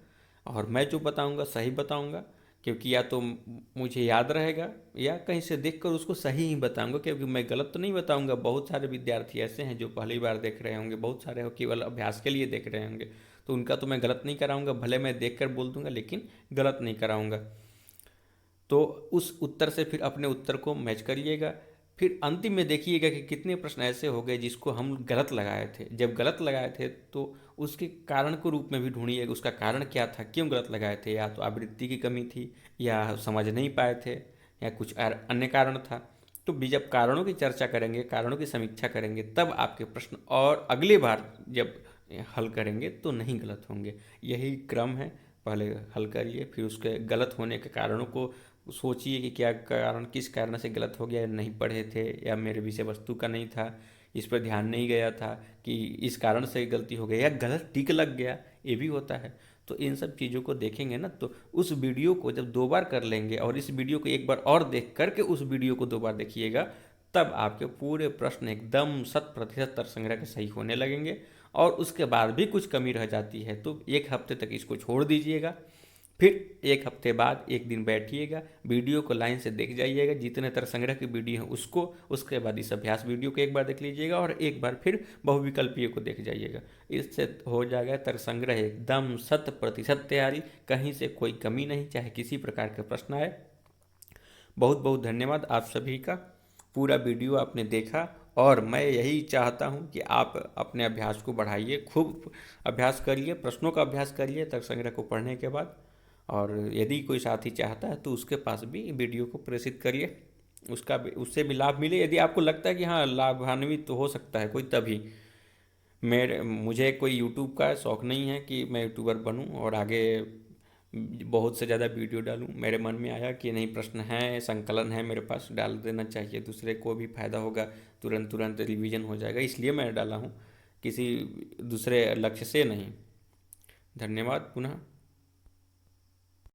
और मैं जो बताऊंगा सही बताऊंगा, क्योंकि या तो मुझे याद रहेगा या कहीं से देखकर उसको सही ही बताऊंगा, क्योंकि मैं गलत तो नहीं बताऊंगा। बहुत सारे विद्यार्थी ऐसे हैं जो पहली बार देख रहे होंगे, बहुत सारे हो केवल अभ्यास के लिए देख रहे होंगे, तो उनका तो मैं गलत नहीं कराऊंगा। भले मैं देखकर बोल दूंगा लेकिन गलत नहीं कराऊंगा। तो उस उत्तर से फिर अपने उत्तर को मैच करिएगा। फिर अंतिम में देखिएगा कि कितने प्रश्न ऐसे हो गए जिसको हम गलत लगाए थे। जब गलत लगाए थे तो उसके कारण को रूप में भी ढूंढिएगा, उसका कारण क्या था, क्यों गलत लगाए थे। या तो आवृत्ति की कमी थी, या समझ नहीं पाए थे, या कुछ अन्य कारण था। तो भी जब कारणों की चर्चा करेंगे, कारणों की समीक्षा करेंगे, तब आपके प्रश्न और अगली बार जब हल करेंगे तो नहीं गलत होंगे। यही क्रम है, पहले हल करिए, फिर उसके गलत होने के कारणों को सोचिए कि क्या कारण, किस कारण से गलत हो गया, नहीं पढ़े थे, या मेरे विषय वस्तु का नहीं था, इस पर ध्यान नहीं गया था, कि इस कारण से गलती हो गई, या गलत टिक लग गया, ये भी होता है। तो इन सब चीज़ों को देखेंगे ना, तो उस वीडियो को जब 2 बार कर लेंगे और इस वीडियो को 1 बार और देख करके उस वीडियो को 2 बार देखिएगा, तब आपके पूरे प्रश्न एकदम 100% तर्क संग्रह के सही होने लगेंगे और उसके बाद भी कुछ कमी रह जाती है तो 1 हफ्ते तक इसको छोड़ दीजिएगा। फिर 1 हफ्ते बाद एक दिन बैठिएगा, वीडियो को लाइन से देख जाइएगा, जितने तर्क संग्रह की वीडियो है उसको, उसके बाद इस अभ्यास वीडियो को एक बार देख लीजिएगा और एक बार फिर बहुविकल्पीय को देख जाइएगा। इससे हो जाएगा तर्क संग्रह एकदम 100% तैयारी, कहीं से कोई कमी नहीं, चाहे किसी प्रकार के प्रश्न आए। बहुत बहुत धन्यवाद आप सभी का। पूरा वीडियो आपने देखा और मैं यही चाहता हूं कि आप अपने अभ्यास को बढ़ाइए, खूब अभ्यास करिए, प्रश्नों का अभ्यास करिए तर्क संग्रह को पढ़ने के बाद। और यदि कोई साथी चाहता है तो उसके पास भी वीडियो को प्रेषित करिए, उससे भी लाभ मिले। यदि आपको लगता है कि हाँ लाभान्वित तो हो सकता है कोई, तभी मुझे कोई यूट्यूब का शौक़ नहीं है कि मैं यूट्यूबर बनूं और आगे बहुत से ज़्यादा वीडियो डालूं। मेरे मन में आया कि नहीं, प्रश्न है, संकलन है मेरे पास, डाल देना चाहिए, दूसरे को भी फायदा होगा, तुरंत तुरंत रिवीजन हो जाएगा, इसलिए मैं डाला हूं, किसी दूसरे लक्ष्य से नहीं। धन्यवाद पुनः।